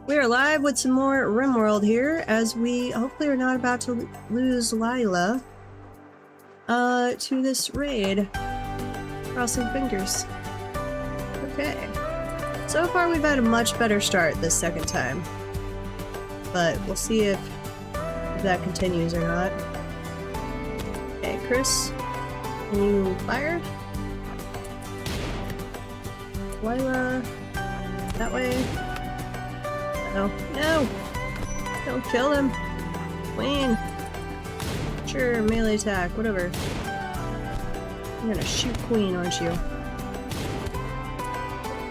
We are live with some more Rimworld here, as we hopefully are not about to lose Lila to this raid. Crossing fingers. Okay. So far we've had a much better start this second time. But we'll see if that continues or not. Okay, Chris, can you fire? Lila, that way. Uh-oh. No! Don't kill him! Queen! Sure, melee attack, whatever. You're gonna shoot Queen, aren't you?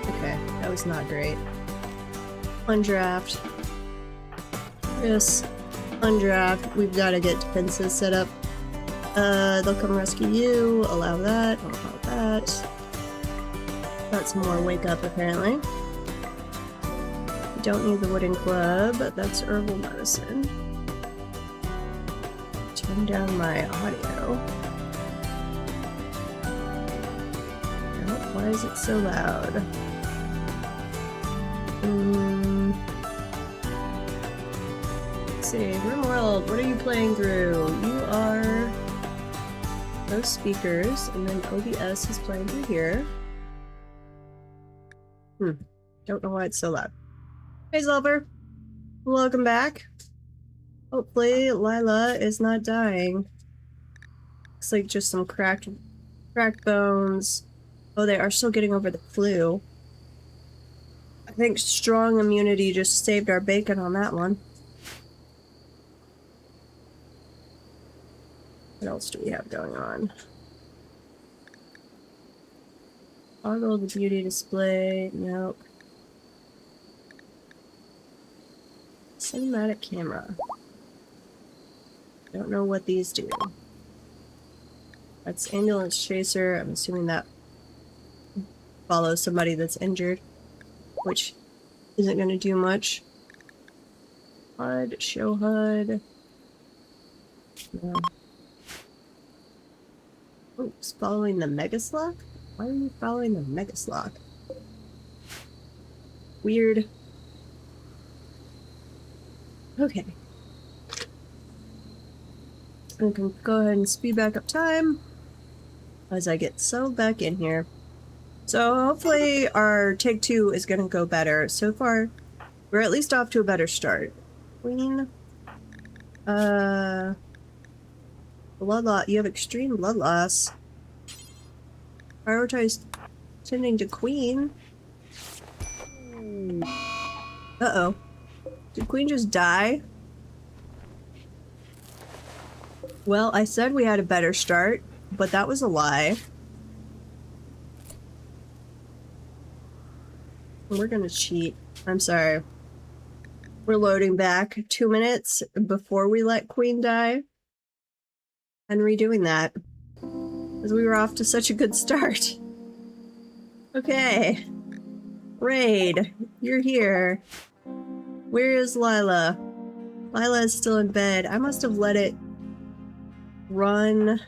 Okay, that was not great. Undraft. Yes, undraft. We've gotta get defenses set up. They'll come rescue you. Allow that. Allow that. Got some more wake up apparently. Don't need the wooden club, but that's herbal medicine. Turn down my audio. Oh, why is it so loud? Let's see, Rimworld, what are you playing through? You are no speakers, and then OBS is playing through here. Don't know why it's so loud. Hey Zolper, welcome back. Hopefully Lila is not dying. Looks like just some cracked bones. Oh, they are still getting over the flu. I think strong immunity just saved our bacon on that one. What else do we have going on? Toggle the beauty display. Nope. Cinematic camera. Don't know what these do. That's ambulance chaser. I'm assuming that follows somebody that's injured, which isn't going to do much. HUD, show HUD. No. Oops, following the Megaslock? Why are you following the Megaslock? Weird. Okay. I can go ahead and speed back up time as I get settled back in here. So hopefully our take two is going to go better. So far, we're at least off to a better start. Queen. Blood loss. You have extreme blood loss. Prioritize tending to Queen. Uh-oh. Did Queen just die? Well, I said we had a better start, but that was a lie. We're gonna cheat. I'm sorry. We're loading back 2 minutes before we let Queen die. And redoing that. Because we were off to such a good start. Okay. Raid, you're here. Where is Lila? Lila is still in bed. I must have let it run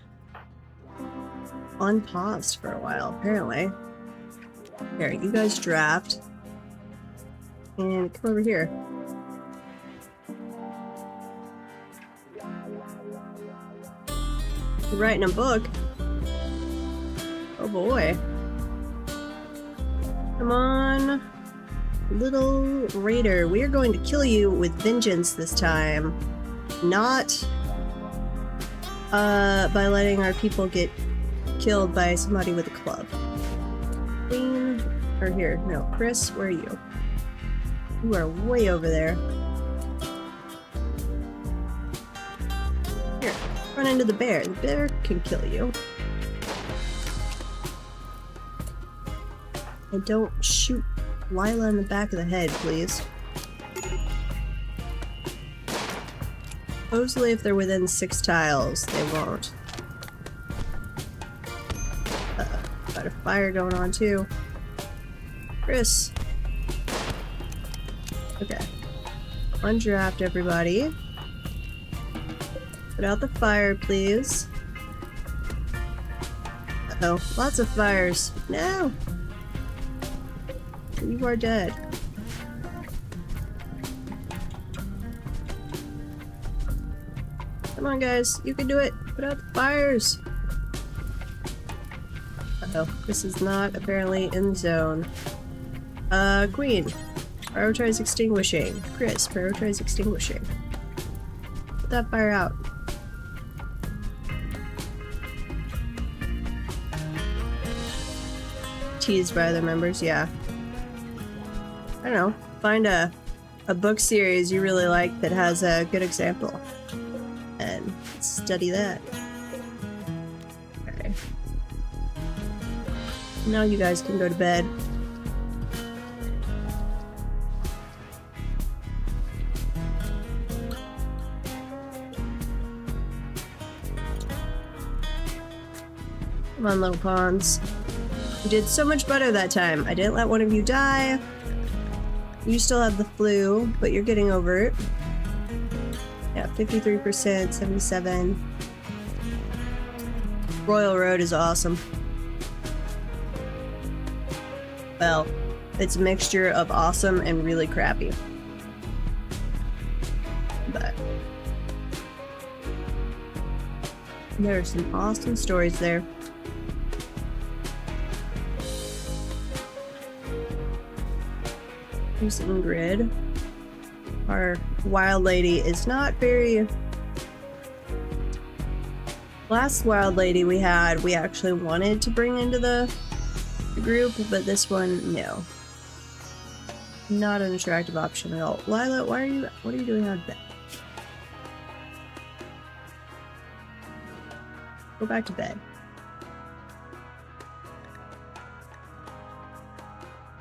unpaused for a while, apparently. Here, you guys draft. And come over here. You're writing a book? Oh boy. Come on. Little raider, we are going to kill you with vengeance this time. Not by letting our people get killed by somebody with a club. Queen, or here, no, Chris, where are you? You are way over there. Here, run into the bear. The bear can kill you. And don't shoot Lila in the back of the head, please. Supposedly if they're within 6 tiles, they won't. Got a fire going on too. Chris. Okay. Undraft everybody. Put out the fire, please. Uh-oh. Lots of fires. No! You are dead. Come on, guys. You can do it. Put out the fires. Uh-oh. This is not apparently in zone. Queen. Prioritize extinguishing. Chris, prioritize extinguishing. Put that fire out. Teased by other members, yeah. I don't know. Find a book series you really like that has a good example. And study that. Okay. Now you guys can go to bed. Come on, little pawns. You did so much better that time. I didn't let one of you die. You still have the flu, but you're getting over it. Yeah, 53%, 77. Royal Road is awesome. Well, it's a mixture of awesome and really crappy. But there are some awesome stories there. Here's Ingrid. Our wild lady is not very... Last wild lady we had, we actually wanted to bring into the group, but this one, no. Not an attractive option at all. Lila, what are you doing out of bed? Go back to bed.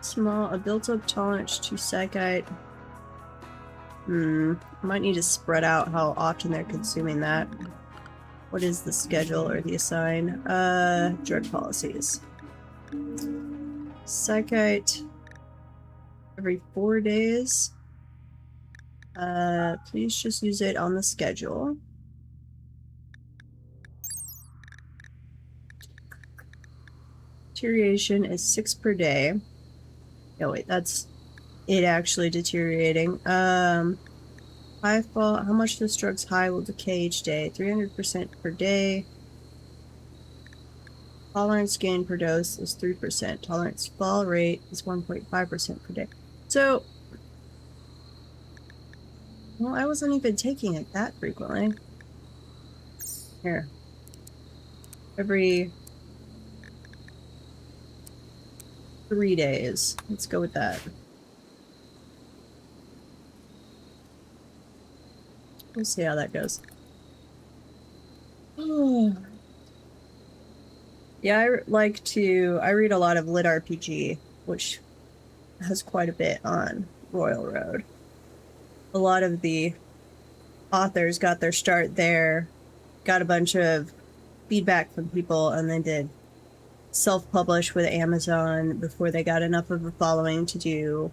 Small, a built-up tolerance to psychite. Might need to spread out how often they're consuming that. What is the schedule or the assign? Drug policies. Psychite every 4 days. Please just use it on the schedule. Deterioration is 6 per day. Oh wait, that's it actually deteriorating. High fall, how much this drug's high will decay each day? 300% per day. Tolerance gain per dose is 3%. Tolerance fall rate is 1.5% per day. So, well, I wasn't even taking it that frequently. Here. Every 3 days. Let's go with that. We'll see how that goes. Yeah, I read a lot of lit RPG, which has quite a bit on Royal Road. A lot of the authors got their start there, got a bunch of feedback from people, and then did self-publish with Amazon before they got enough of a following to do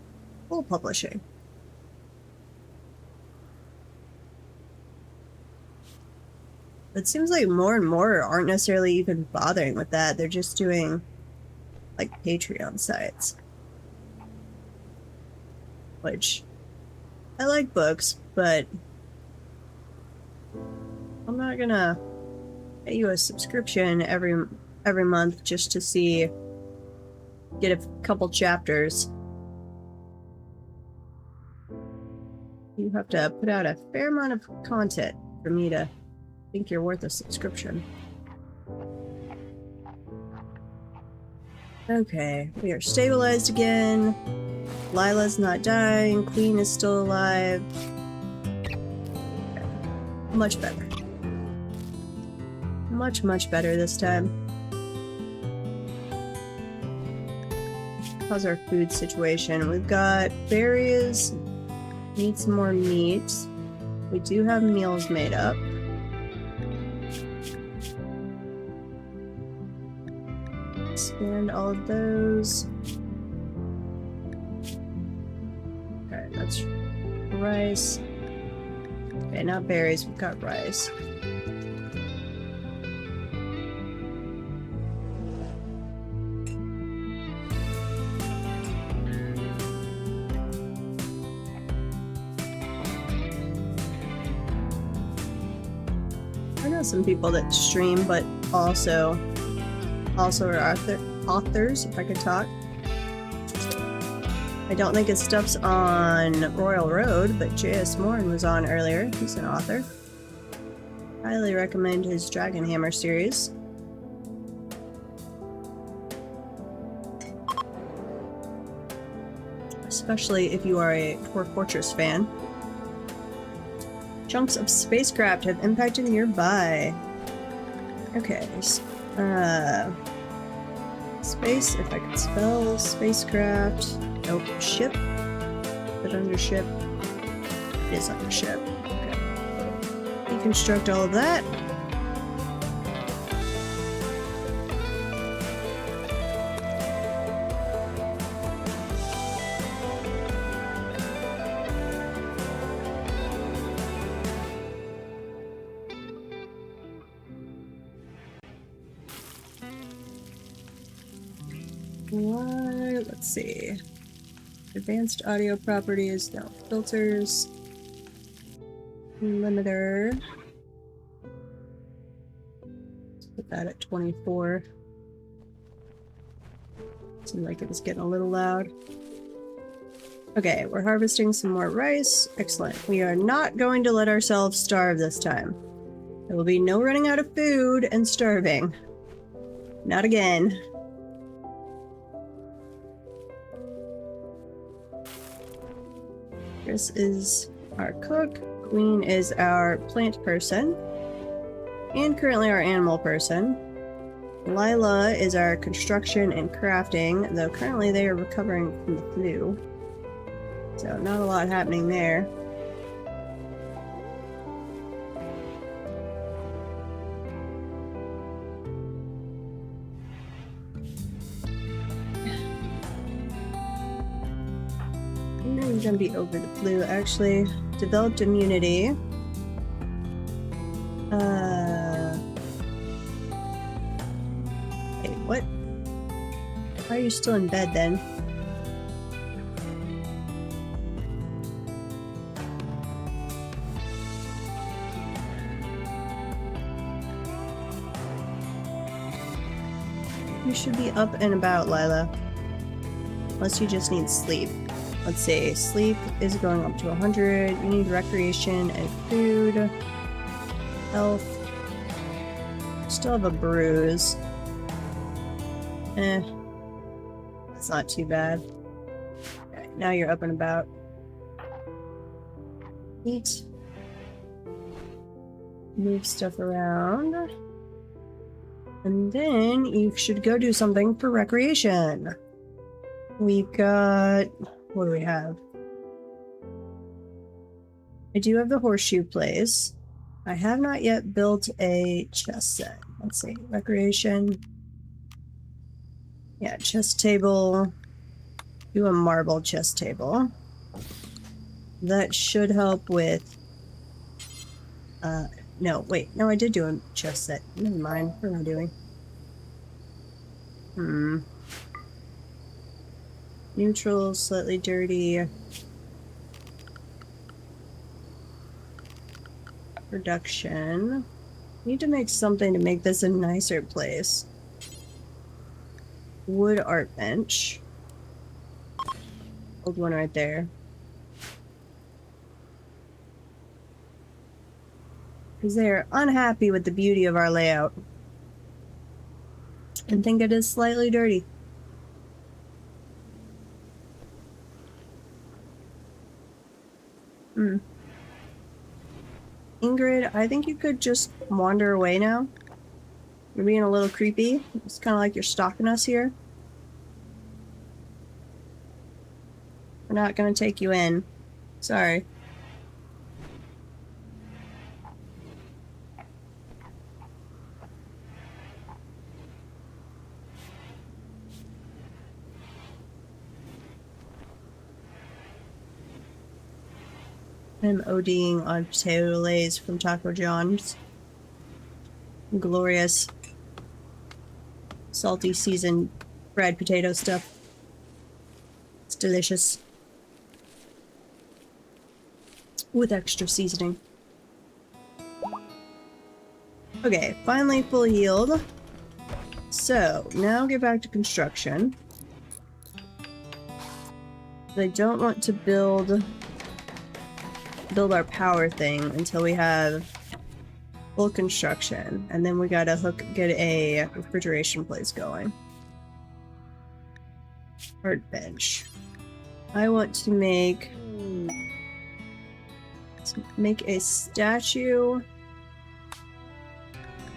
full publishing. It seems like more and more aren't necessarily even bothering with that. They're just doing, like, Patreon sites. Which, I like books, but I'm not gonna get you a subscription every month just to see, get a couple chapters. You have to put out a fair amount of content for me to think you're worth a subscription. Okay, we are stabilized again. Lila's not dying. Queen is still alive. Okay. Much better. Much, much better this time. How's our food situation? We've got berries. Need some more meat. We do have meals made up. Expand all of those. Okay, that's rice. Okay, not berries, we've got rice. some people that stream, but also are authors, if I could talk. I don't think his stuff's on Royal Road, but J.S. Morin was on earlier. He's an author. Highly recommend his Dragon Hammer series. Especially if you are a Dwarf Fortress fan. Chunks of spacecraft have impacted nearby. Okay, space, if I could spell spacecraft. Nope, ship. Is it under ship? It is under ship. Okay. Deconstruct all of that. Let's see. Advanced audio properties, no filters. Limiter. Let's put that at 24. Seemed like it was getting a little loud. Okay, we're harvesting some more rice. Excellent. We are not going to let ourselves starve this time. There will be no running out of food and starving. Not again. Chris is our cook. Queen is our plant person. And currently our animal person. Lila is our construction and crafting, though currently they are recovering from the flu. So not a lot happening there. I'm gonna be over the flu, actually. Developed immunity. Wait, what? Why are you still in bed then? You should be up and about, Lila. Unless you just need sleep. Let's see, sleep is going up to 100. You need recreation and food. Health. Still have a bruise. That's not too bad. Okay, now you're up and about. Eat. Move stuff around. And then you should go do something for recreation. We've got... what do we have? I do have the horseshoe place. I have not yet built a chess set. Let's see. Recreation. Yeah, chess table. Do a marble chess table. That should help with... no, wait. No, I did do a chess set. Never mind. What am I doing? Neutral, slightly dirty. Production. Need to make something to make this a nicer place. Wood art bench. Old one right there. Because they are unhappy with the beauty of our layout. And think it is slightly dirty. Ingrid, I think you could just wander away now. You're being a little creepy. It's kind of like you're stalking us here. We're not gonna take you in. Sorry. I'm ODing on potato lays from Taco John's. Glorious. Salty seasoned fried potato stuff. It's delicious. With extra seasoning. Okay, finally full healed. So, now get back to construction. I don't want to build our power thing until we have full construction, and then we gotta get a refrigeration place going. Art bench. I want to make a statue.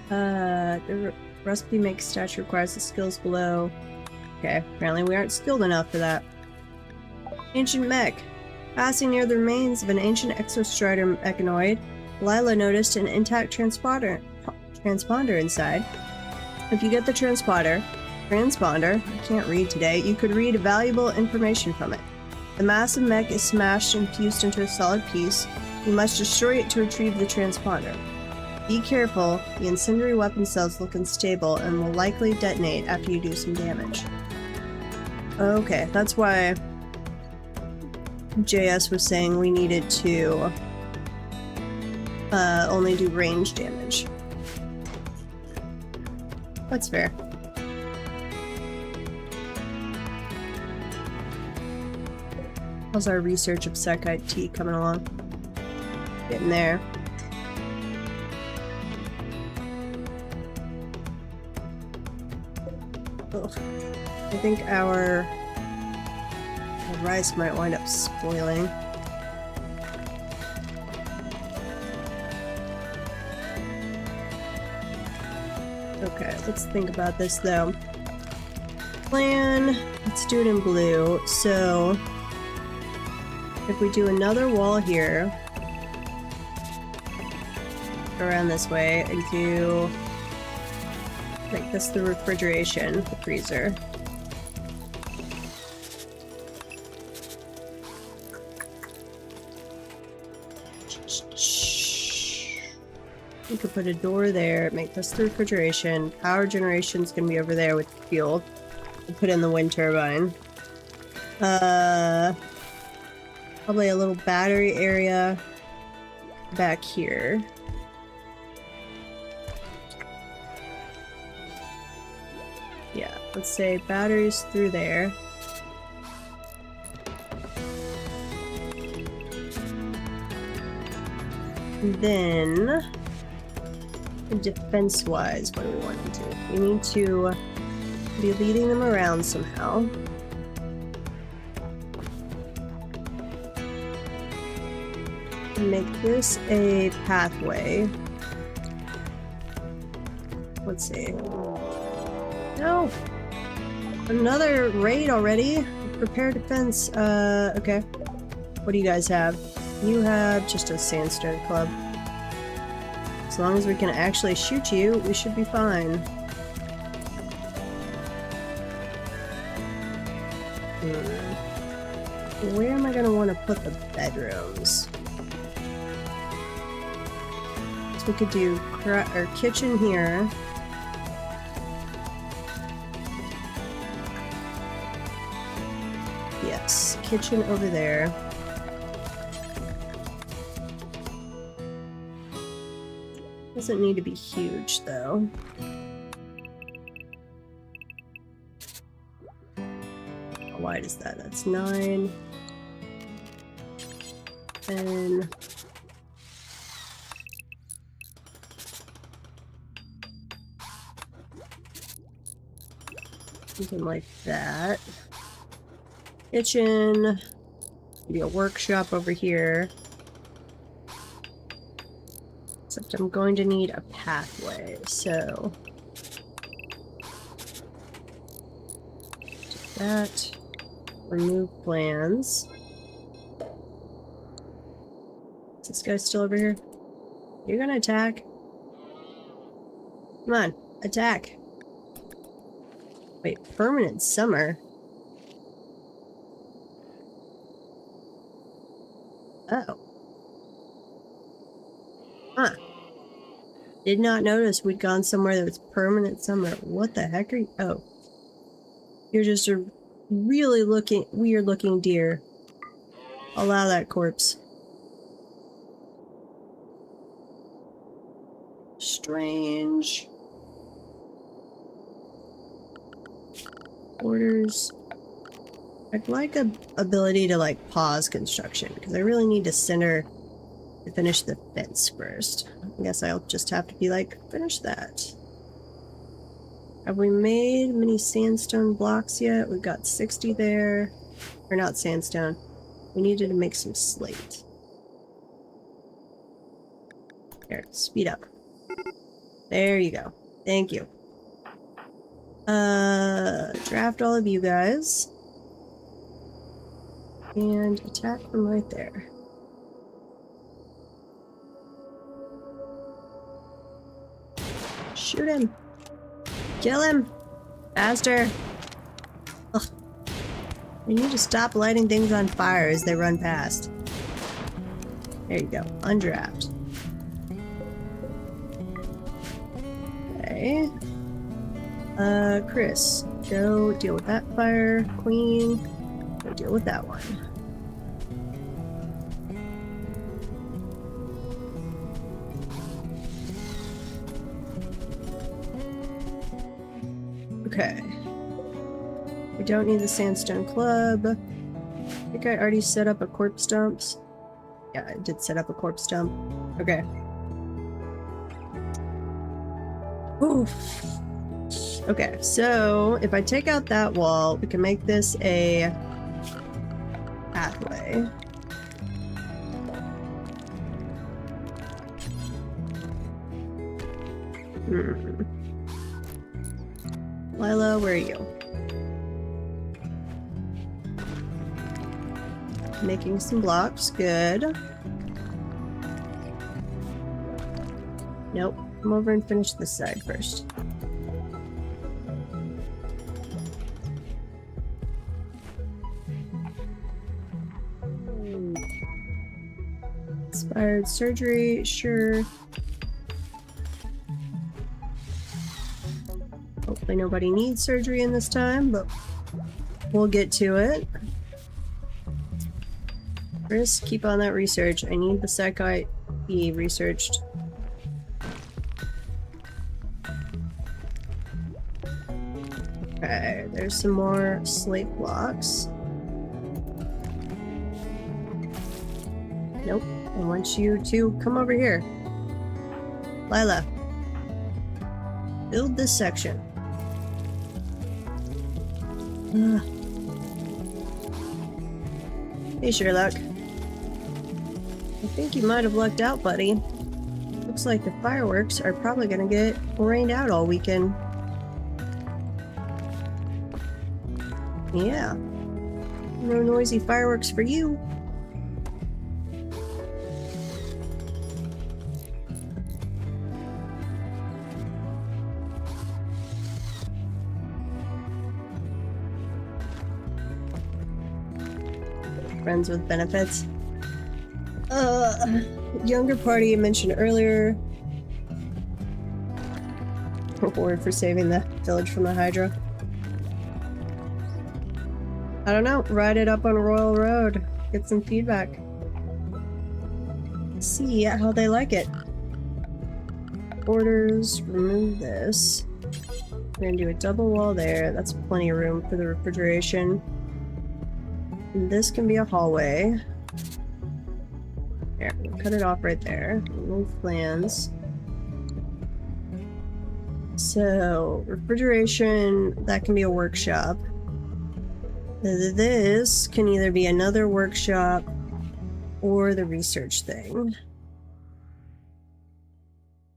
The recipe makes statue requires the skills below. Okay, apparently we aren't skilled enough for that. Ancient mech. Passing near the remains of an ancient exostrider mechanoid, Lila noticed an intact transponder inside. If you get the transponder, I can't read today, you could read valuable information from it. The massive mech is smashed and fused into a solid piece. You must destroy it to retrieve the transponder. Be careful, the incendiary weapon cells look unstable and will likely detonate after you do some damage. Okay, that's why JS was saying we needed to only do range damage. That's fair. How's our research of SecIT coming along? Getting there. Ugh. I think our rice might wind up spoiling. Okay, let's think about this though. Plan, let's do it in blue. So, if we do another wall here, around this way, and do, make this the refrigeration, the freezer. We could put a door there, make this the refrigeration. Power generation's gonna be over there with fuel. We'll put in the wind turbine. Probably a little battery area back here. Yeah, let's say batteries through there. And then, defense-wise, what do we want to do? We need to be leading them around somehow. Make this a pathway. Let's see. No! Another raid already? Prepare defense. Okay. What do you guys have? You have just a sandstone club. As long as we can actually shoot you, we should be fine. Where am I gonna want to put the bedrooms? So we could do our kitchen here. Yes, kitchen over there. Doesn't need to be huge, though. How wide is that? That's 9. 10. Something like that. Kitchen. Maybe a workshop over here. Except I'm going to need a pathway, so do that. Remove plans. Is this guy still over here? You're gonna attack? Come on, attack. Wait, permanent summer? Oh. Huh. Did not notice we'd gone somewhere that was permanent summer. What the heck are you? Oh. You're just a really weird looking deer. Allow that corpse. Strange. Orders. I'd like a ability to like pause construction because I really need to finish the fence first. I guess I'll just have to be like, finish that. Have we made many sandstone blocks yet? We've got 60 there. Or not sandstone. We needed to make some slate. Here, speed up. There you go. Thank you. Draft all of you guys. And attack from right there. Shoot him! Kill him! Faster! Ugh. We need to stop lighting things on fire as they run past. There you go. Undraft. Okay. Chris, go deal with that fire. Queen, go deal with that one. Okay. We don't need the sandstone club. I think I already set up a corpse dumps. Yeah, I did set up a corpse dump. Okay. Oof. Okay, so if I take out that wall, we can make this a pathway. Lila, where are you? Making some blocks, good. Nope, come over and finish this side first. Inspired surgery, sure. Hopefully nobody needs surgery in this time, but we'll get to it. Chris, keep on that research. I need the Psychite be researched. Okay, there's some more slate blocks. Nope. I want you to come over here. Lila. Build this section. Hey, Sherlock. I think you might have lucked out, buddy. Looks like the fireworks are probably gonna get rained out all weekend. Yeah. No noisy fireworks for you. Friends with benefits. Younger party mentioned earlier. Reward for saving the village from the Hydra. I don't know. Ride it up on Royal Road. Get some feedback. See how they like it. Orders. Remove this. We're gonna do a double wall there. That's plenty of room for the refrigeration. And this can be a hallway. There, we'll cut it off right there. Remove plans. So, refrigeration, that can be a workshop. This can either be another workshop or the research thing.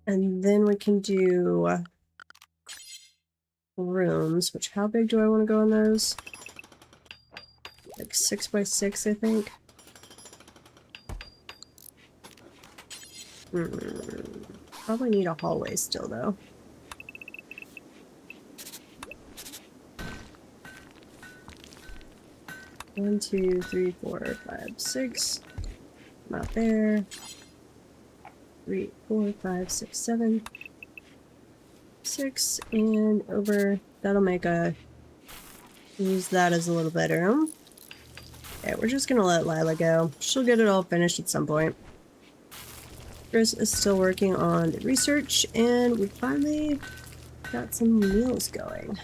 And then we can do rooms, which how big do I want to go on those? Like 6 by 6, I think. Probably need a hallway still, though. One, 2, 3, 4, 5, 6. Not there. 3, 4, 5, 6, 7. 6 and over. That'll make a. Use that as a little bedroom. Okay, we're just gonna let Lila go. She'll get it all finished at some point. Chris is still working on the research, and we finally got some meals going.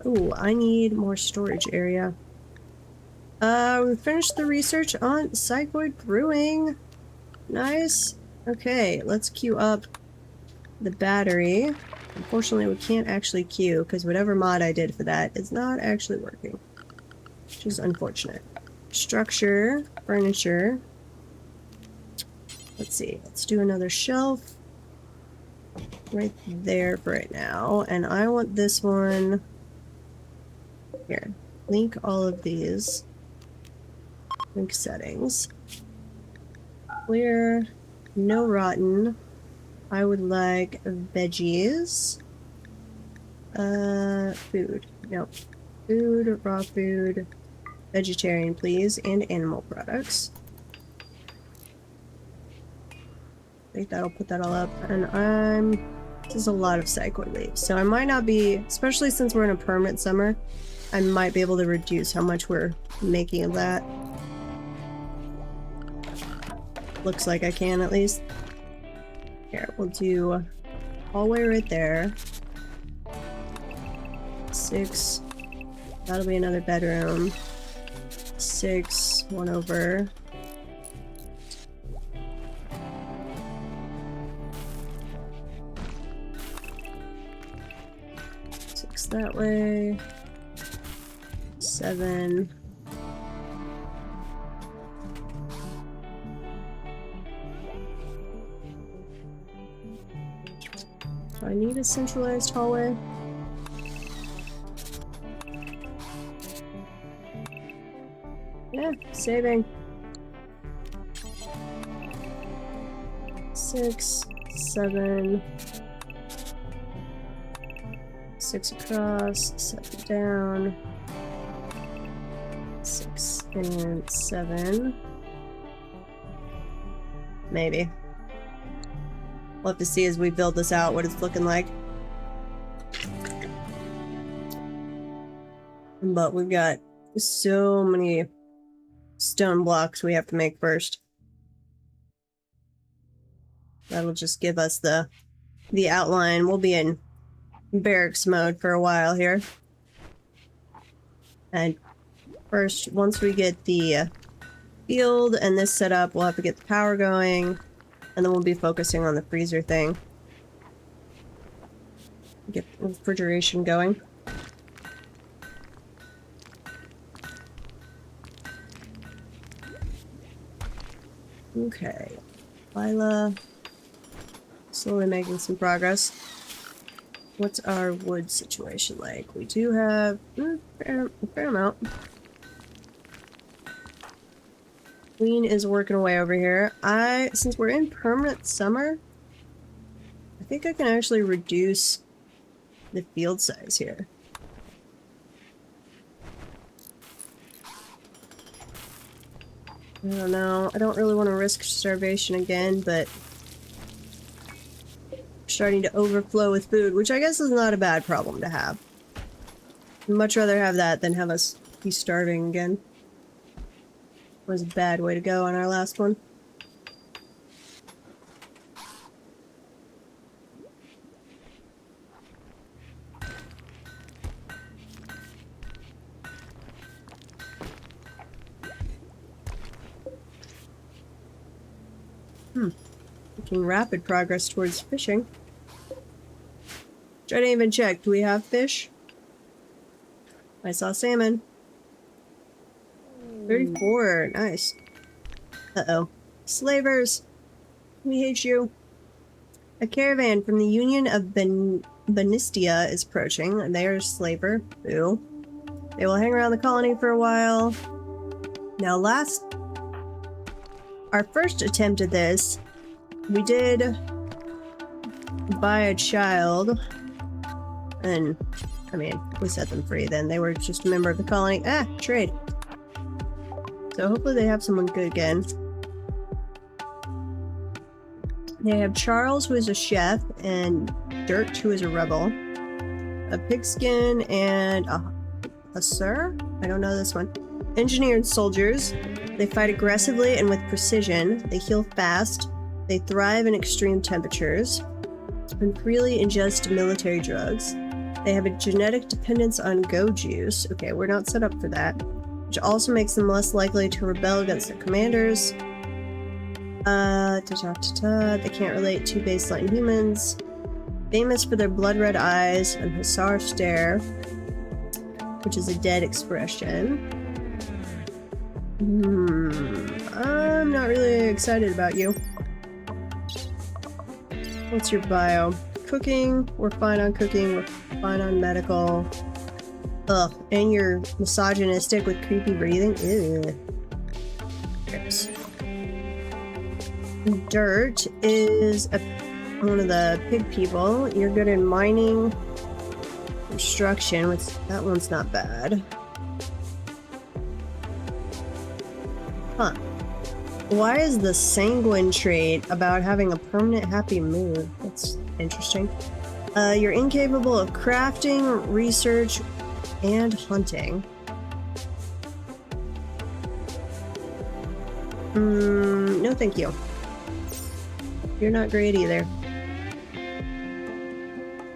Oh, I need more storage area. We finished the research on Psychoid Brewing. Nice. Okay, let's queue up the battery. Unfortunately, we can't actually queue because whatever mod I did for that is not actually working, which is unfortunate. Structure, furniture. Let's see, let's do another shelf right there for right now. And I want this one here. Link all of these. Link settings. Clear, no rotten. I would like veggies. Food. Nope. Food, raw food, vegetarian please, and animal products. I think that'll put that all up. And this is a lot of psychoid leaves. So I might not be, especially since we're in a permanent summer, I might be able to reduce how much we're making of that. Looks like I can at least. Here, we'll do hallway right there. 6. That'll be another bedroom. 6. 1 over. That way. 7. Do I need a centralized hallway? Yeah, saving. 6, 7. 6 across, 7 down, 6 and 7. Maybe. We'll have to see as we build this out what it's looking like. But we've got so many stone blocks we have to make first. That'll just give us the outline. We'll be in barracks mode for a while here. And first, once we get the field and this set up, we'll have to get the power going, and then we'll be focusing on the freezer thing. Get refrigeration going. Okay. Lila, slowly making some progress. What's our wood situation like? We do have a fair amount. Queen is working away over here. Since we're in permanent summer, I think I can actually reduce the field size here. I don't know. I don't really want to risk starvation again, but starting to overflow with food, which I guess is not a bad problem to have. I'd much rather have that than have us be starving again. It was a bad way to go on our last one. Making rapid progress towards fishing. Which I didn't even check. Do we have fish? I saw salmon. 34. Nice. Uh-oh. Slavers. We hate you. A caravan from the Union of Benistia is approaching, and they are a slaver. Boo. They will hang around the colony for a while. Now our first attempt at this, we did buy a child, and, I mean, we set them free then. They were just a member of the colony. Ah, trade. So hopefully they have someone good again. They have Charles, who is a chef, and Dirt, who is a rebel. A pigskin and a sir? I don't know this one. Engineered soldiers. They fight aggressively and with precision. They heal fast. They thrive in extreme temperatures and freely ingest military drugs. They have a genetic dependence on go juice. Okay, we're not set up for that. Which also makes them less likely to rebel against their commanders. They can't relate to baseline humans. Famous for their blood red eyes and hussar stare, which is a dead expression. I'm not really excited about you. What's your bio? Cooking, we're fine on cooking, we're fine on medical. Ugh, and you're misogynistic with creepy breathing? Ew. Gross. Dirt is one of the pig people. You're good in mining, construction, which that one's not bad. Huh. Why is the sanguine trait about having a permanent happy mood? That's interesting. You're incapable of crafting, research, and hunting. No thank you. You're not great either.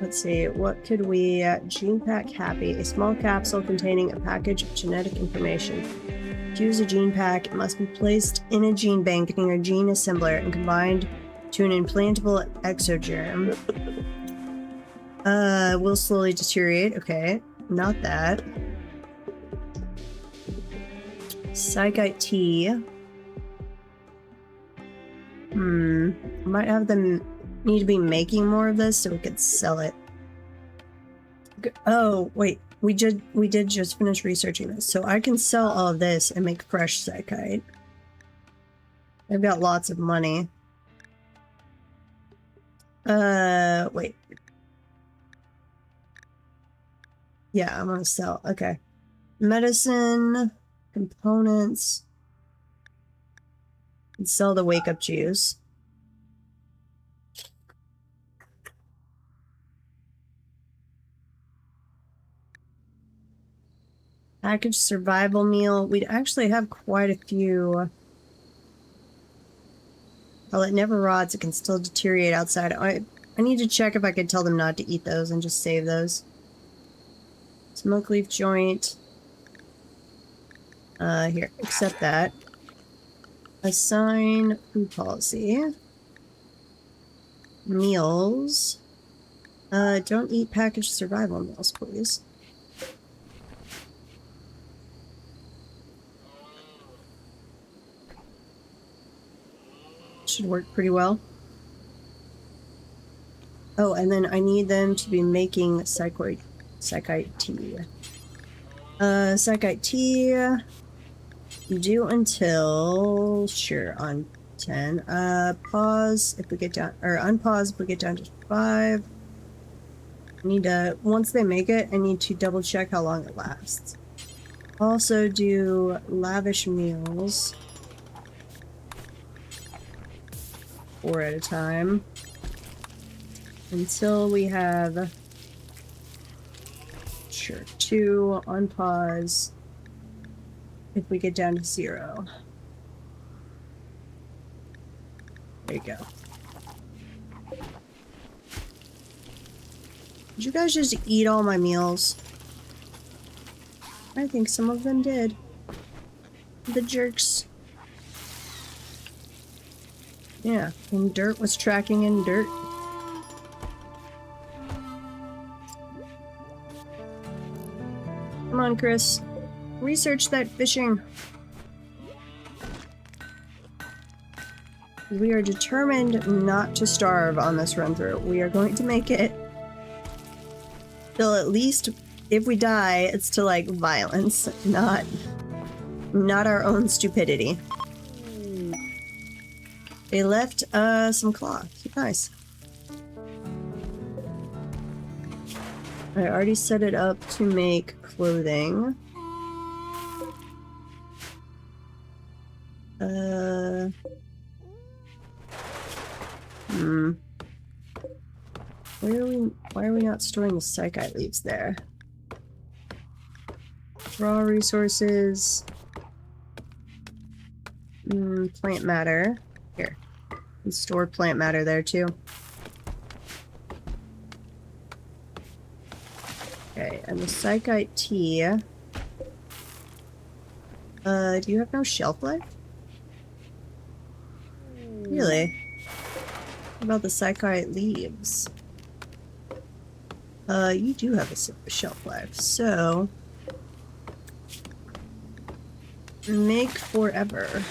Let's see, what could we... Gene Pack Happy. A small capsule containing a package of genetic information. To use a gene pack, it must be placed in a gene bank near a gene assembler and combined to an implantable exogerm. Will slowly deteriorate. Okay, not that. Psychite tea. Might have them need to be making more of this so we could sell it. Oh, wait. We did just finish researching this, so I can sell all of this and make fresh psychite. I've got lots of money. Wait. Yeah, I'm gonna sell. Okay. Medicine, components. And sell the wake up juice. Packaged survival meal. We'd actually have quite a few. While it never rots, it can still deteriorate outside. I need to check if I could tell them not to eat those and just save those. Smoke leaf joint. Here, accept that. Assign food policy. Meals. Don't eat packaged survival meals, please. Should work pretty well. Oh, and then I need them to be making psychite tea. Psychite tea. Do until sure on 10. Pause if we get down, or unpause if we get down to 5. I need to, once they make it, I need to double check how long it lasts. Also do lavish meals. 4 at a time. Until we have, sure, 2 on pause. If we get down to 0. There you go. Did you guys just eat all my meals? I think some of them did. The jerks. Yeah, and dirt was tracking in dirt. Come on, Chris. Research that fishing. We are determined not to starve on this run through. We are going to make it. Till at least, if we die, it's to like violence, not our own stupidity. They left some cloth. Nice. I already set it up to make clothing. Why are we not storing the psychite leaves there? Raw resources. Plant matter. Here. And store plant matter there too. Okay, and the psychite tea. Do you have no shelf life? Really? What about the psychite leaves? You do have a shelf life, so... Make forever.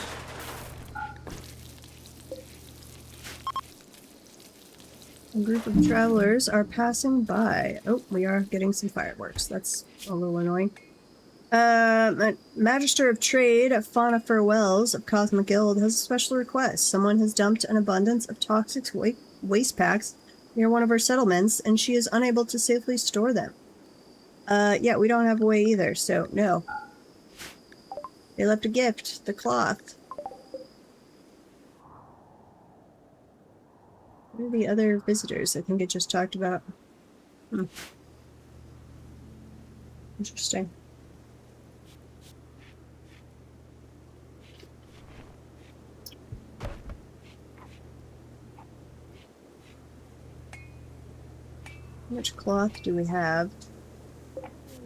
A group of travelers are passing by. Oh, we are getting some fireworks. That's a little annoying. Magister of Trade at Fauna Wells of Cosmic Guild has a special request. Someone has dumped an abundance of toxic waste packs near one of our settlements, and she is unable to safely store them. Yeah, we don't have a way either, so no. They left a gift, the cloth. What are the other visitors? I think it just talked about. Interesting. How much cloth do we have?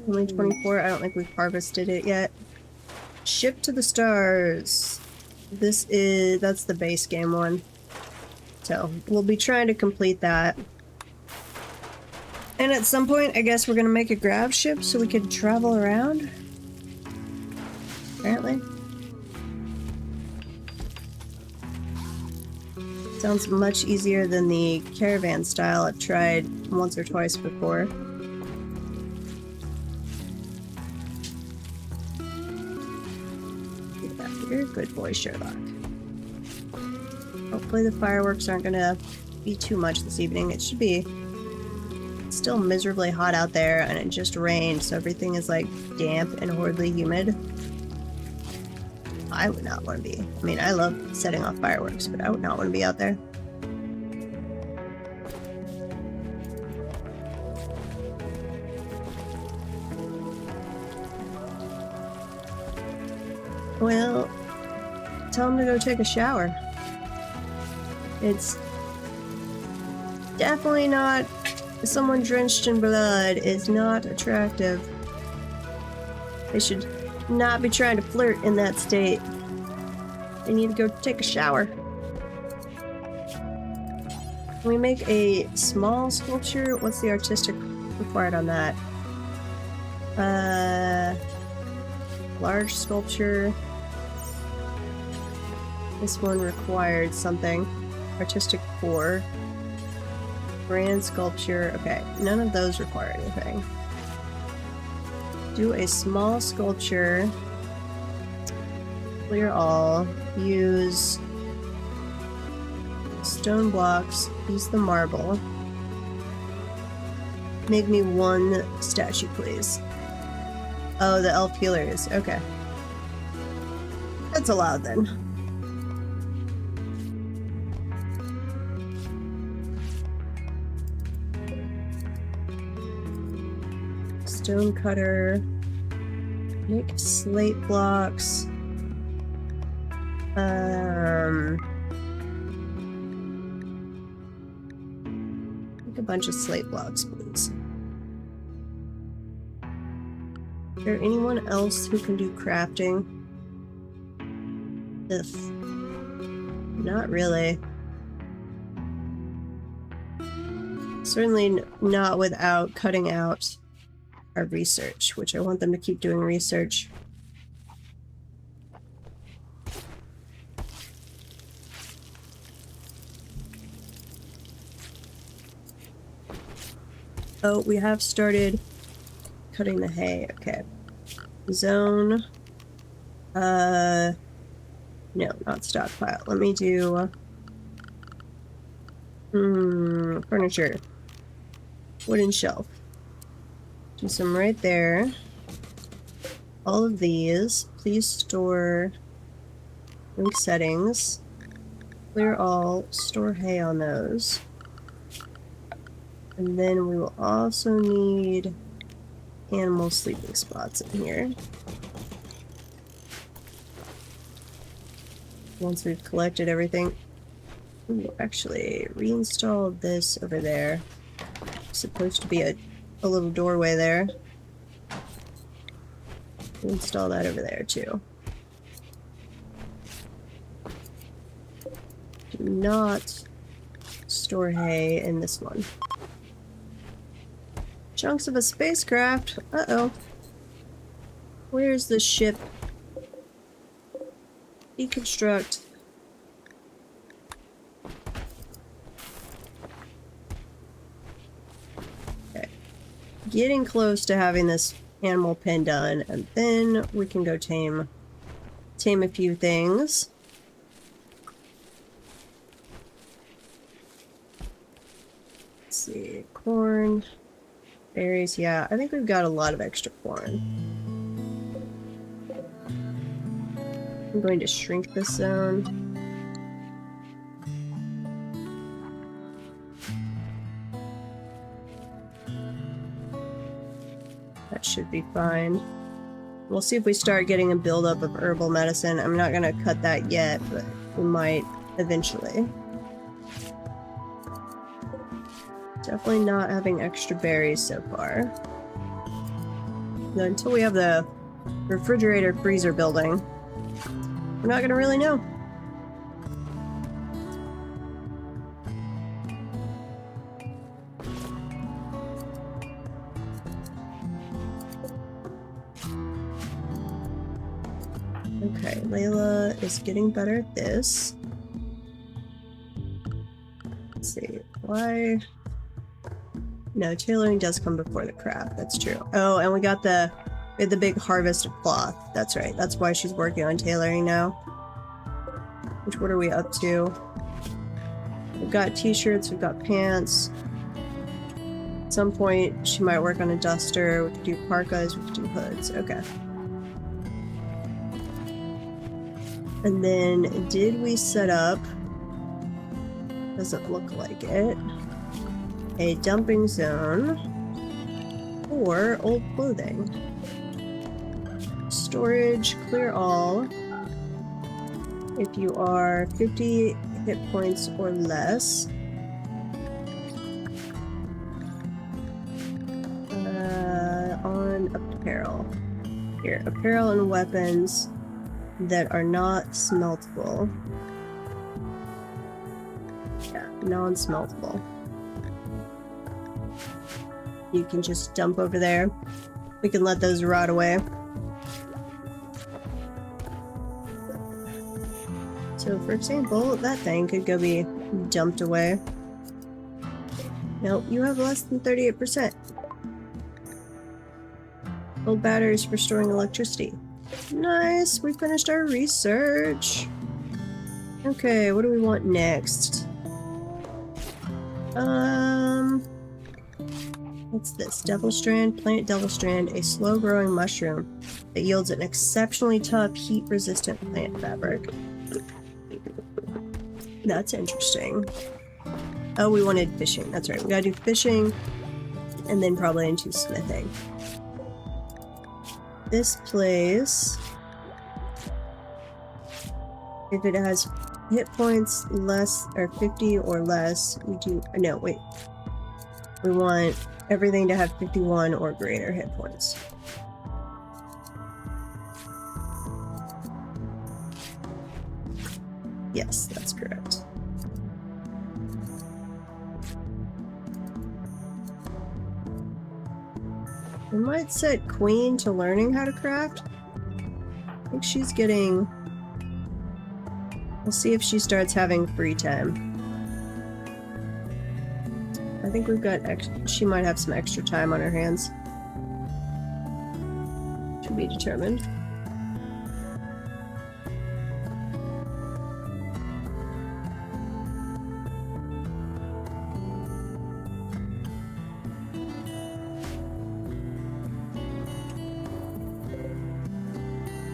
Only 24. I don't think we've harvested it yet. Ship to the stars. That's the base game one. So we'll be trying to complete that. And at some point, I guess we're gonna make a grav ship so we can travel around. Apparently. Sounds much easier than the caravan style I've tried once or twice before. Get that here. Good boy, Sherlock. Hopefully the fireworks aren't gonna be too much this evening. It should be still miserably hot out there, and it just rained, so everything is like damp and horribly humid. I would not want to be. I mean, I love setting off fireworks, but I would not want to be out there. Well, tell him to go take a shower. It's definitely not... Someone drenched in blood is not attractive. They should not be trying to flirt in that state. They need to go take a shower. Can we make a small sculpture? What's the artistic required on that? Large sculpture. This one required something. Artistic 4. Grand sculpture. Okay, none of those require anything. Do a small sculpture. Clear all. Use stone blocks. Use the marble. Make me one statue, please. Oh, the elf healers. Okay. That's allowed then. Stone cutter. Make slate blocks. Make a bunch of slate blocks, please. Is there anyone else who can do crafting? Ugh. Not really. Certainly not without cutting out our research, which I want them to keep doing research. Oh, we have started cutting the hay. Okay. Zone. No, not stockpile. Let me do... furniture. Wooden shelf. Do some right there. All of these. Please store link settings. Clear all. Store hay on those. And then we will also need animal sleeping spots in here. Once we've collected everything. Ooh, actually, reinstall this over there. It's supposed to be a little doorway there. Install that over there too. Do not store hay in this one. Chunks of a spacecraft. Uh-oh. Where's the ship? Deconstruct. Okay. Getting close to having this animal pen done, and then we can go tame a few things. Let's see, corn, berries. Yeah, I think we've got a lot of extra corn. I'm going to shrink this zone. That should be fine. We'll see if we start getting a buildup of herbal medicine. I'm not going to cut that yet, but we might eventually. Definitely not having extra berries so far. Until we have the refrigerator freezer building, we're not going to really know. Okay, Layla is getting better at this. Let's see, why? No, tailoring does come before the craft, that's true. Oh, and we had the big harvest of cloth. That's right, that's why she's working on tailoring now. Which, what are we up to? We've got t-shirts, we've got pants. At some point, she might work on a duster. We could do parkas, we could do hoods. Okay. And then, did we set up, doesn't look like it, a dumping zone for old clothing? Storage, clear all. If you are 50 hit points or less. On apparel. Here, apparel and weapons that are not smeltable. Yeah, non-smeltable. You can just dump over there. We can let those rot away. So, for example, that thing could go be dumped away. Nope, you have less than 38%. Old batteries for storing electricity. Nice, we finished our research. Okay, what do we want next? What's this? Devil Strand, plant Devil Strand, a slow-growing mushroom that yields an exceptionally tough, heat-resistant plant fabric. That's interesting. Oh, we wanted fishing. That's right. We gotta do fishing, and then probably into smithing. This place, if it has hit points less or 50 or less, we do. No, wait. We want everything to have 51 or greater hit points. Yes, that's correct. We might set Queen to learning how to craft. I think she's getting... We'll see if she starts having free time. I think we've got... She might have some extra time on her hands. To be determined.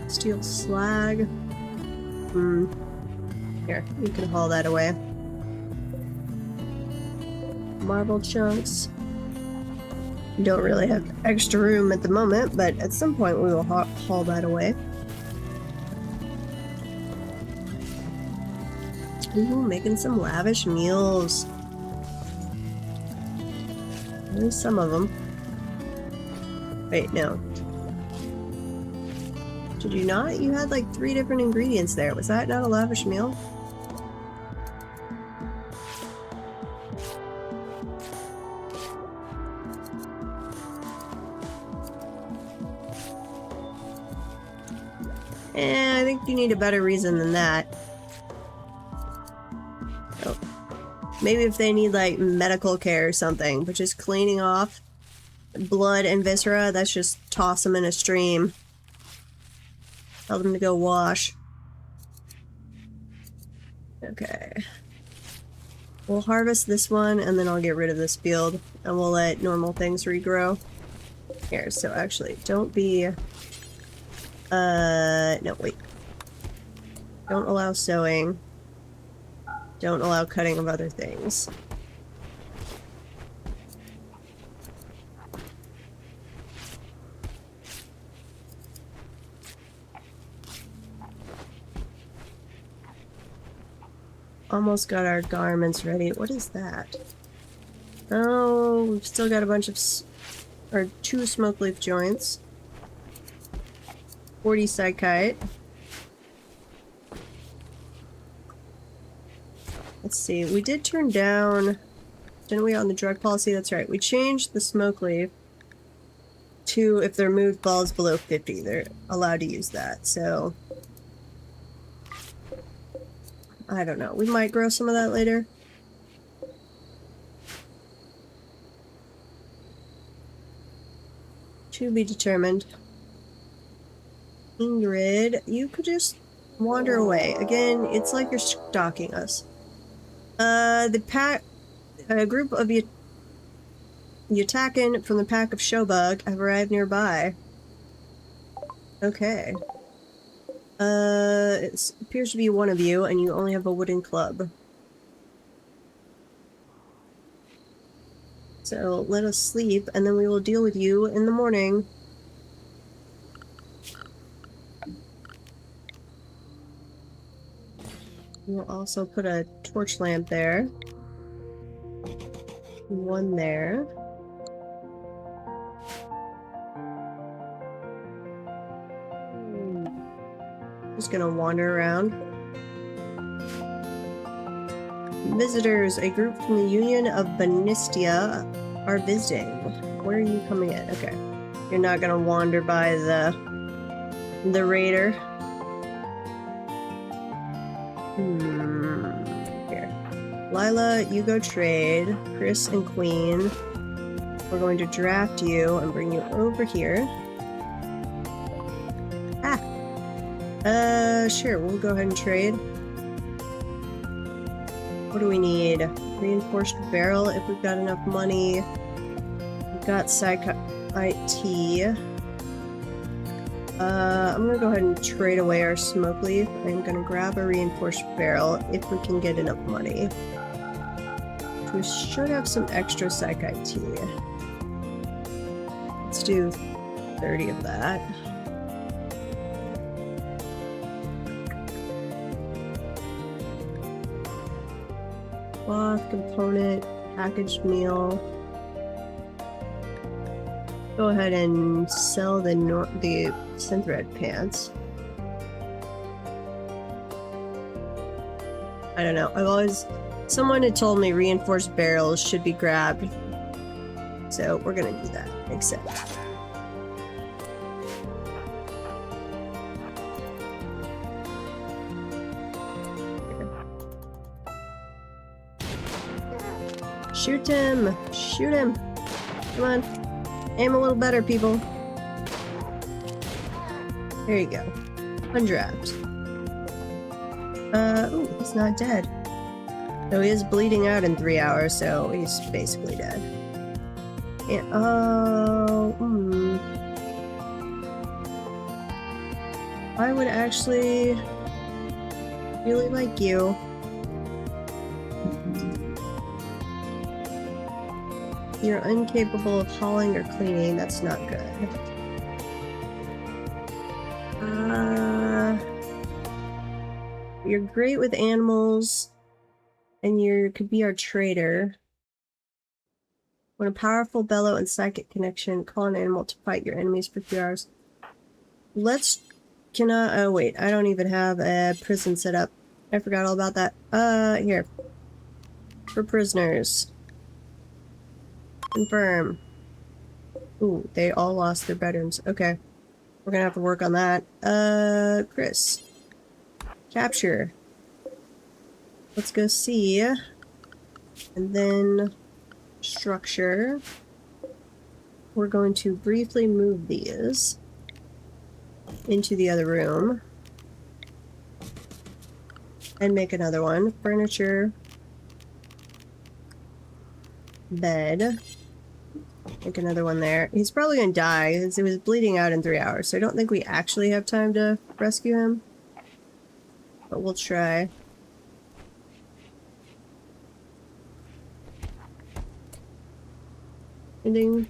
Steel slag. Here, you can haul that away. Marble chunks. Don't really have extra room at the moment, but at some point we will haul that away. Ooh, making some lavish meals. At least some of them. Wait, no. Did you not? You had like 3 different ingredients there. Was that not a lavish meal? I think you need a better reason than that. Oh. Maybe if they need like medical care or something, but just cleaning off blood and viscera, that's just toss them in a stream. Tell them to go wash. Okay. We'll harvest this one and then I'll get rid of this field and we'll let normal things regrow. Here, so actually, don't be... no, wait. Don't allow sowing. Don't allow cutting of other things. Almost got our garments ready. What is that? Oh, we've still got a bunch of... or 2 smoke leaf joints. 40 psychite. Let's see, we did turn down, didn't we, on the drug policy? That's right, we changed the smoke leaf to if their mood falls below 50, they're allowed to use that, so... I don't know, we might grow some of that later. To be determined. Ingrid, you could just wander away. Again, it's like you're stalking us. The pack... a group of Yutakin from the pack of Showbug have arrived nearby. Okay. It appears to be one of you, and you only have a wooden club. So, let us sleep, and then we will deal with you in the morning. We'll also put a torch lamp there. One there. Just gonna wander around. Visitors, a group from the Union of Benistia are visiting. Where are you coming in? Okay. You're not gonna wander by the raider. Here. Lila, you go trade. Chris and Queen. We're going to draft you and bring you over here. Sure, we'll go ahead and trade. What do we need? Reinforced barrel if we've got enough money. We've got Psych IT. I'm gonna go ahead and trade away our smoke leaf. I'm gonna grab a reinforced barrel if we can get enough money. We should have some extra Psych IT. Let's do 30 of that. Cloth, component, packaged meal. Go ahead and sell the synthread pants. I don't know. Someone had told me reinforced barrels should be grabbed. So we're gonna do that. Accept. Shoot him! Shoot him! Come on. Aim a little better, people. There you go. Undraft. Ooh, he's not dead. So he is bleeding out in 3 hours, so he's basically dead. And, I would actually really like you. You're incapable of hauling or cleaning. That's not good. You're great with animals. And you could be our trader. When a powerful bellow and psychic connection, call an animal to fight your enemies for 2 hours. Oh wait, I don't even have a prison set up. I forgot all about that. Here. For prisoners. Confirm. Ooh, they all lost their bedrooms. Okay. We're gonna have to work on that. Chris. Capture. Let's go see. And then structure. We're going to briefly move these into the other room. And make another one. Furniture. Bed. Make another one there. He's probably gonna die because it was bleeding out in 3 hours, so I don't think we actually have time to rescue him. But we'll try. Ending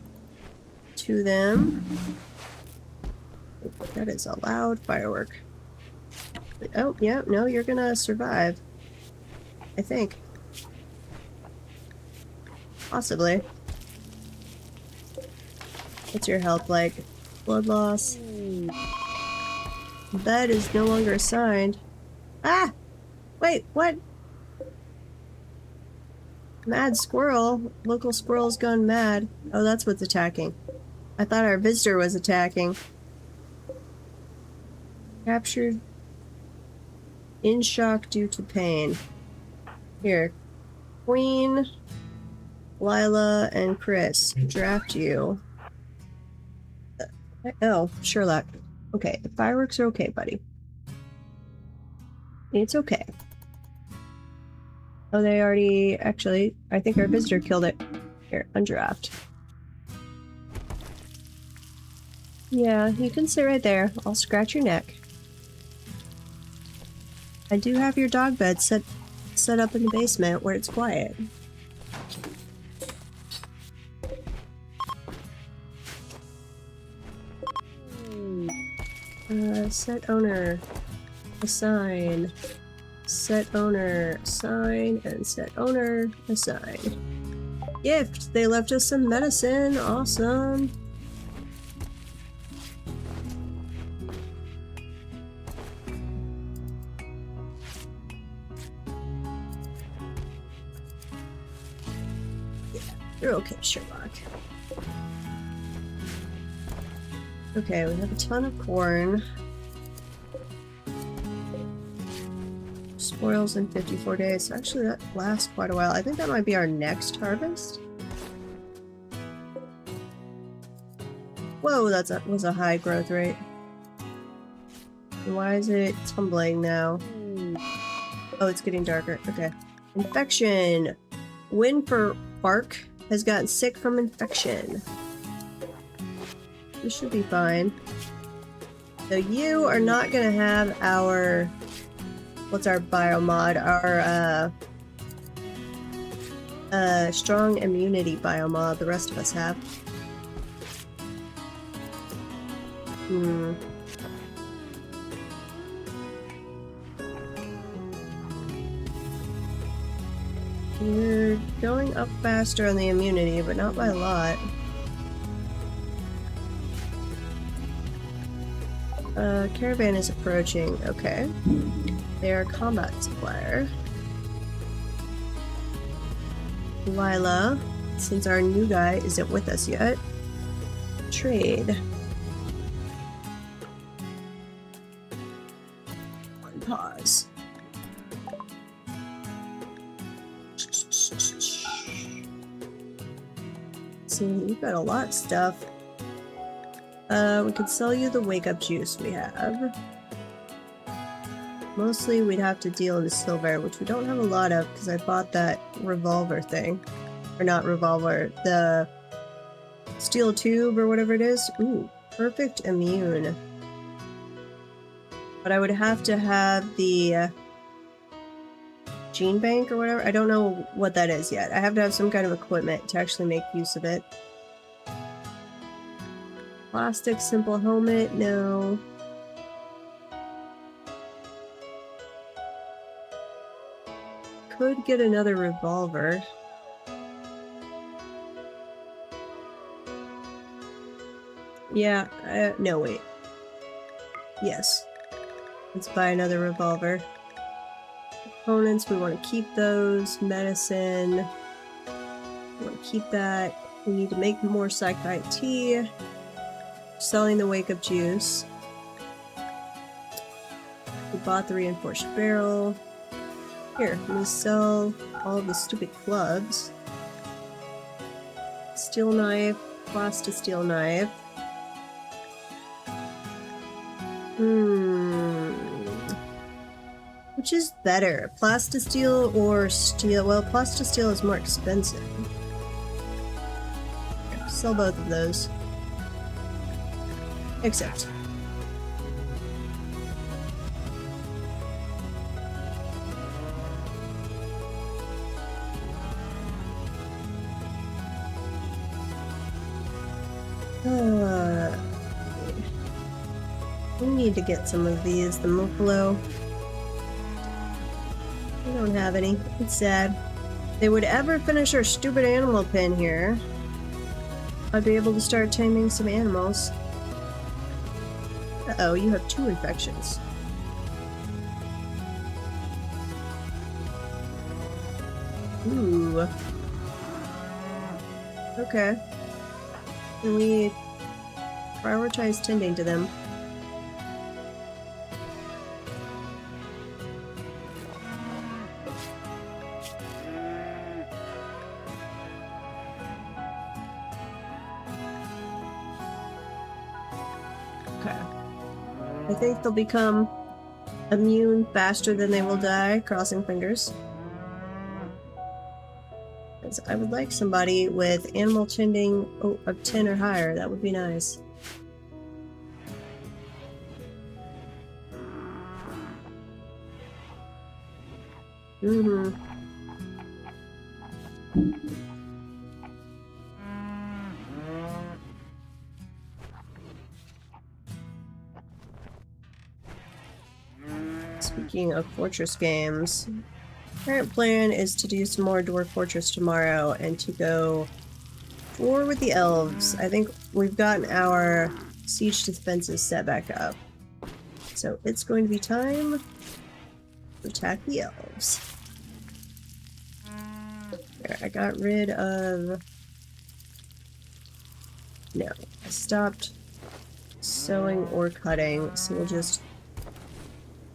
to them. That is a loud firework. Oh, yeah, no, you're gonna survive. I think. Possibly. What's your health like? Blood loss. Bed is no longer assigned. Ah! Wait, what? Mad squirrel. Local squirrel's gone mad. Oh, that's what's attacking. I thought our visitor was attacking. Captured. In shock due to pain. Here. Queen, Lila, and Chris. Draft you. Oh, Sherlock. Okay, the fireworks are okay, buddy. It's okay. Oh, they already... Actually, I think our visitor killed it. Here, undraft. Yeah, you can sit right there. I'll scratch your neck. I do have your dog bed set up in the basement where it's quiet. Set owner. Assign. Set owner. Assign. And set owner. Assign. Gift! They left us some medicine. Awesome. Yeah, you're okay, Sherlock. Okay, we have a ton of corn. Spoils in 54 days. So actually, that lasts quite a while. I think that might be our next harvest. Whoa, that was a high growth rate. Why is it tumbling now? Oh, it's getting darker. Okay. Infection. Win for Bark has gotten sick from infection. This should be fine. So you are not gonna have our... What's our biomod? Our, strong immunity biomod the rest of us have. You're going up faster on the immunity, but not by a lot. Caravan is approaching. Okay. They are a combat supplier. Lila, since our new guy isn't with us yet. Trade. One pause. See, we've got a lot of stuff. We could sell you the wake-up juice we have. Mostly we'd have to deal in silver, which we don't have a lot of because I bought that revolver thing. Or not revolver, the steel tube or whatever it is. Ooh, perfect immune. But I would have to have the gene bank or whatever. I don't know what that is yet. I have to have some kind of equipment to actually make use of it. Plastic simple helmet, no. could get another revolver. Yeah, no, wait. Yes. Let's buy another revolver. Components, we want to keep those. Medicine. We want to keep that. We need to make more Psychite tea. Selling the wake-up juice. We bought the reinforced barrel. Here, let me sell all the stupid clubs. Steel knife, plastisteel knife. Which is better, plastisteel or steel? Well, plastisteel is more expensive. Here, sell both of those. Except. We need to get some of these. The Muffalo. We don't have any. It's sad. If they would ever finish our stupid animal pen here, I'd be able to start taming some animals. Uh-oh, you have 2 infections. Ooh. Okay. Can we prioritize tending to them? Okay. I think they'll become immune faster than they will die, crossing fingers. Because I would like somebody with animal tending of 10 or higher. That would be nice. Speaking of Fortress games, current plan is to do some more Dwarf Fortress tomorrow and to go forward with the elves. I think we've gotten our siege defenses set back up. So it's going to be time to attack the elves. There, I got rid of... No, I stopped sowing or cutting, so we'll just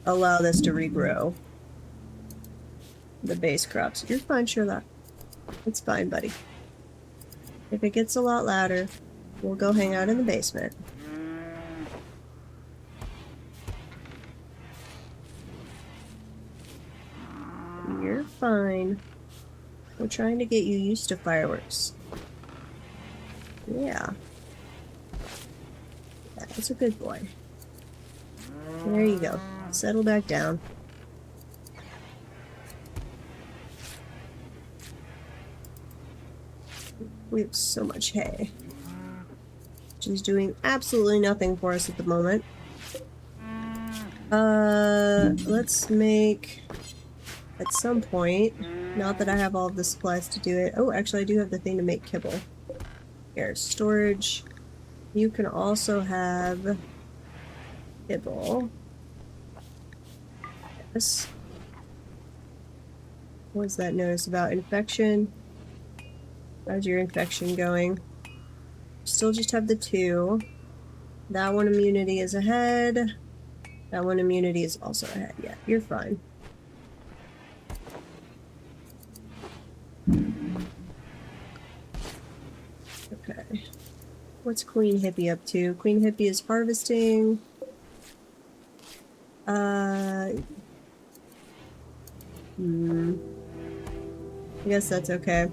allow this to regrow. The base crops. You're fine, Sherlock. It's fine, buddy. If it gets a lot louder, we'll go hang out in the basement. You're fine. We're trying to get you used to fireworks. Yeah. That's a good boy. There you go. Settle back down. We have so much hay. Which is doing absolutely nothing for us at the moment. Let's make... At some point... Not that I have all of the supplies to do it. Oh, actually I do have the thing to make kibble. Here, storage. You can also have... kibble. Yes. What was that notice about infection? How's your infection going? Still just have the 2. That one immunity is ahead. That one immunity is also ahead. Yeah, you're fine. Okay. What's Queen Hippie up to? Queen Hippie is harvesting. I guess that's okay.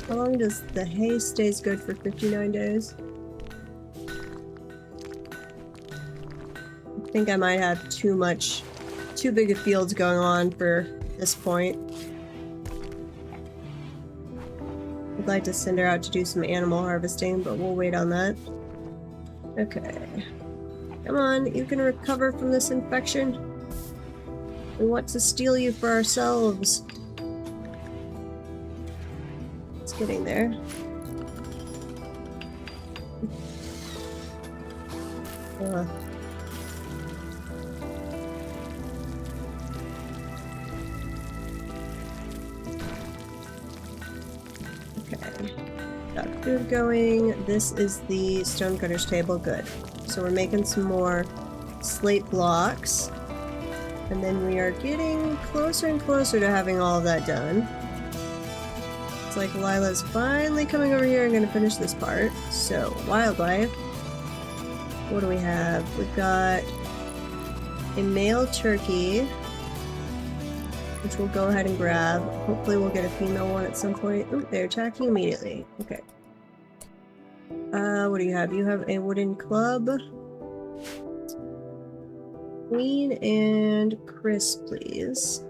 How long does the hay stays good for? 59 days? I think I might have too big of fields going on for this point. I'd like to send her out to do some animal harvesting, but we'll wait on that. Okay. Come on, you can recover from this infection. We want to steal you for ourselves. It's getting there. Okay. Got food going. This is the stonecutter's table. Good. So we're making some more slate blocks. And then we are getting closer and closer to having all of that done. It's like Lila's finally coming over here and going to finish this part. So, wildlife. What do we have? We've got a male turkey, which we'll go ahead and grab. Hopefully we'll get a female one at some point. Ooh, they're attacking immediately. Okay. What do you have? You have a wooden club. Queen and Chris, please.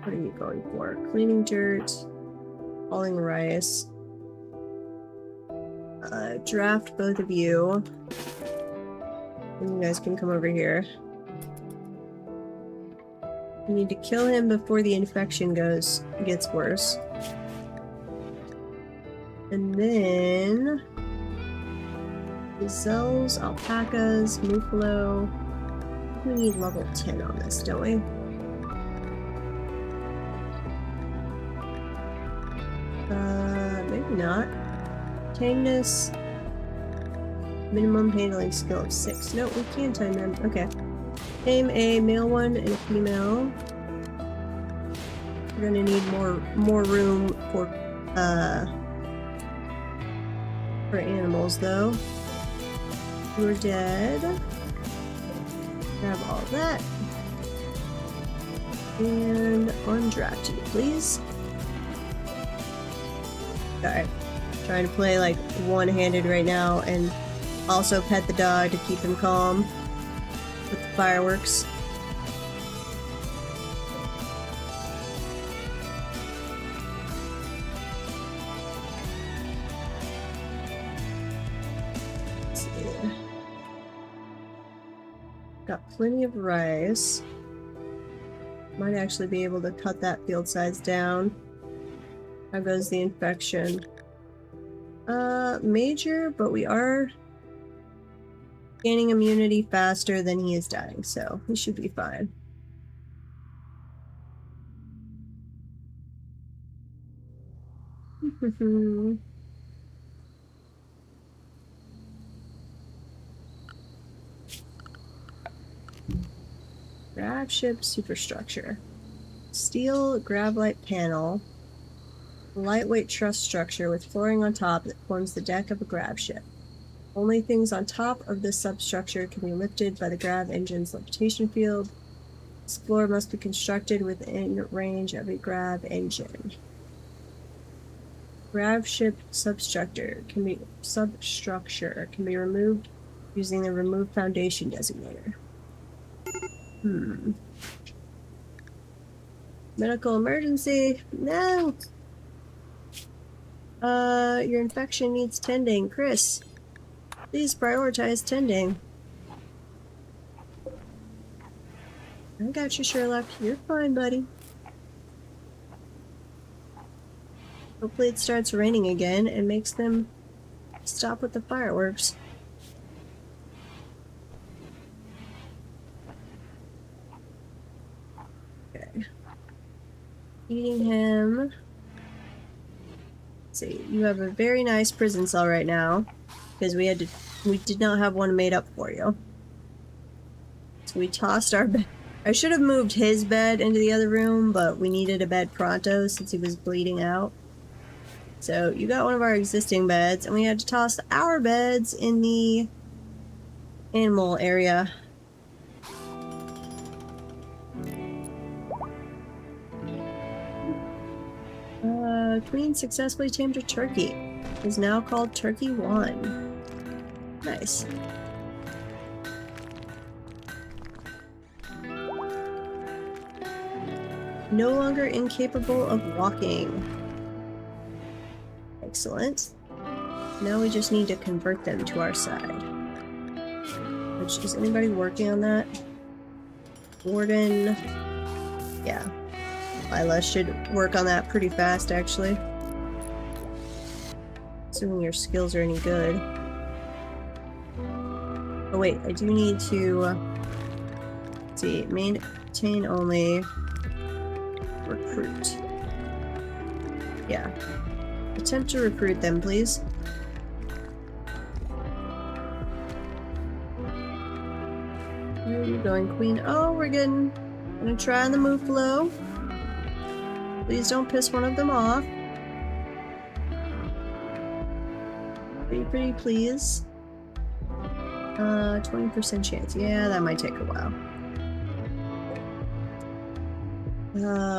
What are you going for? Cleaning dirt, hauling rice. Draft both of you. And you guys can come over here. We need to kill him before the infection gets worse. And then gazelles, alpacas, buffalo. We need level 10 on this, don't we? Maybe not. Tameness. Minimum handling skill of 6. No, we can't time them. Okay. Name a male one and a female. We're gonna need more room for animals though. You're dead. Grab all of that. And undraft you, please. Okay. Trying to play like one-handed right now and also pet the dog to keep him calm with the fireworks. Let's see. Got plenty of rice. Might actually be able to cut that field size down. How goes the infection? Major, but we are gaining immunity faster than he is dying, so he should be fine. Grab ship superstructure. Steel gravelite panel. Lightweight truss structure with flooring on top that forms the deck of a grav ship. Only things on top of this substructure can be lifted by the grav engine's levitation field. This floor must be constructed within range of a grav engine. Grav ship substructure can be removed using the remove foundation designator. Medical emergency? No! Your infection needs tending. Chris, please prioritize tending. I got you, Sherlock. You're fine, buddy. Hopefully it starts raining again and makes them stop with the fireworks. Okay. Eating him. Let's see, you have a very nice prison cell right now because we did not have one made up for you. So we tossed our bed. I should have moved his bed into the other room, but we needed a bed pronto since he was bleeding out. So you got one of our existing beds, and we had to toss our beds in the animal area. Queen successfully tamed a turkey. It is now called Turkey 1. Nice. No longer incapable of walking. Excellent. Now we just need to convert them to our side. Which, is anybody working on that? Warden. Yeah. Lila should work on that pretty fast, actually. Assuming your skills are any good. Oh wait, I do need to... let's see, maintain only... recruit. Yeah. Attempt to recruit them, please. Where are you going, Queen? Oh, we're gonna try on the move flow. Please don't piss one of them off. Pretty please. 20% chance. Yeah, that might take a while.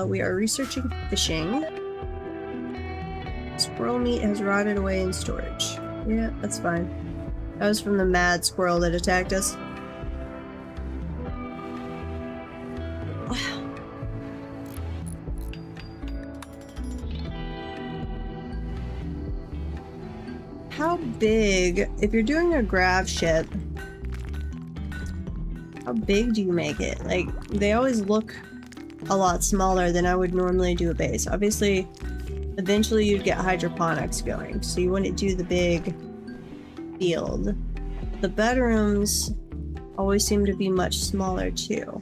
We are researching fishing. Squirrel meat has rotted away in storage. Yeah, that's fine. That was from the mad squirrel that attacked us. How big, if you're doing a grav ship, how big do you make it? Like, they always look a lot smaller than I would normally do a base. Obviously, eventually you'd get hydroponics going, so you wouldn't do the big field. The bedrooms always seem to be much smaller too.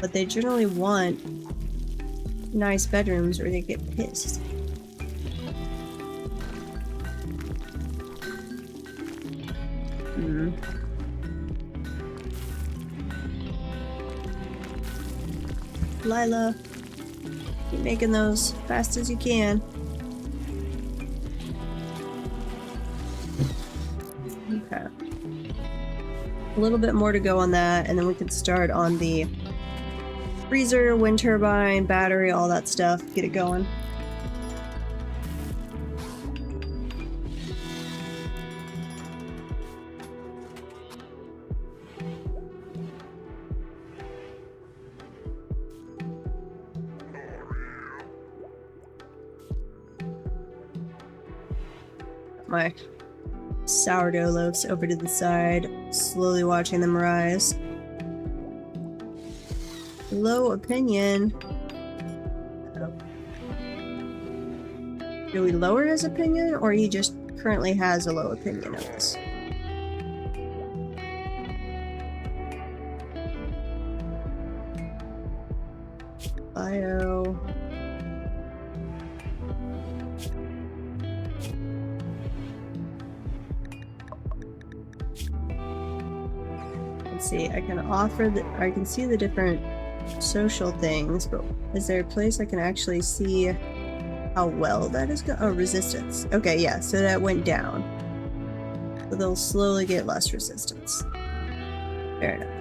But they generally want nice bedrooms or they get pissed. Lila, keep making those fast as you can. Okay. A little bit more to go on that, and then we can start on the freezer, wind turbine, battery, all that stuff. Get it going. My sourdough loaves over to the side, slowly watching them rise. Low opinion. Do we lower his opinion, or he just currently has a low opinion of us? Bio. Let's see, I can offer the, I can see the different social things, but is there a place I can actually see how well that is going? Oh, resistance. Okay, yeah, so that went down. So they'll slowly get less resistance. Fair enough.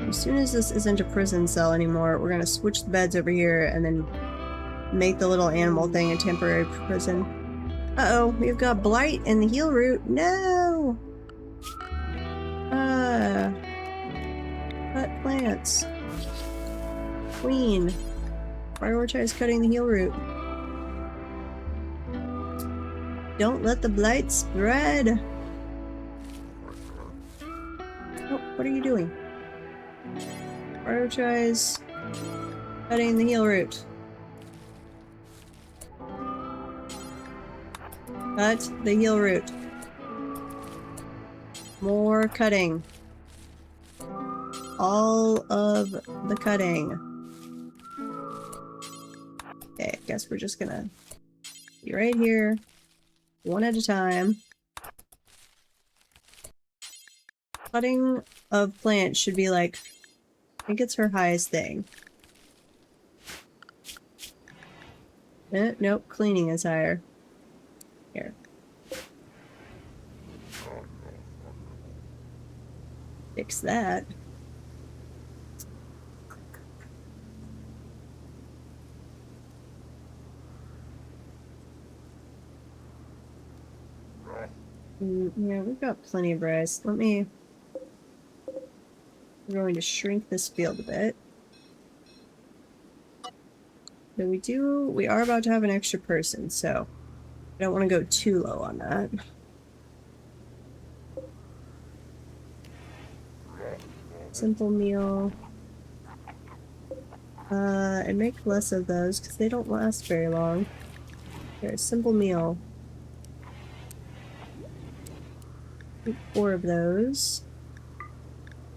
As soon as this isn't a prison cell anymore, we're gonna switch the beds over here and then make the little animal thing a temporary prison. Uh-oh, we've got blight in the heal route. No! Cut plants. Queen. Prioritize cutting the heal route. Don't let the blight spread. Oh, what are you doing? Prioritize cutting the heal route. Cut the heal route. More cutting. All of the cutting. Okay, I guess we're just gonna be right here, one at a time. Cutting of plants should be like, I think it's her highest thing. Nope, cleaning is higher. Here. Fix that. Yeah, we've got plenty of rice. We're going to shrink this field a bit. But we are about to have an extra person, so I don't want to go too low on that. simple meal. And make less of those because they don't last very long. Here, simple meal. Eat 4 of those.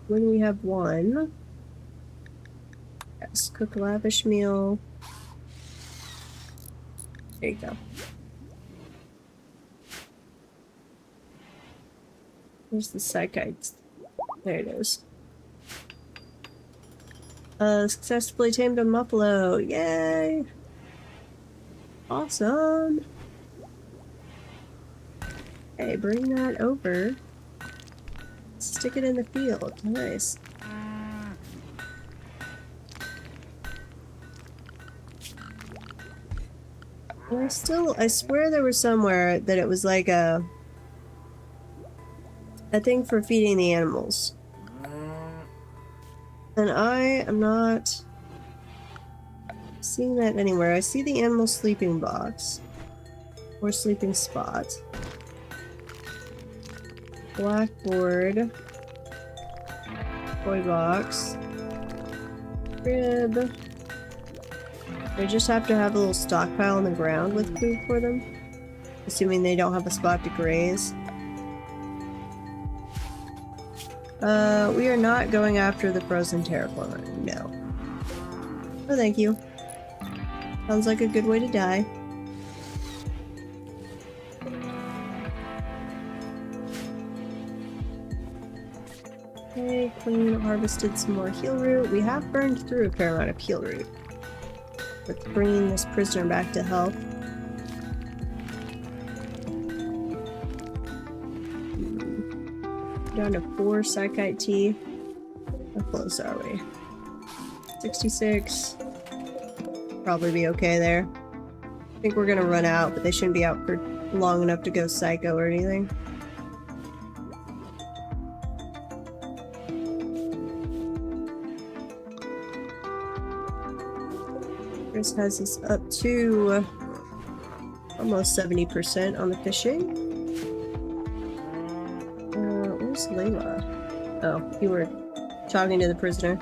When we have 1. Yes, cook lavish meal. There you go. Where's the psychite? There it is. Successfully tamed a muffalo. Yay! Awesome! Hey, bring that over. Stick it in the field. Nice. And I swear there was somewhere that it was like a thing for feeding the animals. And I am not seeing that anywhere. I see the animal sleeping box. Or sleeping spot. Blackboard. Toy box. Crib. They just have to have a little stockpile on the ground with food for them. Assuming they don't have a spot to graze. We are not going after the frozen terraformer. No. Oh, thank you. Sounds like a good way to die. Okay, clean, harvested some more heal root. We have burned through a fair amount of heal root. With bringing this prisoner back to health. Down to 4 psychite tea. How close are we? 66. Probably be okay there. I think we're gonna run out, but they shouldn't be out for long enough to go psycho or anything. Chris has us up to almost 70% on the fishing. Where's Layla? Oh, you were talking to the prisoner.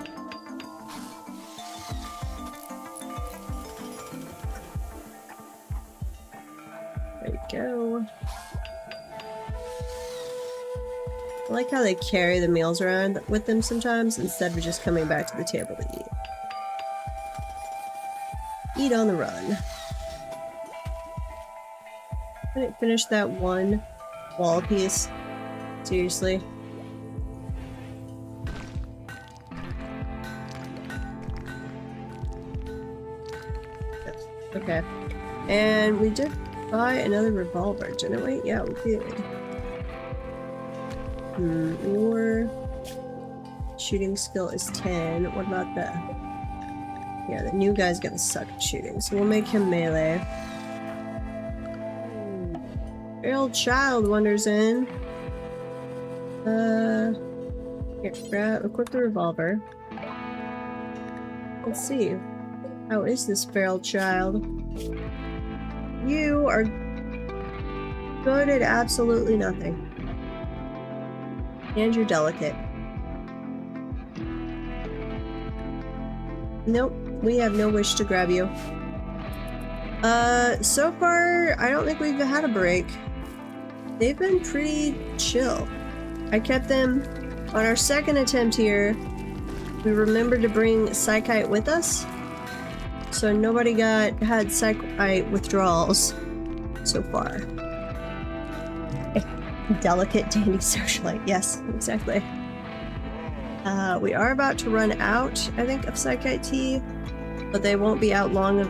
There you go. I like how they carry the meals around with them sometimes instead of just coming back to the table to eat. Eat on the run. Couldn't finish that one wall piece. Seriously. Okay. And we did buy another revolver, didn't we? Yeah, we did. Or shooting skill is 10. What about the... Yeah, the new guy's gonna suck at shooting, so we'll make him melee. Feral child wanders in. Here, equip the revolver. Let's see. How is this feral child? You are good at absolutely nothing. And you're delicate. Nope, we have no wish to grab you. So far, I don't think we've had a break. They've been pretty chill. I kept them on our second attempt here. We remembered to bring psychite with us, so nobody had psychite withdrawals so far. Delicate, dandy socialite. Yes, exactly. We are about to run out, I think, of psychite tea, but they won't be out long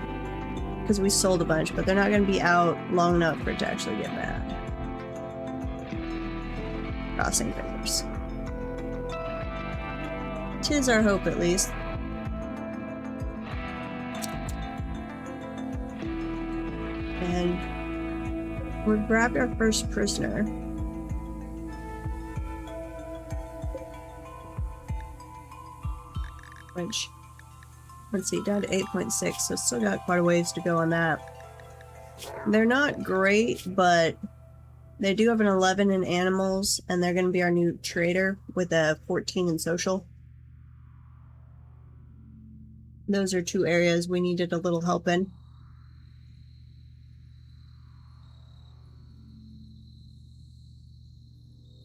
because we sold a bunch, but they're not going to be out long enough for it to actually get bad. Crossing fingers. 'Tis our hope, at least. And we grabbed our first prisoner. Which, let's see, down to 8.6, so still got quite a ways to go on that. They're not great, but they do have an 11 in animals, and they're going to be our new trader with a 14 in social. those are two areas we needed a little help in.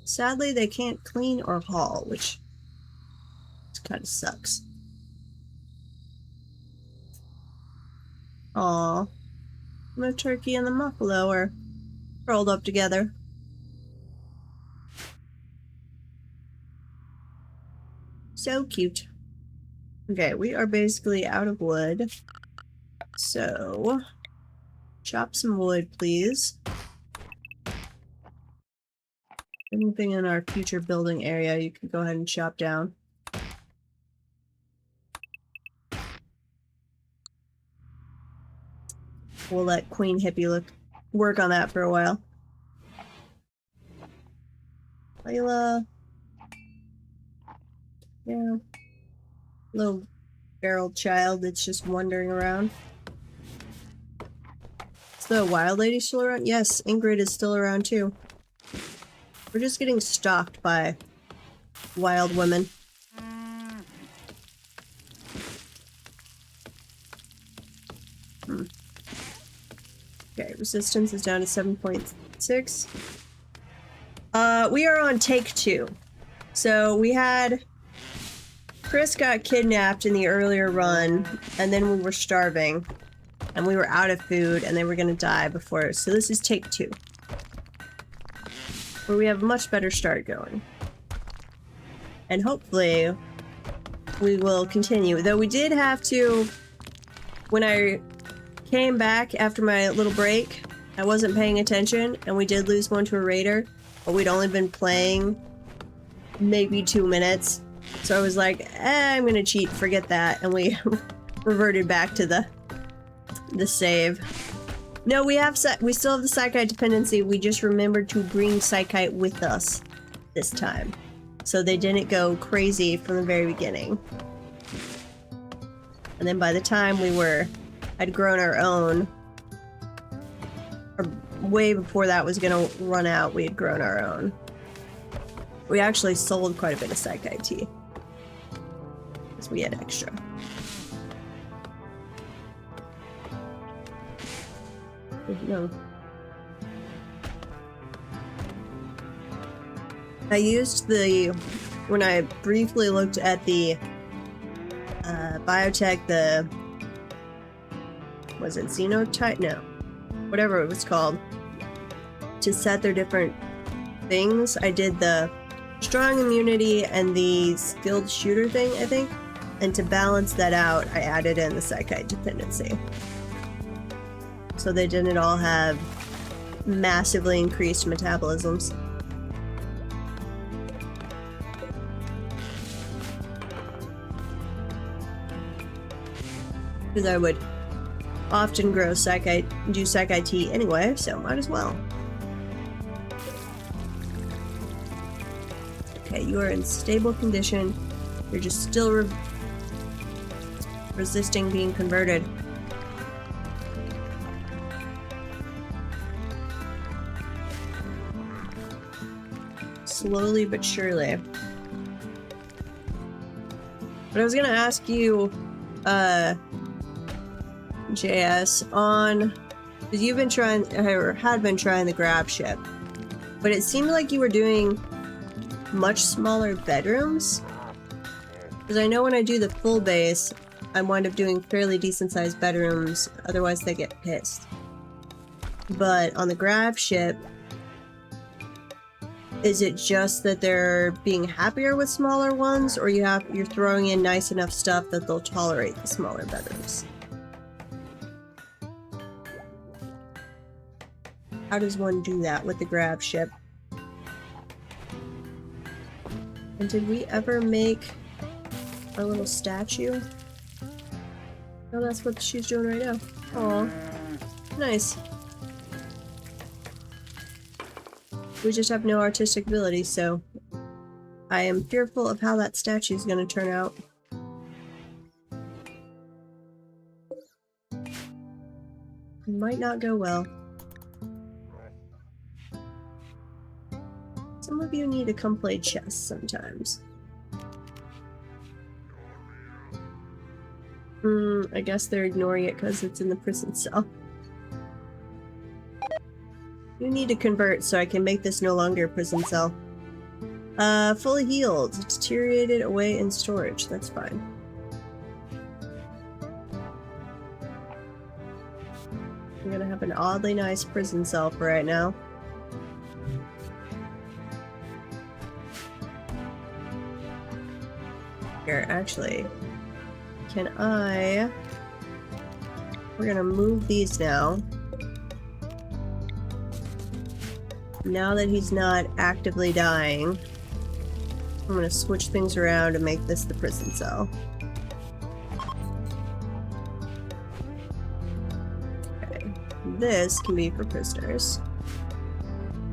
Sadly, they can't clean or haul, which kind of sucks. Aw. The turkey and the muffalo are curled up together. So cute. Okay, we are basically out of wood. So, chop some wood, please. Anything in our future building area, you can go ahead and chop down. We'll let Queen Hippie work on that for a while. Layla. Yeah. Little feral child that's just wandering around. Is the wild lady still around? Yes, Ingrid is still around too. We're just getting stalked by wild women. Okay, resistance is down to 7.6. We are on take 2. So we had... Chris got kidnapped in the earlier run, and then we were starving. And we were out of food, and they were gonna die before. So this is take 2. Where we have a much better start going. And hopefully, we will continue. Though we did have to... When I came back after my little break, I wasn't paying attention, and we did lose one to a raider. But we'd only been playing maybe 2 minutes. So I was like, I'm gonna cheat, forget that. And we reverted back to the save. No, we still have the Psychite dependency. We just remembered to bring Psychite with us this time. So they didn't go crazy from the very beginning. And then by the time had grown our own, or way before that was gonna run out, we had grown our own. We actually sold quite a bit of Psychite tea. Because we had extra. No. I used when I briefly looked at the Biotech, was it Xenotype? No. Whatever it was called. To set their different things, I did the strong immunity and the skilled shooter thing, I think. And to balance that out, I added in the Psychite dependency. So they didn't all have massively increased metabolisms. Because I would often do Psychite tea anyway, so might as well. Okay, you are in stable condition. You're just still resisting being converted. Slowly but surely. But I was gonna ask you, JS, on... because you've been trying, or had been trying the grab ship. But it seemed like you were doing much smaller bedrooms. Because I know when I do the full base, I wind up doing fairly decent sized bedrooms, otherwise they get pissed. But on the grab ship, is it just that they're being happier with smaller ones, or you're throwing in nice enough stuff that they'll tolerate the smaller bedrooms? How does one do that with the grab ship? And did we ever make our little statue? No, that's what she's doing right now. Aw. Nice. We just have no artistic ability, so I am fearful of how that statue is going to turn out. It might not go well. Some of you need to come play chess sometimes. I guess they're ignoring it because it's in the prison cell. You need to convert so I can make this no longer a prison cell. Fully healed. Deteriorated away in storage. That's fine. I'm gonna have an oddly nice prison cell for right now. Here, actually, can I... We're gonna move these now. Now that he's not actively dying, I'm gonna switch things around and make this the prison cell. Okay. This can be for prisoners.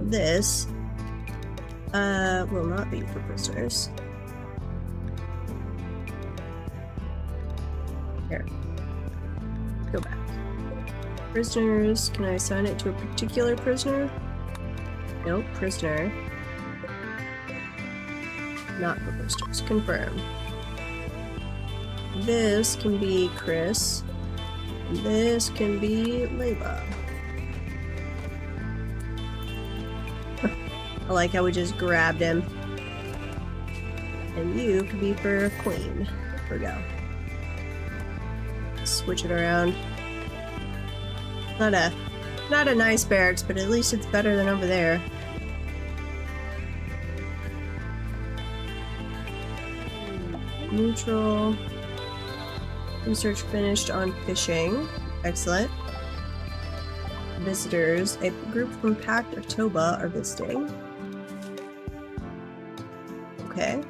This will not be for prisoners. Here. Go back. Prisoners, can I assign it to a particular prisoner? Nope, prisoner. Not for prisoners. Confirm. This can be Chris. This can be Layla. I like how we just grabbed him. And you can be for Queen. Here we go. Switch it around. Not a nice barracks, but at least it's better than over there. Neutral. Research finished on fishing. Excellent. Visitors. A group from Pact of Toba are visiting. Okay.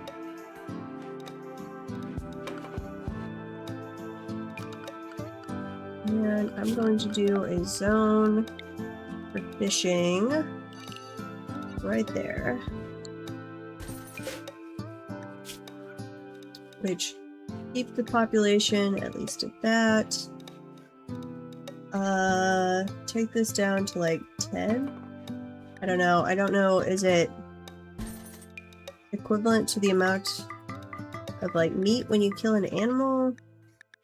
And I'm going to do a zone for fishing right there. Which keeps the population at least at that. Take this down to like 10? I don't know. I don't know. Is it equivalent to the amount of like meat when you kill an animal?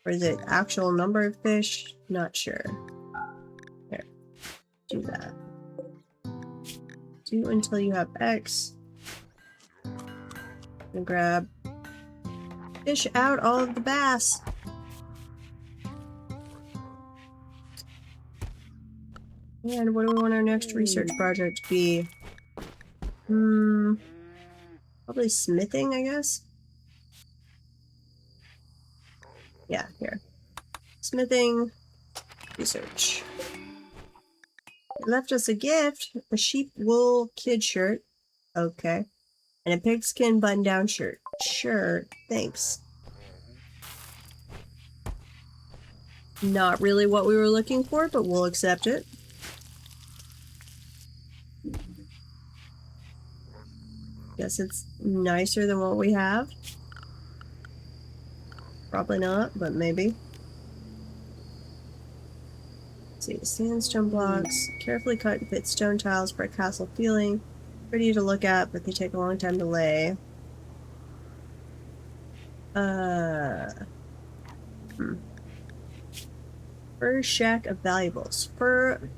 Or is it actual number of fish? Not sure. Here. Do that. Do until you have X. And grab. Fish out all of the bass. And what do we want our next research project to be? Probably smithing, I guess? Yeah, here. Smithing. Research. It left us a gift. A sheep wool kid shirt. Okay. And a pigskin button-down shirt. Sure, thanks. Not really what we were looking for, but we'll accept it. Guess it's nicer than what we have. Probably not, but maybe. Let's see, sandstone blocks. Carefully cut and fit stone tiles for a castle feeling. Pretty to look at, but they take a long time to lay. Fur Shack of Valuables. Fur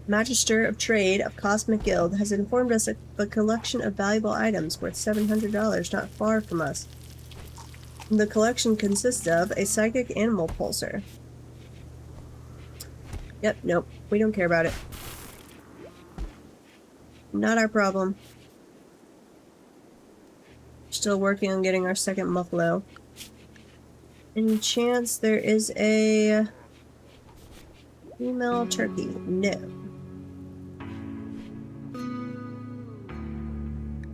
Magister of Trade of Cosmic Guild has informed us of a collection of valuable items worth $700 not far from us. The collection consists of a psychic animal pulsar. Yep, nope. We don't care about it. Not our problem. Still working on getting our second buffalo. Any chance there is a female turkey? No.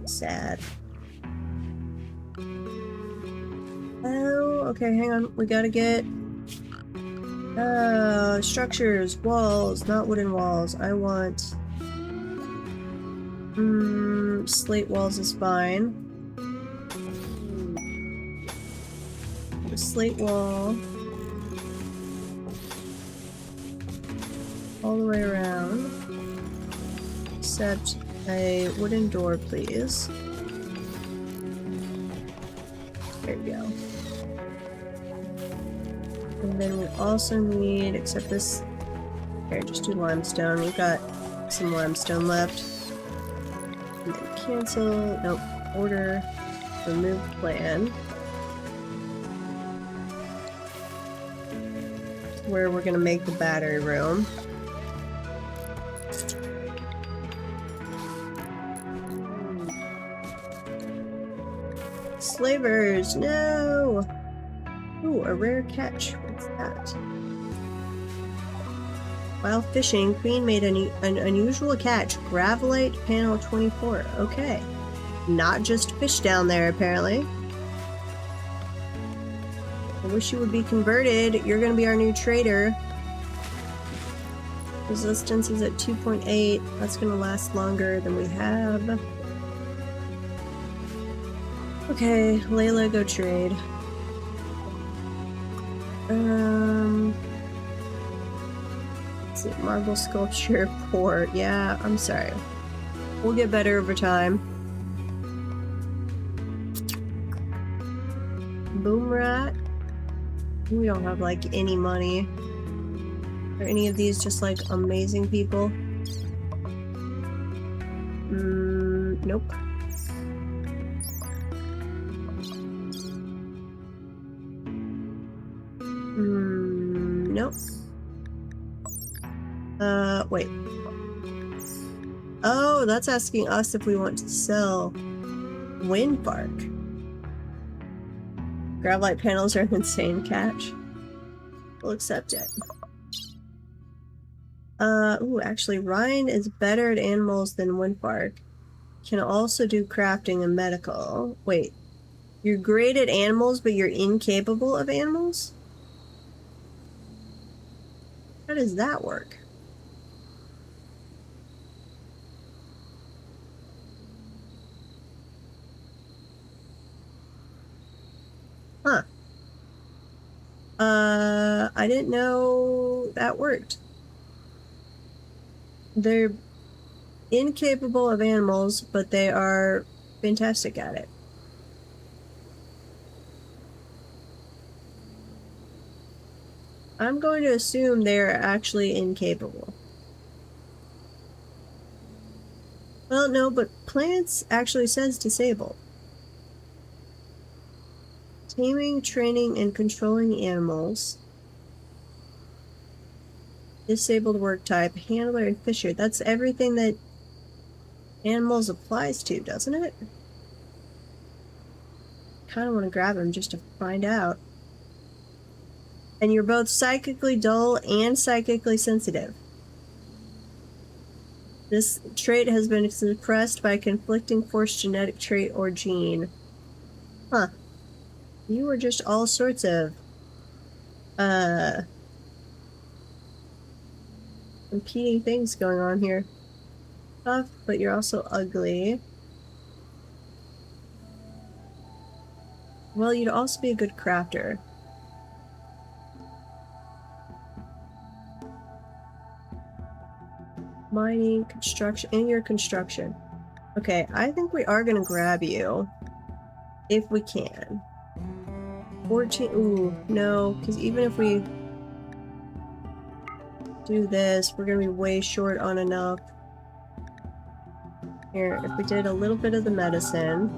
Sad. Oh, okay, hang on. We gotta get structures, walls, not wooden walls. I want slate walls is fine. A slate wall all the way around, except a wooden door, please. There you go. And then we also need, except this, here, just do limestone. We've got some limestone left. And then cancel, nope, order, remove plan. Where we're gonna make the battery room. Slavers, no! Ooh, a rare catch. What's that? While fishing, Queen made an unusual catch. Gravelite panel 24. Okay. Not just fish down there, apparently. I wish you would be converted. You're gonna be our new trader. Resistance is at 2.8. That's gonna last longer than we have. Okay, Layla, go trade. Let's see, marble sculpture, port. Yeah, I'm sorry. We'll get better over time. Boom rat. We don't have like any money. Are any of these just like amazing people? Nope. Nope. Wait. Oh, that's asking us if we want to sell wind bark. Gravelite panels are an insane catch. We'll accept it. Ooh, actually, Ryan is better at animals than Windbark. Can also do crafting and medical. Wait, you're great at animals, but you're incapable of animals? How does that work? Huh. I didn't know that worked. They're incapable of animals, but they are fantastic at it. I'm going to assume they're actually incapable. Well, no, but plants actually says disabled. Taming, training, and controlling animals. Disabled work type, handler, and fisher. That's everything that animals applies to, doesn't it? Kind of want to grab him just to find out. And you're both psychically dull and psychically sensitive. This trait has been suppressed by a conflicting forced genetic trait or gene. Huh. You are just all sorts of competing things going on here. Tough, but you're also ugly. Well, you'd also be a good crafter. Mining, construction, and your construction. Okay, I think we are gonna grab you. If we can. 14, ooh, no, because even if we do this, we're gonna be way short on enough. Here, if we did a little bit of the medicine.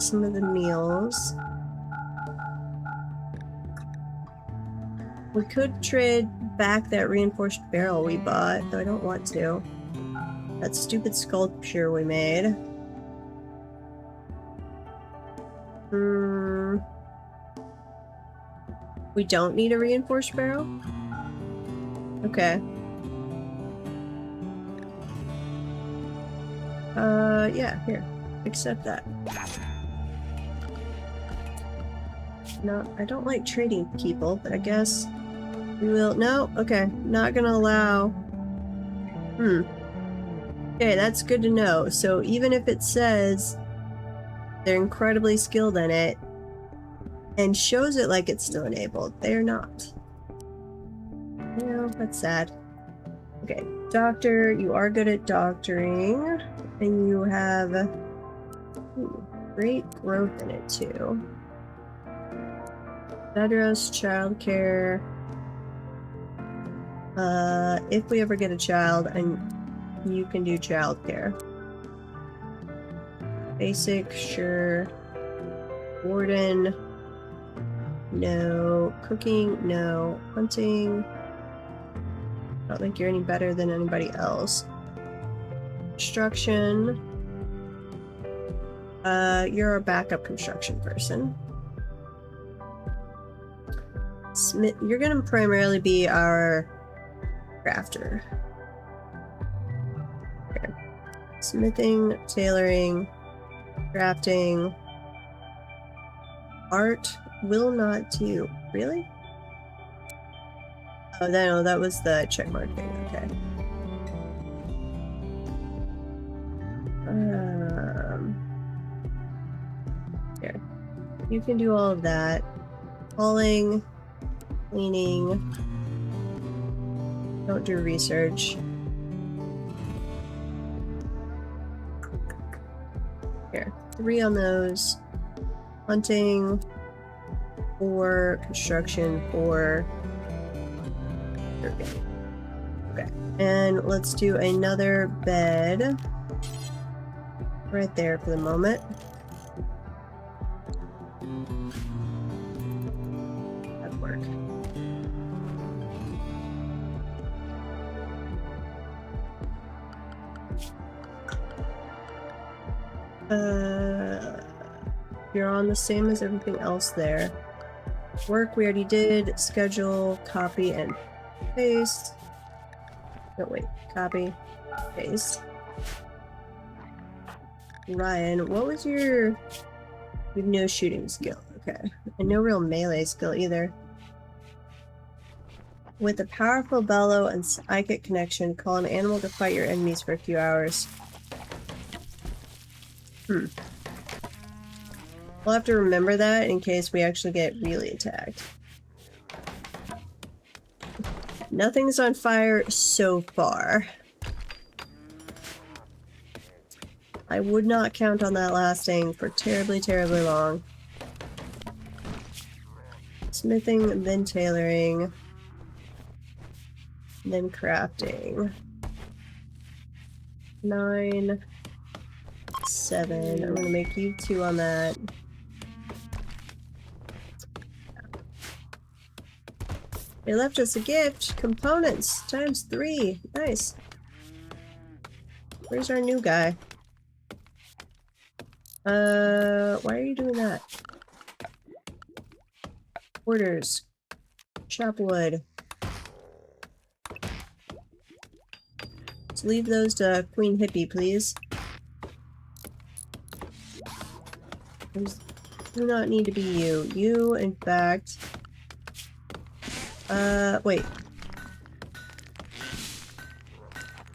Some of the meals. We could trade back that reinforced barrel we bought, though I don't want to. That stupid sculpture we made. We don't need a reinforced barrel? Okay. Yeah, here. Accept that. No, I don't like trading people, but I guess we will. No, okay. Not gonna allow. Okay, that's good to know. So even if it says they're incredibly skilled in it and shows it like it's still enabled, they're not. No, that's sad. Okay, doctor, you are good at doctoring, and you have great growth in it too. Address, childcare. If we ever get a child, and you can do childcare. Basic, sure. Warden. No. Cooking, no. Hunting. I don't think you're any better than anybody else. Construction. You're a backup construction person. Smith, you're gonna primarily be our crafter. Okay. Smithing, tailoring, crafting. Art will not do. Really? Oh, no, that was the checkmark thing. Okay. Here. You can do all of that. Hauling, cleaning. Don't do research. Here. 3 on those. Hunting. 4. Construction. 4. Okay. And let's do another bed. Right there for the moment. That'd work. You're on the same as everything else there. Work we already did. Schedule, copy, and paste. No, wait. Copy, paste. Ryan, what was your... You have no shooting skill. Okay. And no real melee skill either. With a powerful bellow and psychic connection, call an animal to fight your enemies for a few hours. We'll have to remember that in case we actually get really attacked. Nothing's on fire so far. I would not count on that lasting for terribly, terribly long. Smithing, then tailoring, then crafting. 9, 7. I'm gonna make you 2 on that. They left us a gift. Components times 3. Nice. Where's our new guy? Why are you doing that? Orders. Chop wood. Let's leave those to Queen Hippie, please. Those do not need to be you. You, in fact... wait.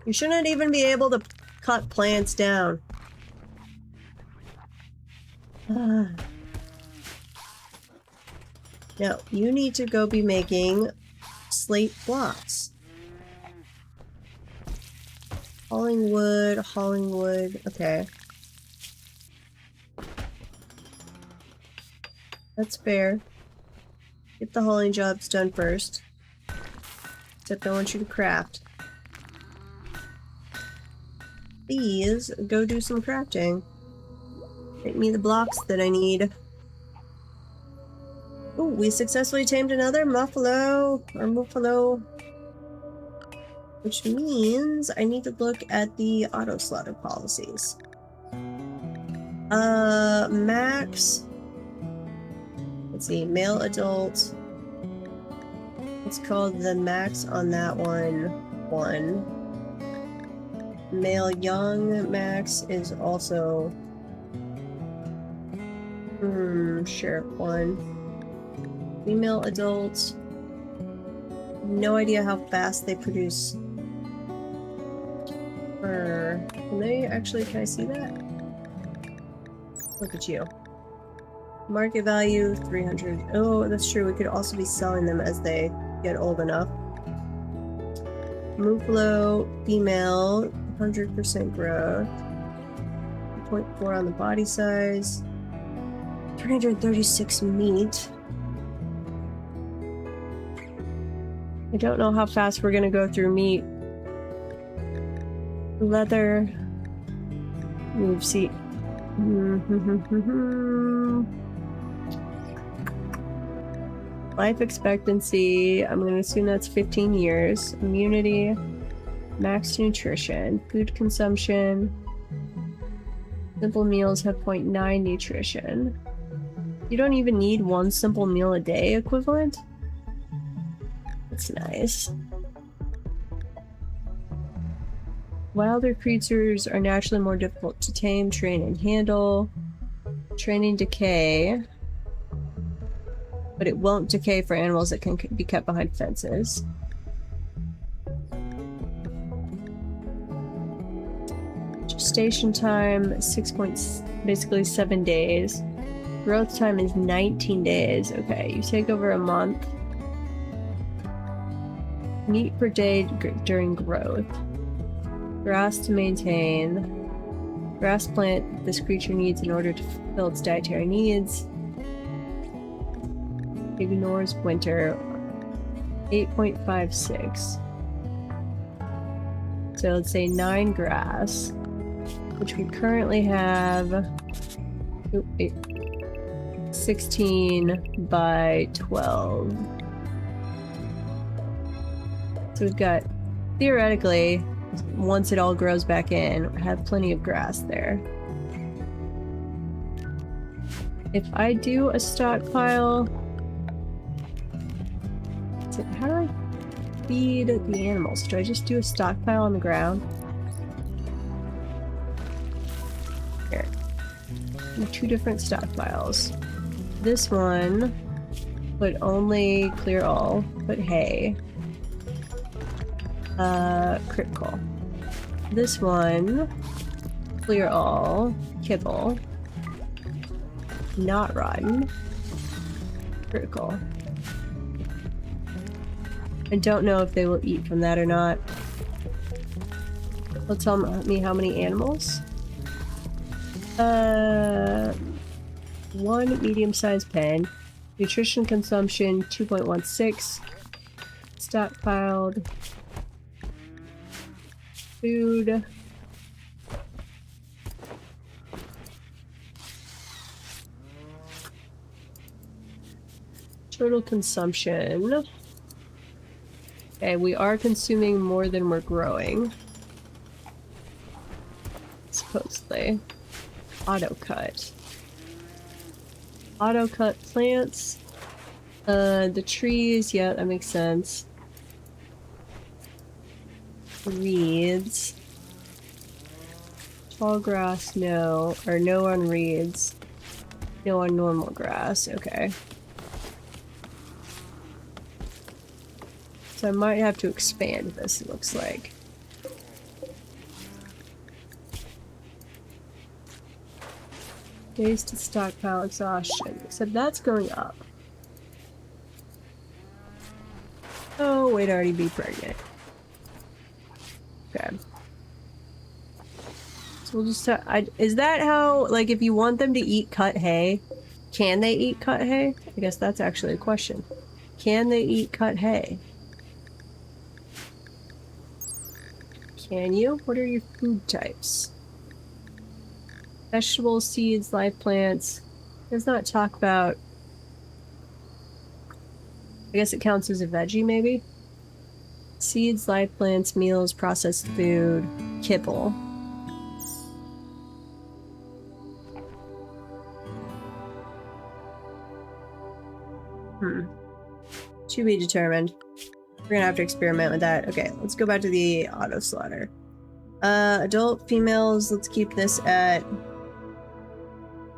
You shouldn't even be able to cut plants down. No, you need to go be making slate blocks. Hauling wood, okay. That's fair. Get the hauling jobs done first. Except I want you to craft. Please, go do some crafting. Make me the blocks that I need. Oh, we successfully tamed another Muffalo, or Muffalo. Which means I need to look at the auto slaughter policies. Max. Let's see, male adult. It's called the max on that one, 1. Male young max is also... sure, 1. Female adult. No idea how fast they produce. Can they actually, can I see that? Look at you. Market value, 300. Oh, that's true. We could also be selling them as they get old enough. Muffalo, female, 100% growth. 0.4 on the body size. 336 meat. I don't know how fast we're gonna go through meat. Leather. Move seat. Life expectancy. I'm gonna assume that's 15 years. Immunity. Max nutrition. Food consumption. Simple meals have 0.9 nutrition. You don't even need one simple meal a day equivalent? That's nice. Wilder creatures are naturally more difficult to tame, train, and handle. Training decay. But it won't decay for animals that can be kept behind fences. Gestation time, basically 7 days. Growth time is 19 days. Okay, you take over a month. Meat per day during growth. Grass to maintain. Grass plant this creature needs in order to fulfill its dietary needs. Ignores winter. 8.56. So let's say 9 grass, which we currently have 16 by 12. So we've got, theoretically, once it all grows back in, have plenty of grass there. If I do a stockpile, how do I feed the animals? Do I just do a stockpile on the ground? Here. 2 different stockpiles. This one, put only clear all, put hay. Critical. This one, clear all, kibble. Not rotten. Critical. I don't know if they will eat from that or not. They'll tell me how many animals. 1 medium-sized pen. Nutrition consumption 2.16. Stockpiled. Food. Total consumption. Okay, we are consuming more than we're growing. Supposedly. Auto cut. Auto cut plants. The trees, yeah, that makes sense. Reeds. Tall grass, no. Or no on reeds. No on normal grass, okay. So I might have to expand this, it looks like. Days to stockpile exhaustion. Except that's going up. Oh, wait, already be pregnant. Okay. So we'll just is that how, like, if you want them to eat cut hay, can they eat cut hay? I guess that's actually a question. Can they eat cut hay? Can you? What are your food types? Vegetables, seeds, live plants. It does not talk about... I guess it counts as a veggie, maybe? Seeds, live plants, meals, processed food, kibble. To be determined. We're gonna have to experiment with that. Okay, let's go back to the auto slaughter. Adult females, let's keep this at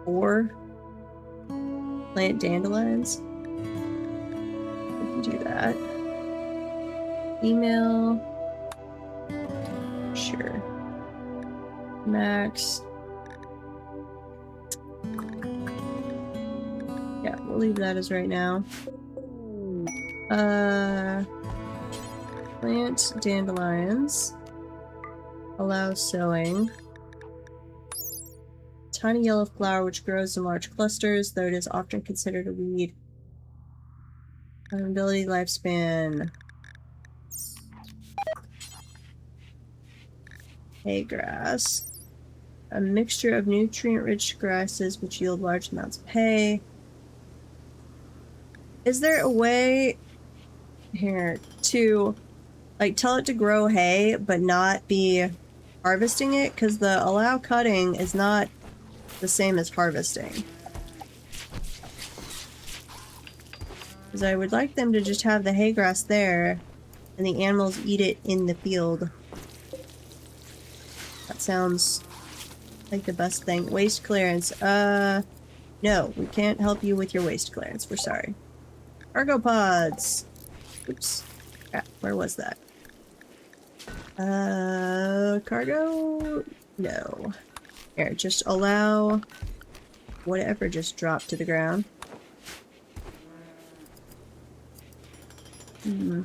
4. Plant dandelions. We can do that. Female. Sure. Max. Yeah, we'll leave that as right now. Plant dandelions. Allow sowing. tiny yellow flower which grows in large clusters, though it is often considered a weed. Ability lifespan. Hay grass. A mixture of nutrient-rich grasses which yield large amounts of hay. Is there a way here to like tell it to grow hay but not be harvesting it? Because the allow cutting is not the same as harvesting. Because I would like them to just have the hay grass there and the animals eat it in the field. That sounds like the best thing. Waste clearance. No, we can't help you with your waste clearance. We're sorry. Cargo pods. Oops. Ah, where was that? Cargo? No. Here, just allow whatever just dropped to the ground. Hmm.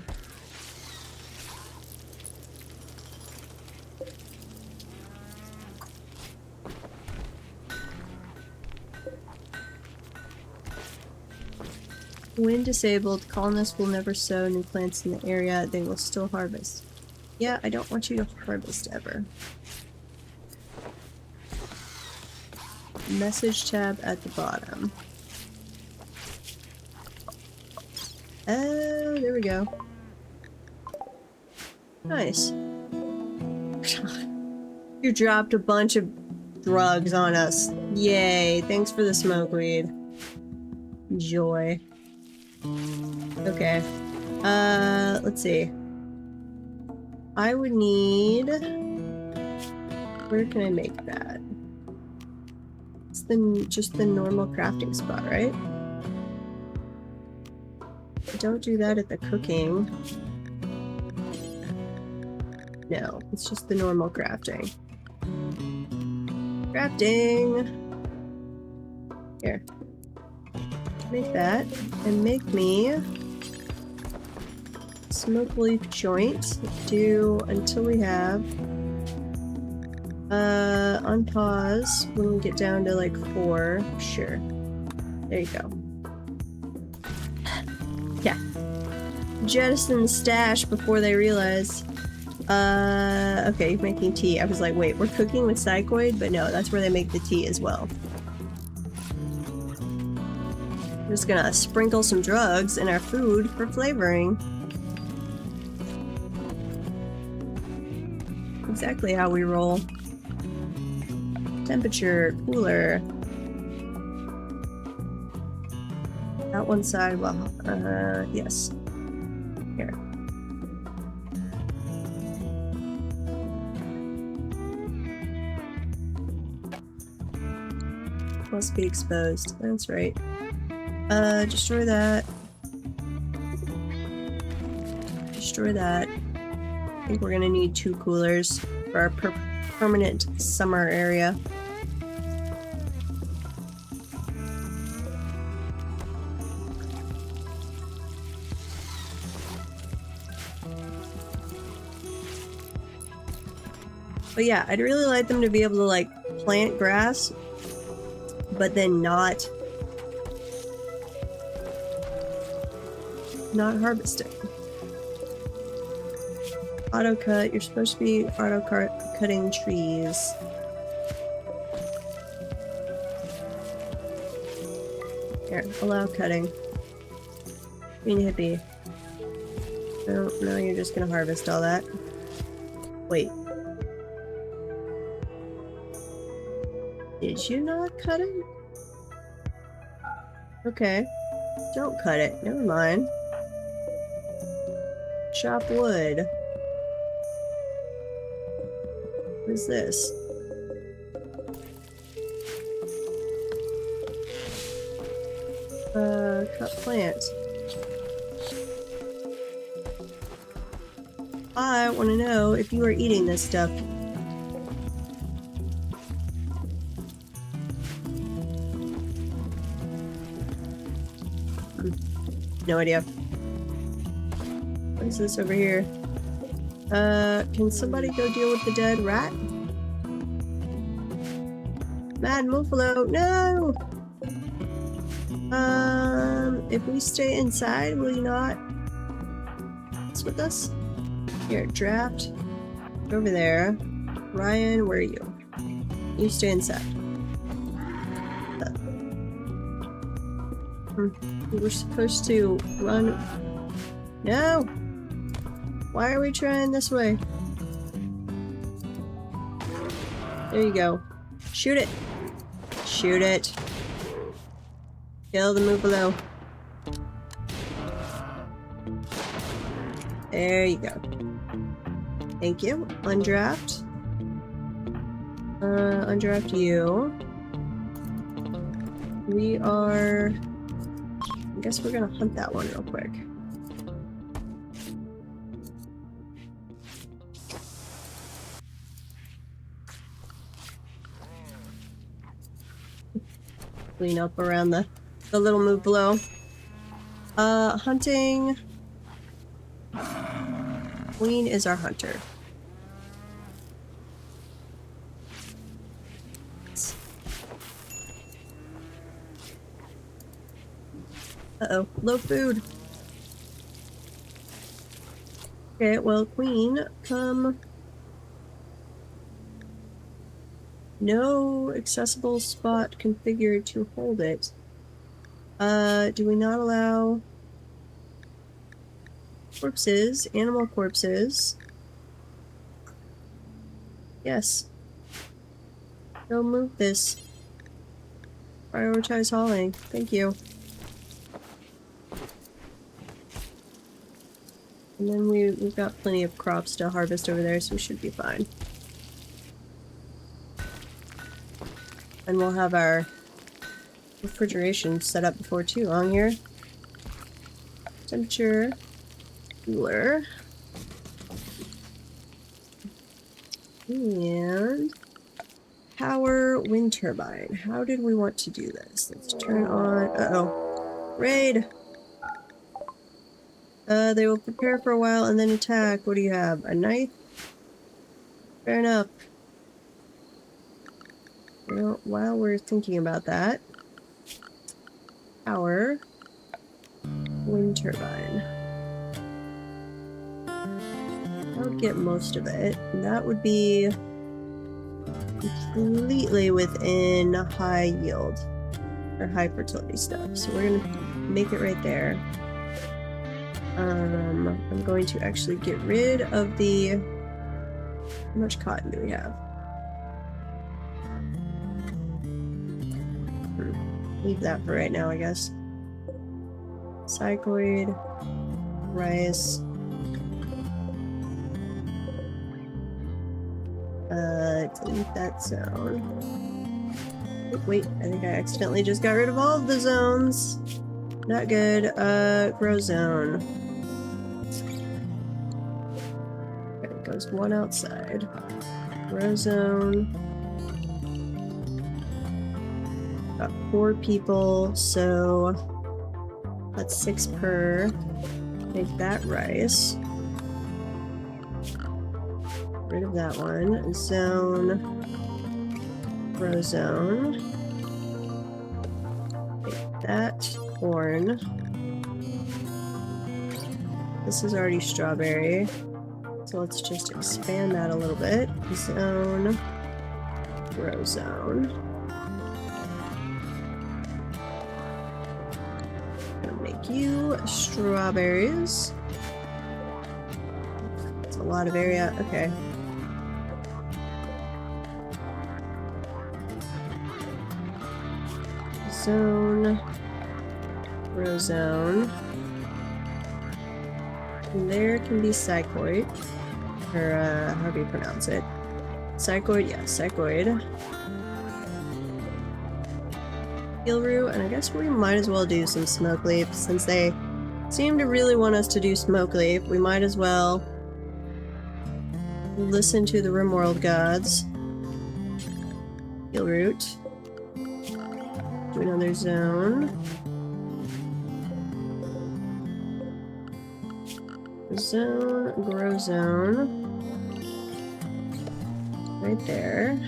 When disabled, colonists will never sow new plants in the area. They will still harvest. Yeah, I don't want you to harvest ever. Message tab at the bottom. Oh, there we go. Nice. You dropped a bunch of drugs on us. Yay, thanks for the smoke weed. Joy. Okay. Let's see. I would need... Where can I make that? It's just the normal crafting spot, right? Don't do that at the cooking. No, it's just the normal crafting. Crafting! Here. Make that, and make me smoke leaf joint. Do until we have unpause when we get down to like 4. Sure. There you go. Yeah. Jettison the stash before they realize. Okay, making tea. I was like, wait, we're cooking with psychoid? But no, that's where they make the tea as well. I'm just gonna sprinkle some drugs in our food for flavoring. Exactly how we roll. Temperature, cooler. Out one side, well, yes. Here. Must be exposed. That's right. Destroy that. Destroy that. I think we're gonna need 2 coolers for our permanent summer area. But yeah, I'd really like them to be able to like plant grass, but then not harvesting. Auto cut, you're supposed to be cutting trees. Here, allow cutting. Green hippie. Oh, no, you're just gonna harvest all that. Wait. Did you not cut it? Okay. Don't cut it. Never mind. Chop wood. What is this? Cut plant. I want to know if you are eating this stuff. No idea. What is this over here? Can somebody go deal with the dead rat? Mad Muffalo, no! If we stay inside, will you not mess with us? Here, draft. Over there. Ryan, where are you? You stay inside. We were supposed to run. No! Why are we trying this way? There you go. Shoot it! Shoot it! Kill the Muffalo. There you go. Thank you. Undraft. Undraft you. We are... I guess we're gonna hunt that one real quick. Clean up around the little Muffalo. Hunting. Queen is our hunter. Uh-oh, low food. Okay, well, Queen, come. No accessible spot configured to hold it. Do we not allow corpses, animal corpses? Yes. Go move this. Prioritize hauling. Thank you. And then we've got plenty of crops to harvest over there, so we should be fine. And we'll have our refrigeration set up before too long here. Temperature cooler. And power wind turbine. How did we want to do this? Let's turn on... Uh-oh. Raid! They will prepare for a while and then attack. What do you have? A knife? Fair enough. Well, while we're thinking about that, power wind turbine. I would get most of it. And that would be completely within high yield or high fertility stuff. So we're gonna make it right there. I'm going to actually get rid of the... How much cotton do we have? Leave that for right now, I guess. Psychoid, rice. Delete that zone. Oh, wait, I think I accidentally just got rid of all of the zones. Not good. Grow zone. Okay, goes one outside. Grow zone. Got 4 people, so that's 6 per. Make that rice. Rid of that one. Zone. Grow zone. Make that corn. This is already strawberry, so let's just expand that a little bit. Zone. Grow zone. Gonna make you strawberries. That's a lot of area. Okay. Zone. Grow zone. And there can be psychoid. Or, how do you pronounce it? Psychoid, yeah, psychoid. Gilru, and I guess we might as well do some smoke leaf since they seem to really want us to do smoke leaf. We might as well listen to the Rimworld gods. Gilroot. Do another zone. Zone, grow zone. Right there.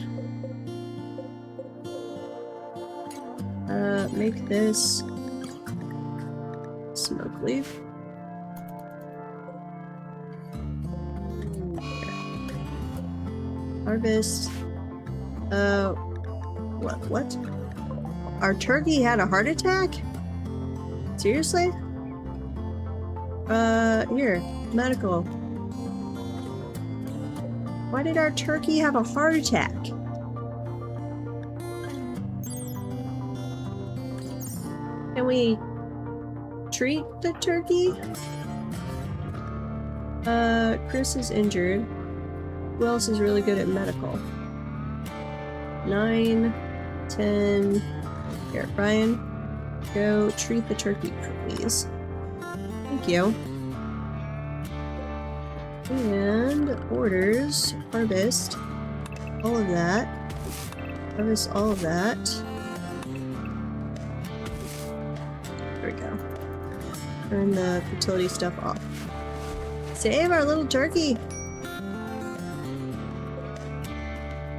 Make this smoke leaf. Harvest. What? Our turkey had a heart attack? Seriously? Here. Medical. Why did our turkey have a heart attack? Can we treat the turkey? Chris is injured. Who else is really good at medical? 9, 10. Here, Brian. Go treat the turkey, please. Thank you. And orders. Harvest. All of that. Harvest all of that. There we go. Turn the fertility stuff off. Save our little turkey!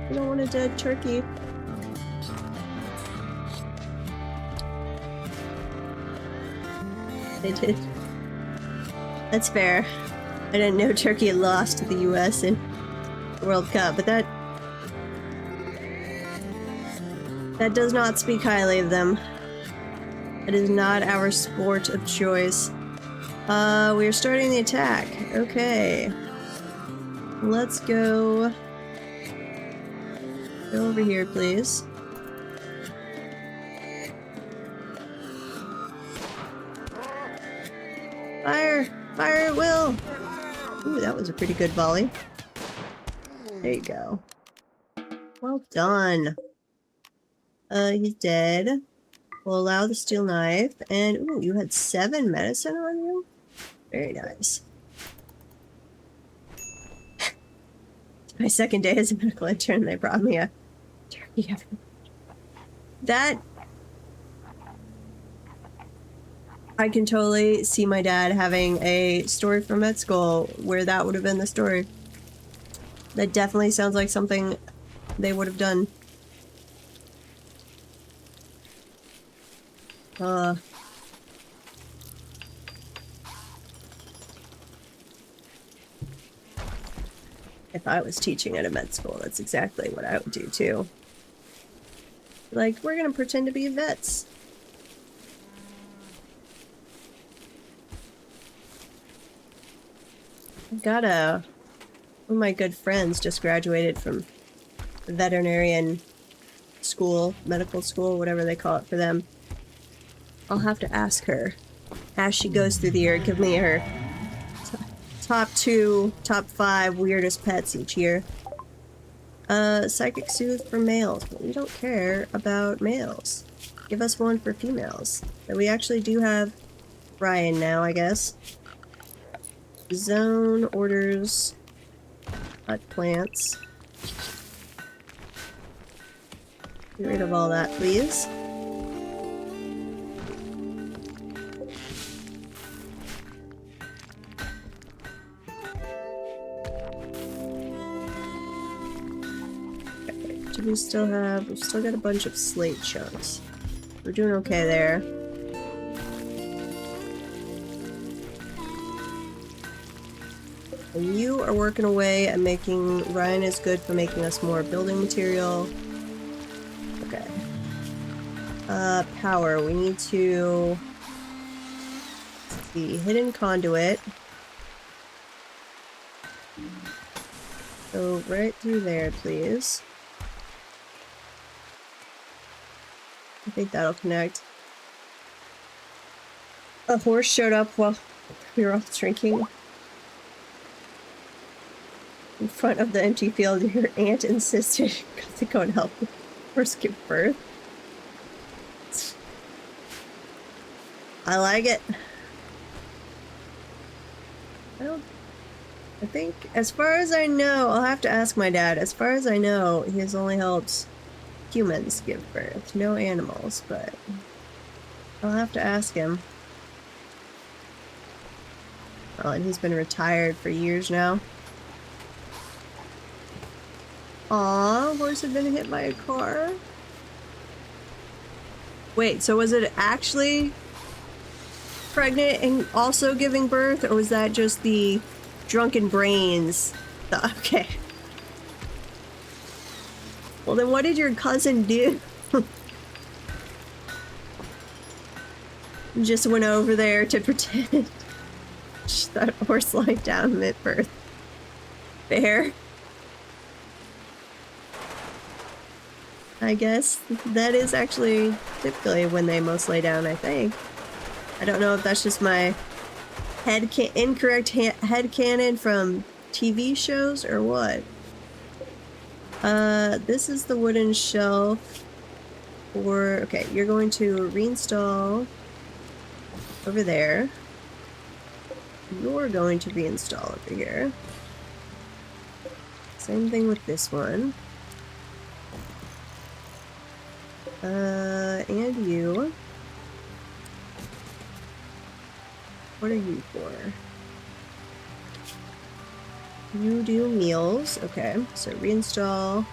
We don't want a dead turkey. They did. That's fair. I didn't know Turkey had lost to the US in the World Cup, but that does not speak highly of them. It is not our sport of choice. We are starting the attack. Okay. Let's go. Go over here, please. Fire! Fire at will! Ooh, that was a pretty good volley. There you go. Well done. He's dead. We'll allow the steel knife. And, ooh, you had 7 medicine on you? Very nice. My second day as a medical intern, they brought me a turkey. That... I can totally see my dad having a story from med school where that would have been the story. That definitely sounds like something they would have done. If I was teaching at a med school, that's exactly what I would do too. Like, we're gonna pretend to be vets. Got one of my good friends just graduated from veterinarian school, medical school, whatever they call it for them. I'll have to ask her as she goes through the year, give me her top 2, top 5 weirdest pets each year. Psychic soothe for males, but we don't care about males. Give us one for females. And we actually do have Ryan now, I guess. Zone orders hot plants. Get rid of all that, please. Okay, do we still have... We've still got a bunch of slate chunks. We're doing okay there. And you are working away at making... Ryan is good for making us more building material. Okay. Power. We need to... the hidden conduit. Go right through there, please. I think that'll connect. A horse showed up while we were all drinking. In front of the empty field, your aunt insisted to go and help the horse give birth. I like it. I think, as far as I know, I'll have to ask my dad. As far as I know, he has only helped humans give birth, no animals, but I'll have to ask him. Oh, and he's been retired for years now. Aw, horse had been hit by a car. Wait, so was it actually pregnant and also giving birth, or was that just the drunken brains? Okay. Well, then what did your cousin do? Just went over there to pretend that horse lied down mid-birth. Fair. I guess that is actually typically when they most lay down, I think. I don't know if that's just my incorrect headcanon from TV shows or what. This is the wooden shelf for... Okay, you're going to reinstall over there. You're going to reinstall over here. Same thing with this one. And you. What are you for? You do meals. Okay, so reinstall.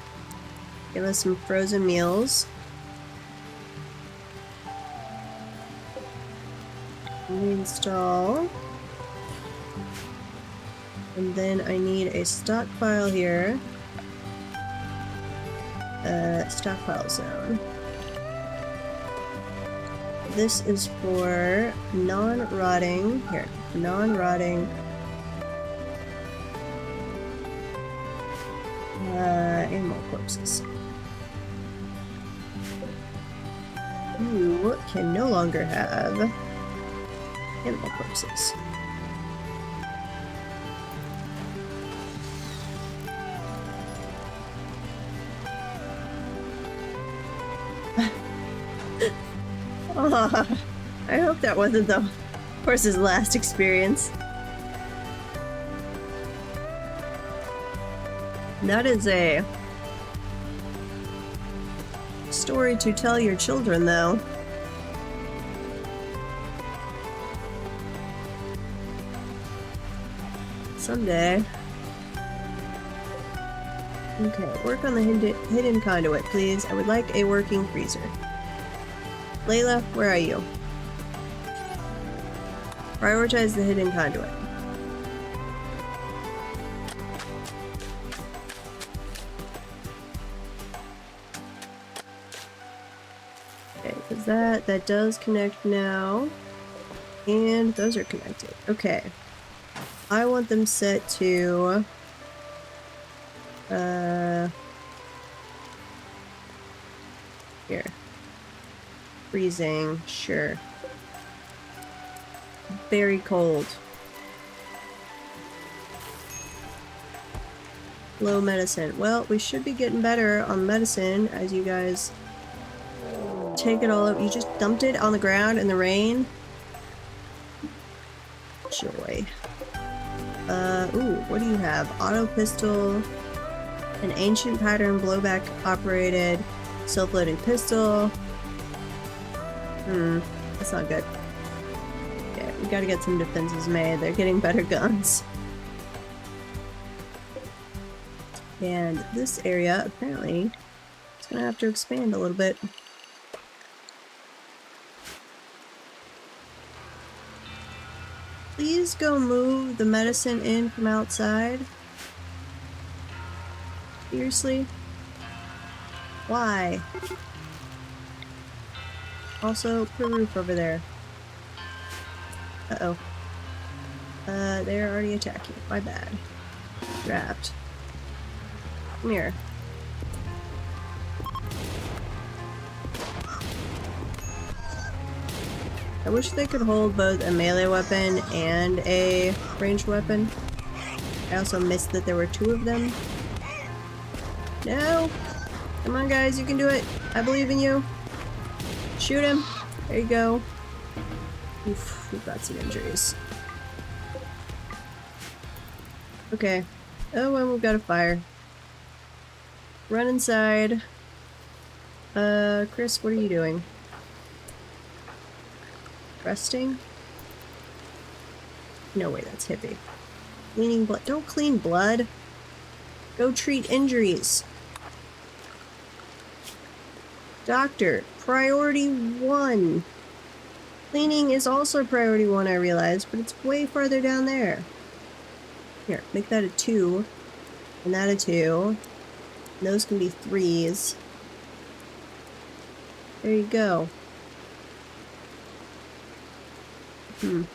Give us some frozen meals. Reinstall. And then I need a stockpile here. Stockpile zone. This is for non-rotting. Here, non-rotting. Animal corpses. You can no longer have animal corpses. Oh, I hope that wasn't the horse's last experience. That is a story to tell your children, though. Someday. Okay, work on the hidden conduit, please. I would like a working freezer. Layla, where are you? Prioritize the hidden conduit. Okay, because that does connect now. And those are connected. Okay. I want them set to... Here. Freezing, sure. Very cold. Low medicine. Well, we should be getting better on medicine as you guys take it all up. You just dumped it on the ground in the rain. Joy. Ooh, what do you have? Auto pistol, an ancient pattern blowback operated, self-loading pistol. That's not good. Okay, we gotta get some defenses made. They're getting better guns. And this area, apparently, is gonna have to expand a little bit. Please go move the medicine in from outside. Seriously? Why? Also, put a roof over there. Uh-oh. They're already attacking. My bad. Trapped. Come here. I wish they could hold both a melee weapon and a ranged weapon. I also missed that there were two of them. No! Come on guys, you can do it! I believe in you! Shoot him! There you go. Oof, we've got some injuries. Okay. Oh, and we've got a fire. Run inside. Chris, what are you doing? Resting? No way, that's hippie. Cleaning blood. Don't clean blood. Go treat injuries. Doctor, priority 1. Cleaning is also priority 1, I realized, but it's way farther down there. Here, make that a 2. And that a 2. And those can be 3s. There you go. Did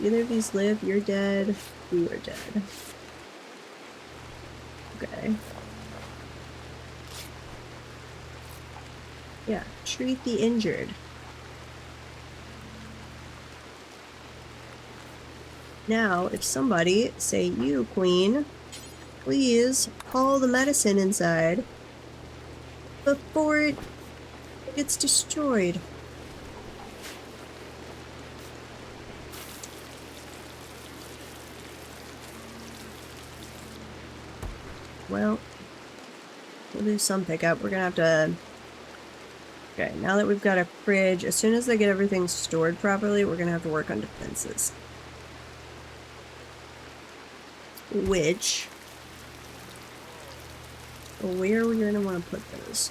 either of these live? You're dead. You are dead. Okay. Yeah, treat the injured. Now, if somebody, say you, Queen, please haul the medicine inside before it gets destroyed. Well, we'll do some pickup. We're gonna have to... Okay, now that we've got a fridge, as soon as they get everything stored properly, we're gonna have to work on defenses. Which... where are we gonna want to put those?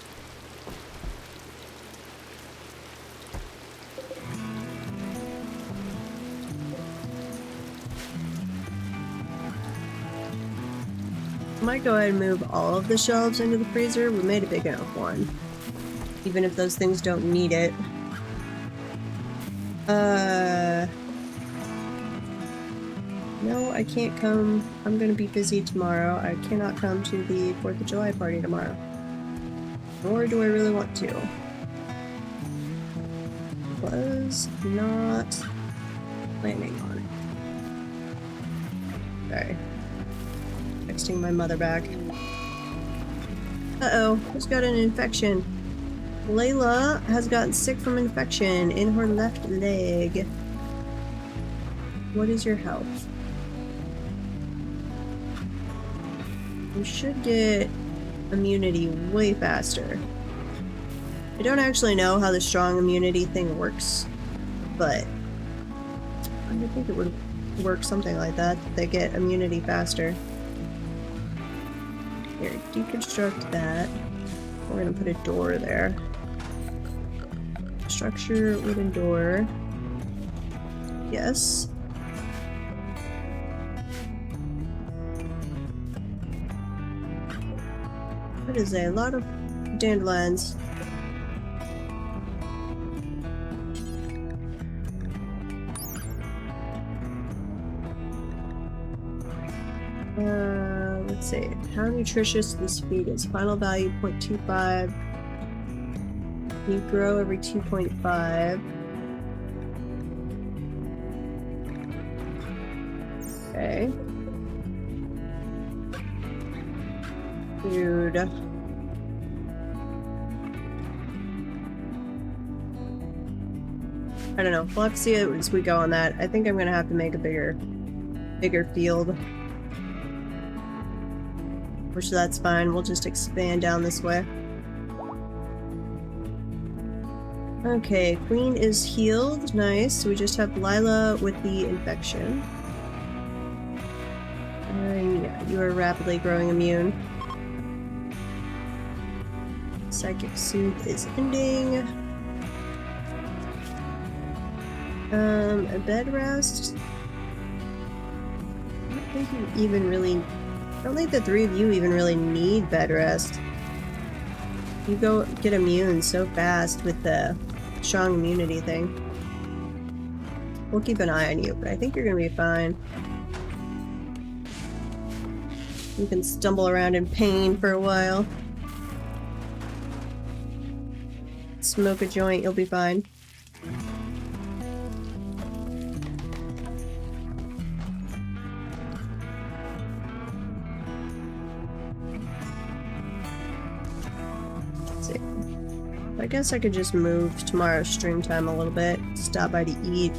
I might go ahead and move all of the shelves into the freezer. We made a big enough one. Even if those things don't need it. No, I can't come. I'm gonna be busy tomorrow. I cannot come to the 4th of July party tomorrow. Nor do I really want to. Was not planning on it. Sorry. Texting my mother back. Uh-oh, who's got an infection? Layla has gotten sick from infection in her left leg. What is your health? You should get immunity way faster. I don't actually know how the strong immunity thing works, but I would think it would work something like that. They get immunity faster. Here, deconstruct that. We're gonna put a door there. Structure, wooden door. Yes. That is a lot of dandelions. Let's see. How nutritious this feed is. Final value 0.25. You grow every 2.5. Okay. Dude. I don't know. We'll have to see it as we go on that. I think I'm gonna have to make a bigger field. Which that's fine. We'll just expand down this way. Okay, Queen is healed. Nice. We just have Lila with the infection. Yeah, you are rapidly growing immune. Psychic Soothe is ending. A bed rest. I don't think you even really... I don't think the 3 of you even really need bed rest. You go get immune so fast with the strong immunity thing. We'll keep an eye on you, but I think you're gonna be fine. You can stumble around in pain for a while. Smoke a joint, you'll be fine. I guess I could just move tomorrow's stream time a little bit. Stop by to eat.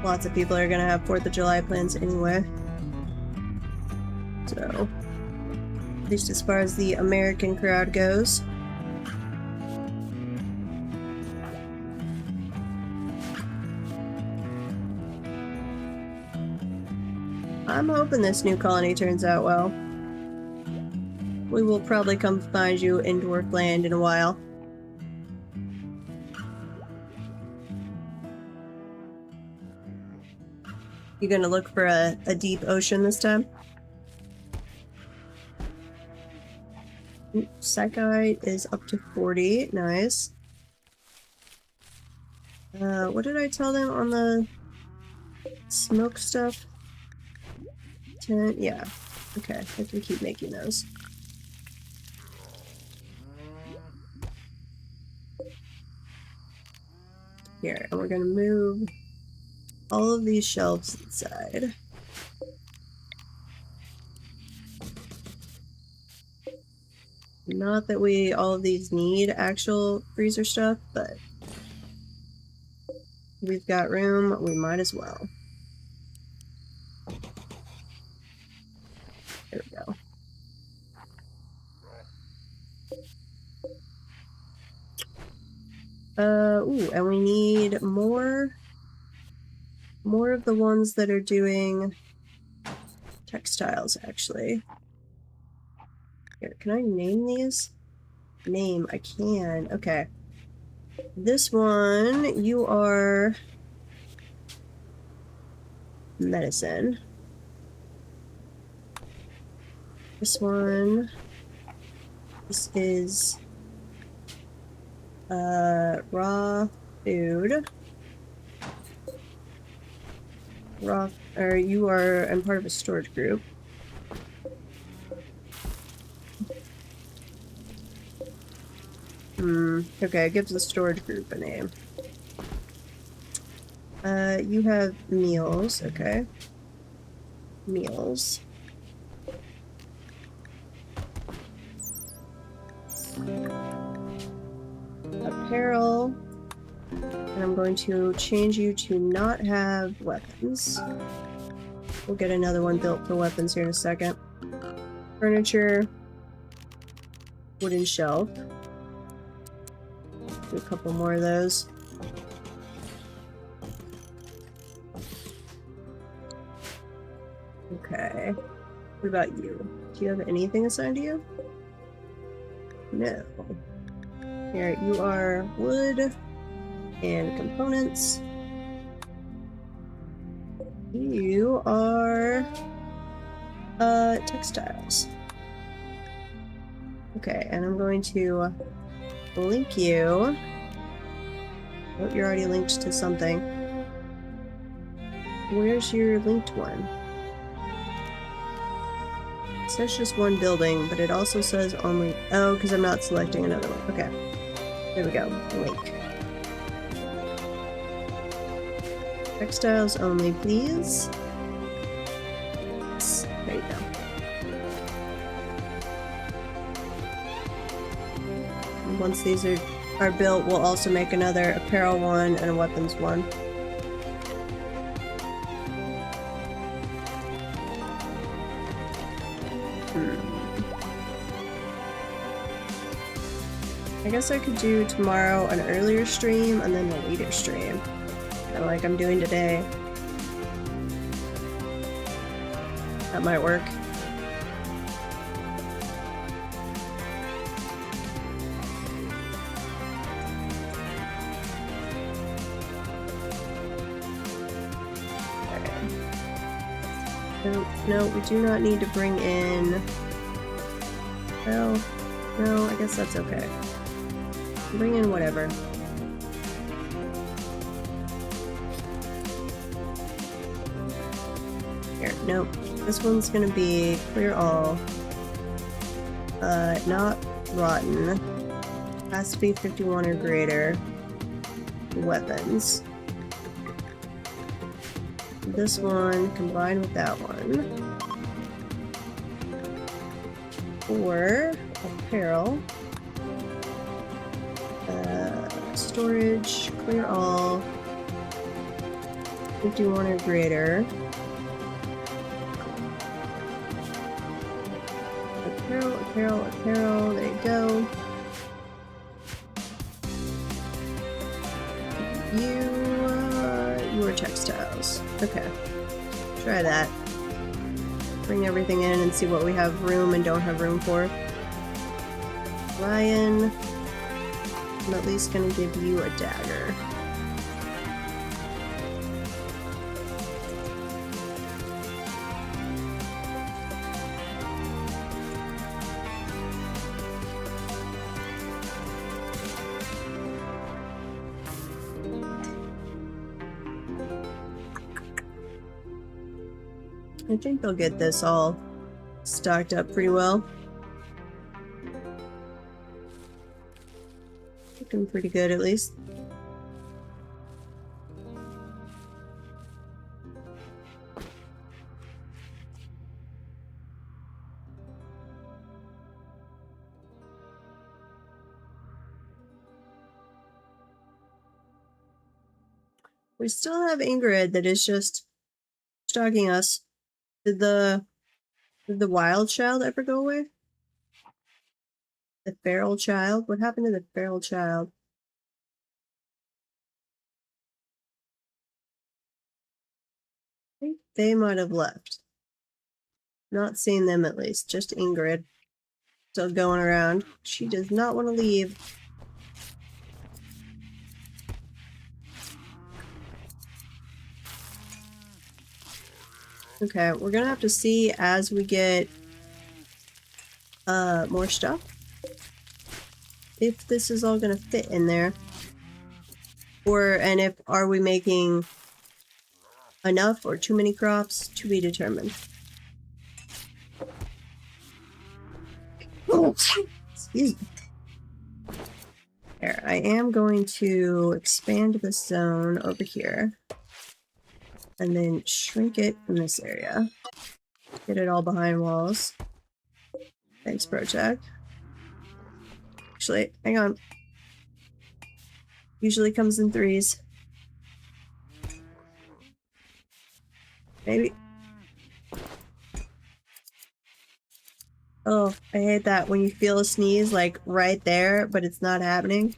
Lots of people are gonna have 4th of July plans anyway. So, at least as far as the American crowd goes. I'm hoping this new colony turns out well. We will probably come find you in Dwarfland in a while. You gonna look for a deep ocean this time? Psychite is up to 40. Nice. What did I tell them on the smoke stuff? 10? Yeah. Okay, I can keep making those. Here, and we're gonna move all of these shelves inside. Not that all of these need actual freezer stuff, but we've got room, we might as well. There we go. Ooh, and we need more of the ones that are doing textiles, actually. Here, can I name these? Name, I can. Okay. This one, you are medicine. This one, this is raw food. You are, I'm part of a storage group. Okay, it gives the storage group a name. You have meals, okay. Meals. Apparel. And I'm going to change you to not have weapons. We'll get another one built for weapons here in a second. Furniture. Wooden shelf. Do a couple more of those. Okay. What about you? Do you have anything assigned to you? No. Here, you are wood and components. You are textiles. Okay, and I'm going to link you. Oh, you're already linked to something. Where's your linked one? It says just one building, but it also says only... Oh, because I'm not selecting another one. Okay. There we go. Link. Textiles only, please. Yes. There you go. And once these are built, we'll also make another apparel one and a weapons one. I guess I could do tomorrow an earlier stream and then a later stream. Kind of like I'm doing today. That might work. No, we do not need to bring in... Well, no, I guess that's okay. Bring in whatever. Here, nope. This one's gonna be clear all. Not rotten. Has to be 51 or greater. Weapons. This one combined with that one. Or apparel. Storage, clear all. 51 or greater. Apparel, apparel, apparel. There you go. You are textiles. Okay. Try that. bring everything in and see what we have room and don't have room for. Ryan, I'm at least gonna give you a dagger. I think they'll get this all stocked up pretty well. Looking pretty good, at least. We still have Ingrid that is just stalking us. Did the wild child ever go away? The feral child? What happened to the feral child? I think they might have left. Not seeing them at least. Just Ingrid. Still going around. She does not want to leave. Okay, we're gonna have to see as we get more stuff if this is all gonna fit in there, and if are we making enough or too many crops, to be determined. Oh, excuse me. There, I am going to expand this zone over here and then shrink it in this area. Get it all behind walls. Thanks, Biotech. Actually, hang on. Usually comes in threes. Maybe. Oh, I hate that when you feel a sneeze like right there, but it's not happening.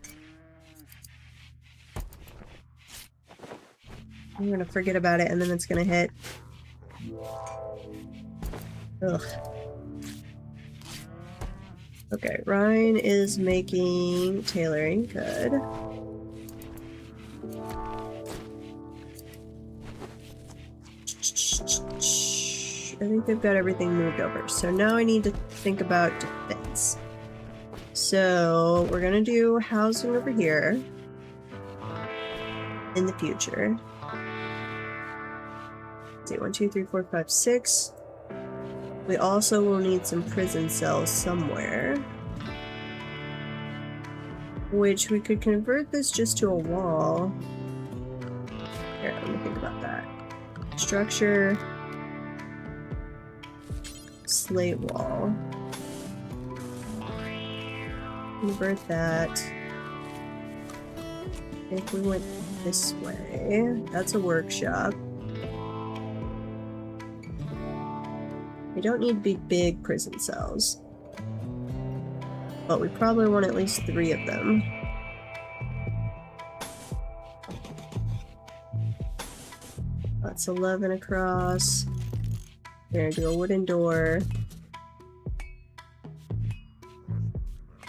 I'm gonna forget about it and then it's gonna hit. Ugh. Okay, Ryan is making tailoring. Good. I think they've got everything moved over. So now I need to think about defense. So we're gonna do housing over here in the future. Let's see, 1, 2, 3, 4, 5, 6. We also will need some prison cells somewhere, which we could convert this just to a wall. Here, let me think about that. Structure. Slate wall. Convert that. If we went this way, that's a workshop. We don't need big prison cells, but we probably want at least 3 of them. That's 11 across. We're gonna do a wooden door.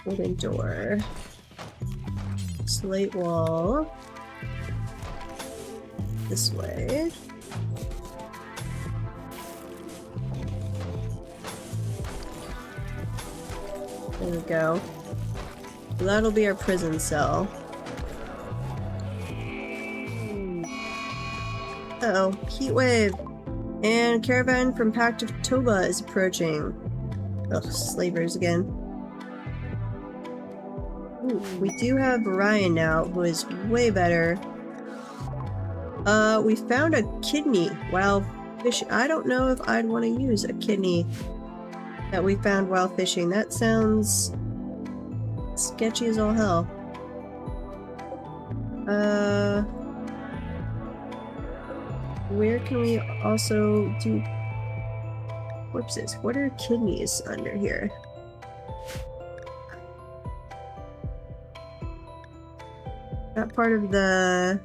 Wooden door. Slate wall. This way. There we go. So that'll be our prison cell. Uh-oh, heat wave. And caravan from Pact of Toba is approaching. Ugh, slavers again. Ooh, we do have Ryan now, who is way better. We found a kidney while fishing. I don't know if I'd want to use a kidney that we found while fishing. That sounds sketchy as all hell. Where can we also do corpses? What are kidneys under here? That part of the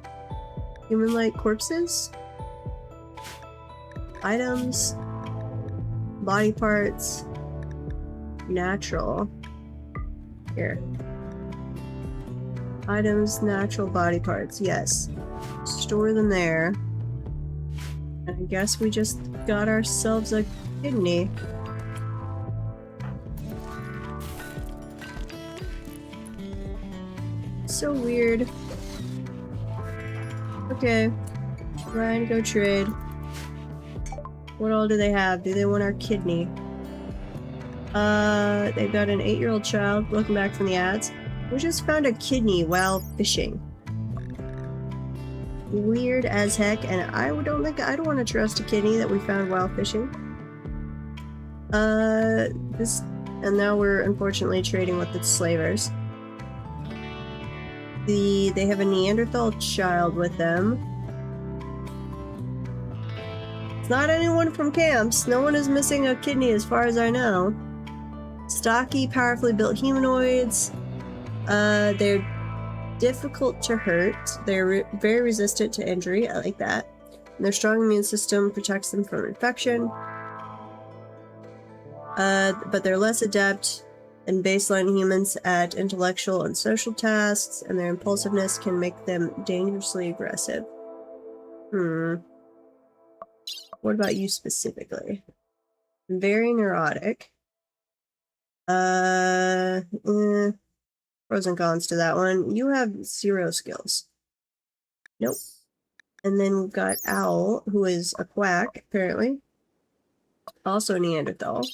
human-like corpses? Items? body parts. Natural. Here. Items, natural body parts. Yes. Store them there. And I guess we just got ourselves a kidney. So weird. Okay. Ryan, go trade. What all do they have? Do they want our kidney? They've got an 8-year-old child. Welcome back from the ads. We just found a kidney while fishing. Weird as heck, and I don't want to trust a kidney that we found while fishing. And now we're unfortunately trading with the slavers. They have a Neanderthal child with them. It's not anyone from camps. No one is missing a kidney as far as I know. Stocky, powerfully built humanoids. They're difficult to hurt. They're very resistant to injury. I like that. And their strong immune system protects them from infection. But they're less adept than baseline humans at intellectual and social tasks, and their impulsiveness can make them dangerously aggressive. What about you specifically? Very neurotic. Pros and cons to that one. You have 0 skills. Nope. And then we've got Owl, who is a quack, apparently. Also Neanderthal.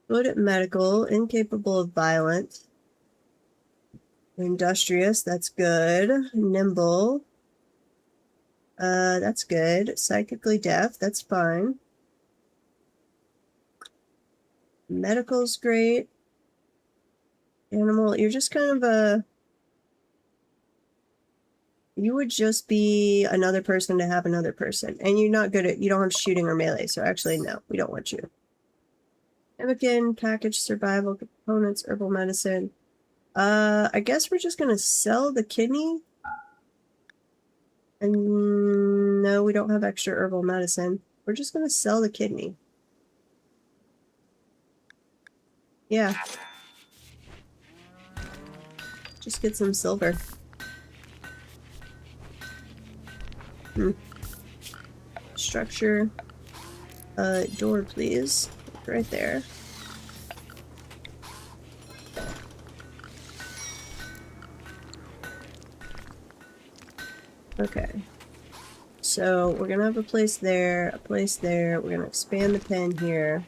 Good at medical, incapable of violence. Industrious, that's good. Nimble. That's good. Psychically deaf, that's fine. Medical's great. Animal, you're just kind of a... You would just be another person to have another person. And you're not good at... You don't have shooting or melee, so actually, no, we don't want you. Chemican, package, survival, components, herbal medicine. I guess we're just gonna sell the kidney. And no, we don't have extra herbal medicine. We're just gonna sell the kidney. Yeah. Just get some silver. Structure. Door, please. Right there. Okay. So we're gonna have a place there, a place there. We're gonna expand the pen here.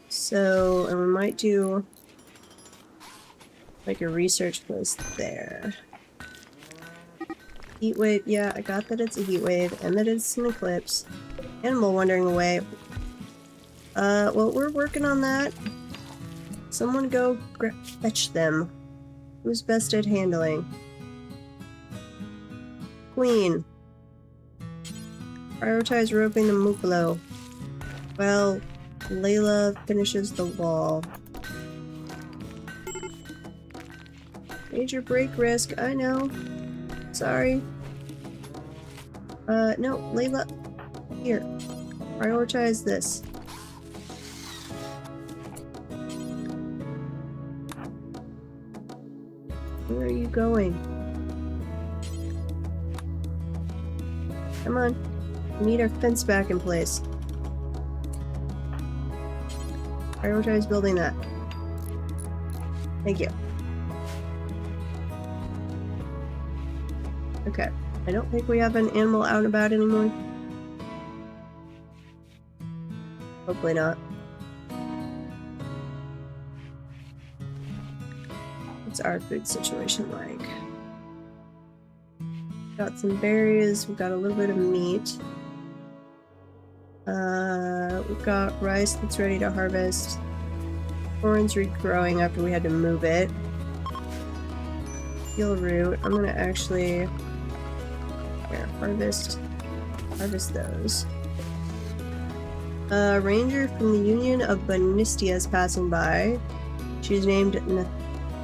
So, and we might do like a research place there. Heat wave, yeah, I got that it's a heat wave and that it's an eclipse. Animal wandering away. Well, we're working on that. Someone go fetch them. Who's best at handling? Queen. Prioritize roping the Mupalo. Well, Layla finishes the wall. Major break risk, I know. Sorry. No, Layla. Here. Prioritize this. Where are you going? Come on. We need our fence back in place. Prioritize building that. Thank you. Okay. I don't think we have an animal out and about anymore. Hopefully not. What's our food situation like? Got some berries, we've got a little bit of meat. We've got rice that's ready to harvest. Corn's regrowing after we had to move it. Steel root. I'm gonna actually harvest those. Ranger from the Union of Bonistia is passing by. She's named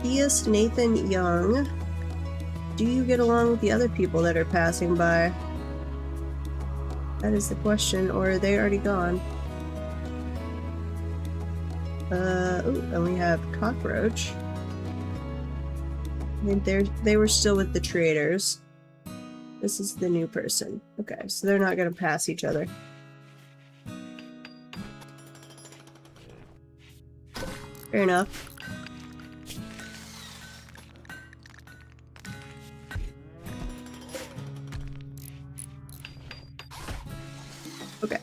Nathan Young. do you get along with the other people that are passing by? That is the question, or are they already gone? Ooh, and we have Cockroach. I think they were still with the traders. This is the new person. Okay, so they're not gonna pass each other. Fair enough. Okay.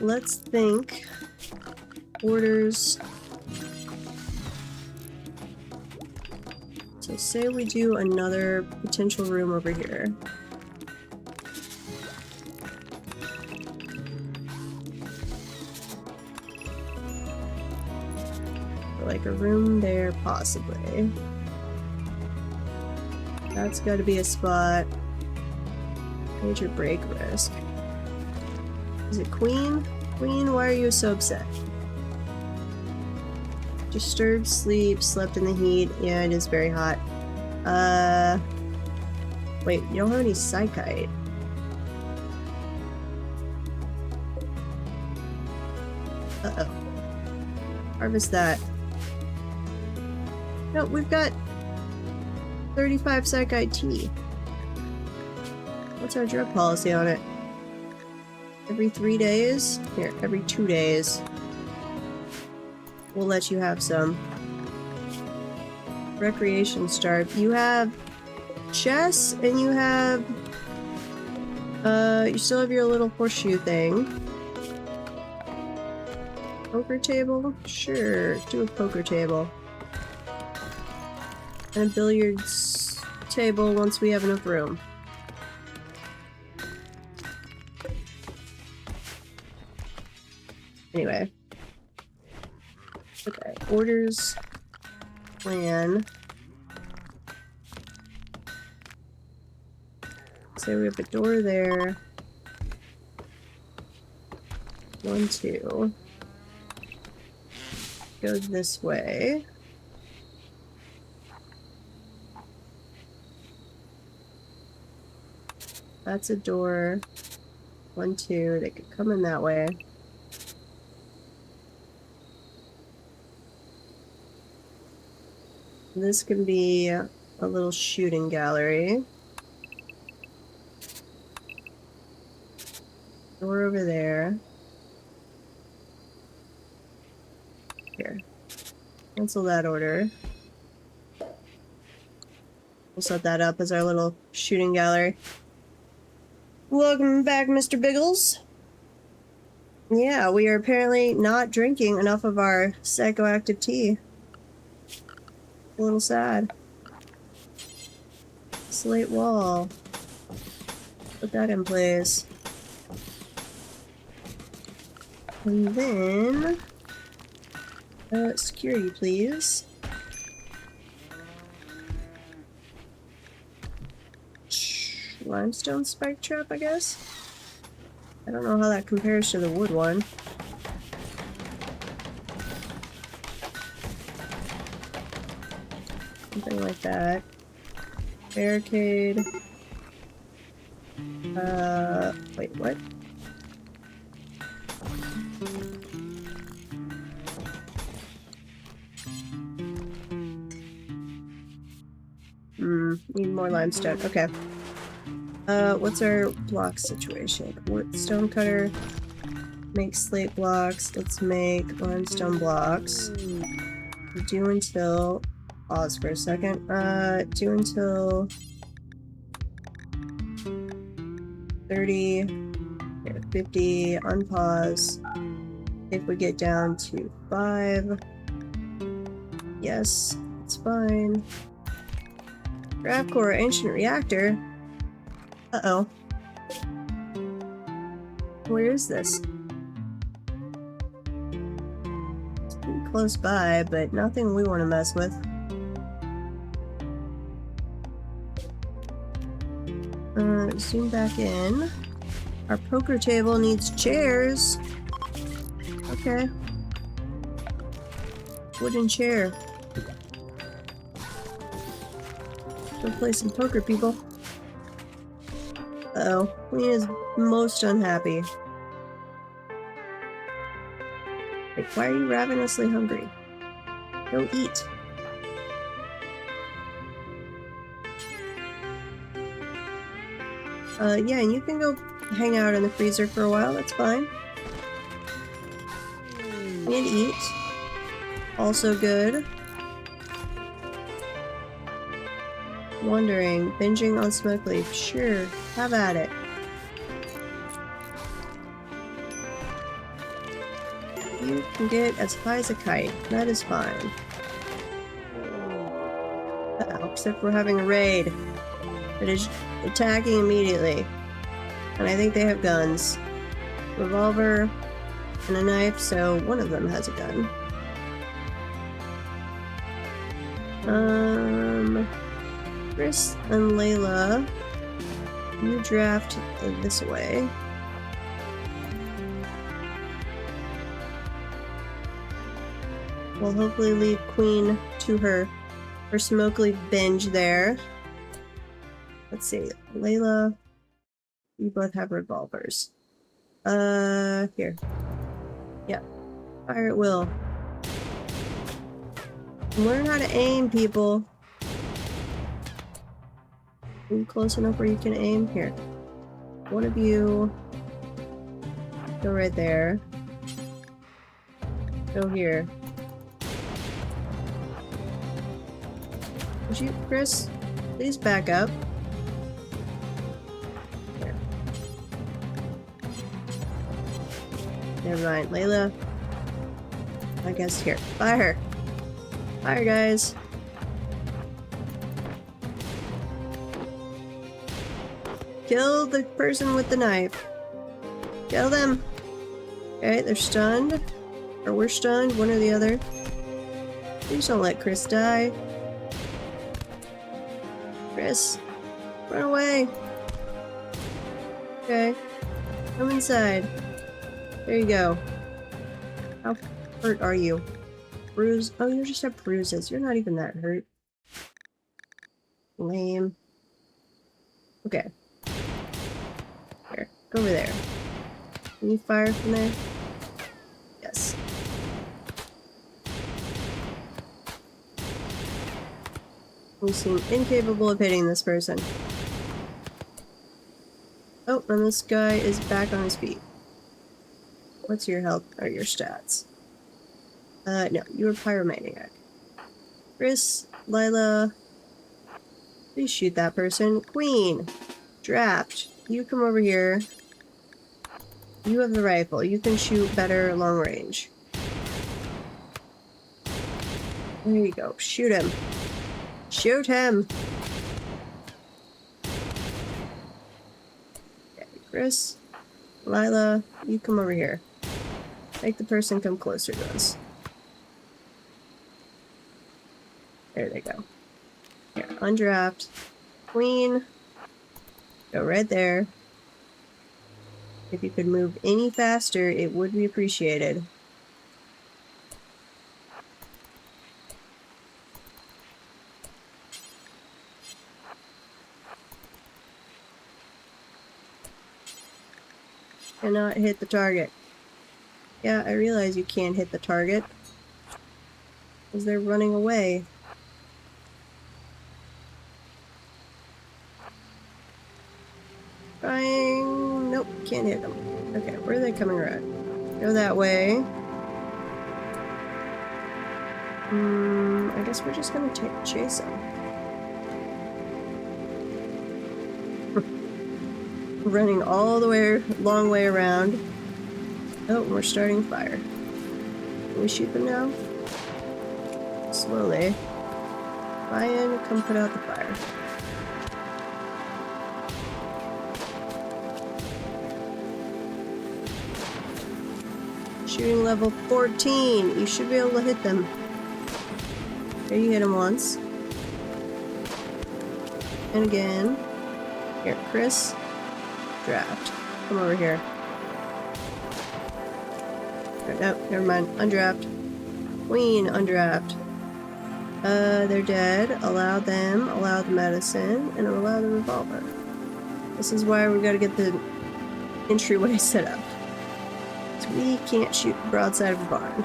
Let's think. Orders. So say we do another potential room over here. Like a room there, possibly. That's got to be a spot. Major break risk. Is it Queen? Queen, why are you so upset? Disturbed sleep, slept in the heat, and is very hot. Wait, you don't have any psychite. Uh-oh. Harvest that. No, we've got 35 psychite tea. What's our drug policy on it? Every 3 days? Here, every 2 days. We'll let you have some. Recreation start. You have chess and you have you still have your little horseshoe thing. Poker table? Sure, do a poker table. And a billiards table once we have enough room. Anyway. Okay, orders, plan. So we have a door there. 1, 2. Go this way. That's a door. 1, 2. They could come in that way. This can be a little shooting gallery. Door over there. Here. Cancel that order. We'll set that up as our little shooting gallery. Welcome back, Mr. Biggles. Yeah, we are apparently not drinking enough of our psychoactive tea. A little sad. Slate wall. Put that in place. And then... security, please. Limestone spike trap, I guess? I don't know how that compares to the wood one. Something like that. Barricade. Wait, what? Need more limestone. Okay. What's our block situation? Wood stone cutter. Make slate blocks. Let's make limestone blocks. Do until... Pause for a second. Do until 30, 50, unpause. If we get down to 5, yes, it's fine. Craft core, ancient reactor. Uh-oh. Where is this? It's pretty close by, but nothing we want to mess with. Zoom back in. Our poker table needs chairs. Okay. Wooden chair. Go play some poker, people. Uh-oh. Queen is most unhappy. Wait, why are you ravenously hungry? Go eat. Yeah, and you can go hang out in the freezer for a while, that's fine. And eat. Also good. Wandering, binging on smoke leaf. Sure, have at it. You can get as high as a kite. That is fine. Uh-oh, except we're having a raid. It is attacking immediately. And I think they have guns. Revolver and a knife, so one of them has a gun. Chris and Layla, you draft this way. We'll hopefully leave Queen to her smoke leaf binge there. Let's see, Layla, you both have revolvers. Here. Yeah, fire at will. Learn how to aim, people. Are you close enough where you can aim? Here. One of you go right there. Go here. Would you, Chris, please back up? Here. Never mind. Layla. I guess here. Fire! Fire, guys! Kill the person with the knife. Kill them! Okay, they're stunned. Or we're stunned, one or the other. Please don't let Chris die. Chris, run away! Okay, come inside. There you go. How hurt are you? Bruise? Oh, you just have bruises. You're not even that hurt. Lame. Okay. Here, go over there. Can you fire from there? Yes. You seem incapable of hitting this person. Oh, and this guy is back on his feet. What's your health or your stats? No, you're a pyromaniac. Chris, Lila, please shoot that person. Queen, draft. You come over here. You have the rifle. You can shoot better long range. There you go. Shoot him. Shoot him! Okay, Chris, Lila, you come over here. Make the person come closer to us. There they go. Here, undraft. Queen. Go right there. If you could move any faster, it would be appreciated. Cannot hit the target. Yeah, I realize you can't hit the target. Because they're running away. Trying... Nope, can't hit them. Okay, where are they coming around? Go that way. I guess we're just gonna chase them. Running all the way, long way around. Oh, we're starting fire. Can we shoot them now? Slowly. Ryan, come put out the fire. Shooting level 14. You should be able to hit them. There, you hit them once. And again. Here, Chris. Draft. Come over here. No, never mind. Undraft. Queen, undraft. They're dead. Allow them. Allow the medicine. And allow the revolver. This is why we gotta get the entryway set up. So we can't shoot the broadside of a barn.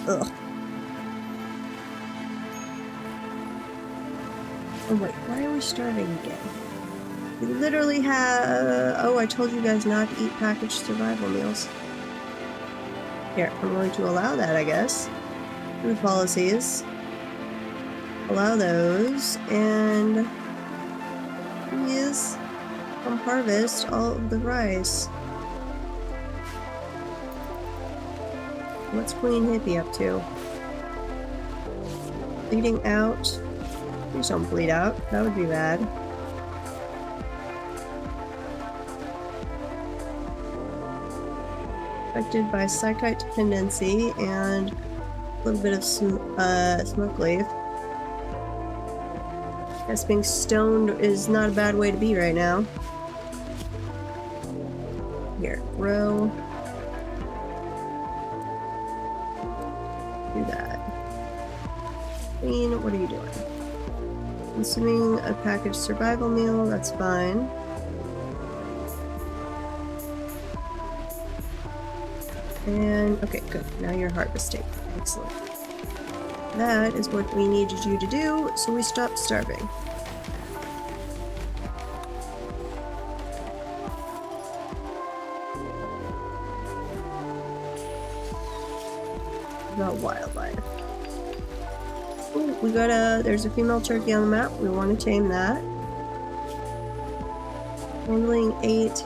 Ugh. Oh wait, why are we starving again? We literally have... Oh, I told you guys not to eat packaged survival meals. Here, I'm going to allow that, I guess. Food policies. Allow those, and... Please come harvest all of the rice. What's Queen Hippie up to? Bleeding out? Please don't bleed out. That would be bad. Affected by psychite dependency and a little bit of smoke leaf. Guess being stoned is not a bad way to be right now. Here, grow. Do that. Queen, what are you doing? Consuming a packaged survival meal, that's fine. And, okay, good. Now you're harvesting. Excellent. That is what we needed you to do, so we stopped starving. About wildlife. Ooh, we got there's a female turkey on the map. We want to tame that. Handling 8.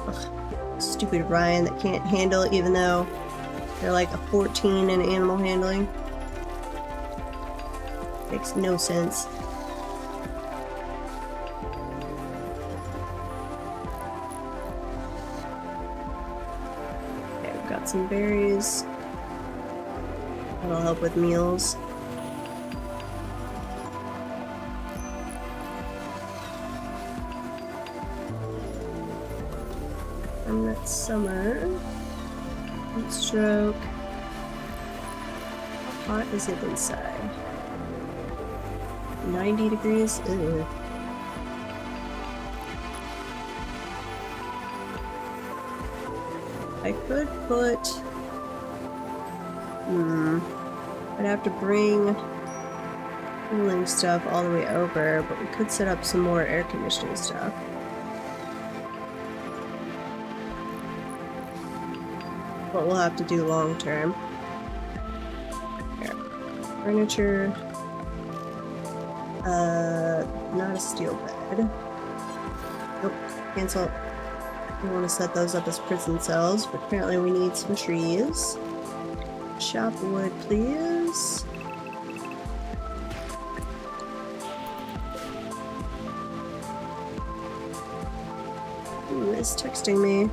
Ugh, stupid Ryan that can't handle it even though they're like a 14 in animal handling. Makes no sense. Okay, we've got some berries. That'll help with meals. And that's summer. Heat stroke. How hot is it inside? 90 degrees? Ew. I could put... I'd have to bring cooling stuff all the way over, but we could set up some more air conditioning stuff. What we'll have to do long term. Here. Furniture. Not a steel bed. Nope, cancel. We want to set those up as prison cells, but apparently we need some trees. Chop wood, please. Who is texting me?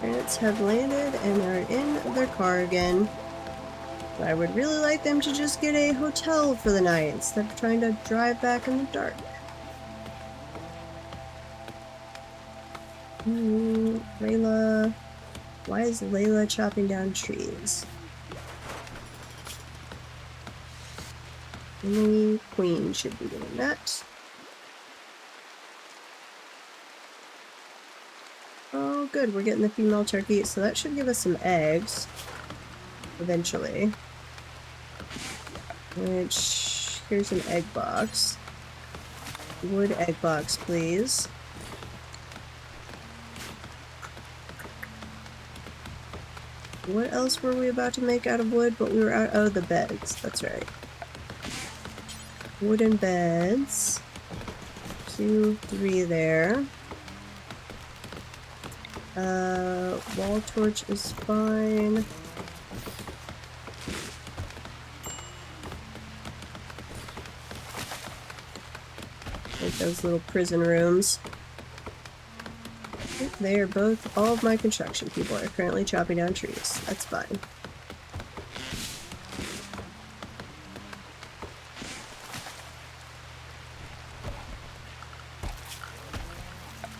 Parents have landed and are in their car again. I would really like them to just get a hotel for the night instead of trying to drive back in the dark. Layla. Why is Layla chopping down trees? Only Queen should be doing that. Oh, good. We're getting the female turkey, so that should give us some eggs. Eventually. Which... here's an egg box. Wood egg box, please. What else were we about to make out of wood? But we were out... oh, the beds. That's right. Wooden beds. 2, 3 there. Wall torch is fine. Like those little prison rooms. They are both, all of my construction people are currently chopping down trees. That's fine.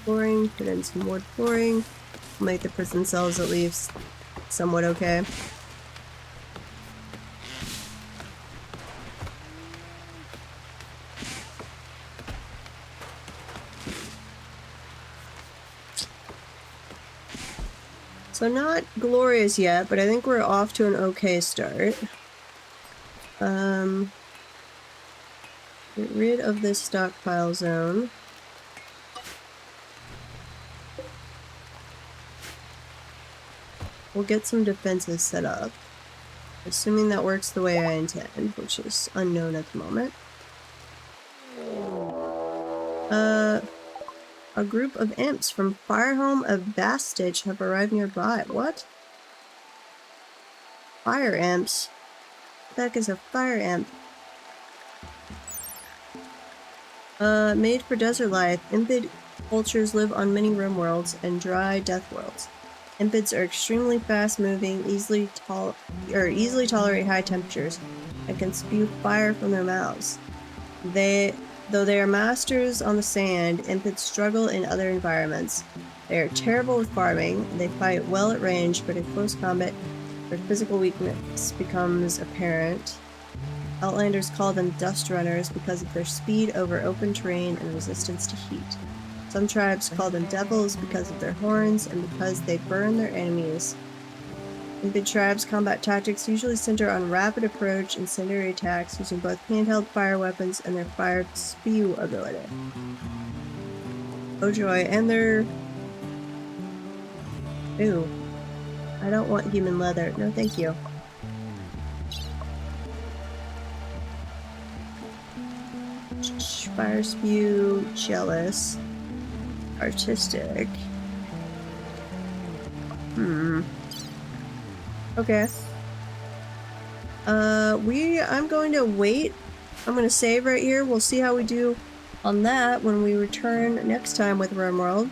Flooring, put in some more flooring. Make the prison cells at least somewhat okay. So not glorious yet, but I think we're off to an okay start. Get rid of this stockpile zone. We'll get some defenses set up. Assuming that works the way I intend, which is unknown at the moment. A group of imps from Firehome of Bastich have arrived nearby. What? Fire imps? What the heck is a fire imp? Made for desert life, impid cultures live on many Rimworlds and dry death worlds. Impids are extremely fast-moving, easily tolerate high temperatures, and can spew fire from their mouths. Though they are masters on the sand, impids struggle in other environments. They are terrible with farming, they fight well at range, but in close combat, their physical weakness becomes apparent. Outlanders call them dust runners because of their speed over open terrain and resistance to heat. Some tribes call them devils because of their horns and because they burn their enemies. Impid tribes' combat tactics usually center on rapid approach, incendiary attacks using both handheld fire weapons and their fire spew ability. Oh joy, and they're... Ew. I don't want human leather. No thank you. Fire spew, jealous, artistic. Okay. I'm going to wait. I'm going to save right here. We'll see how we do on that when we return next time with Rimworld.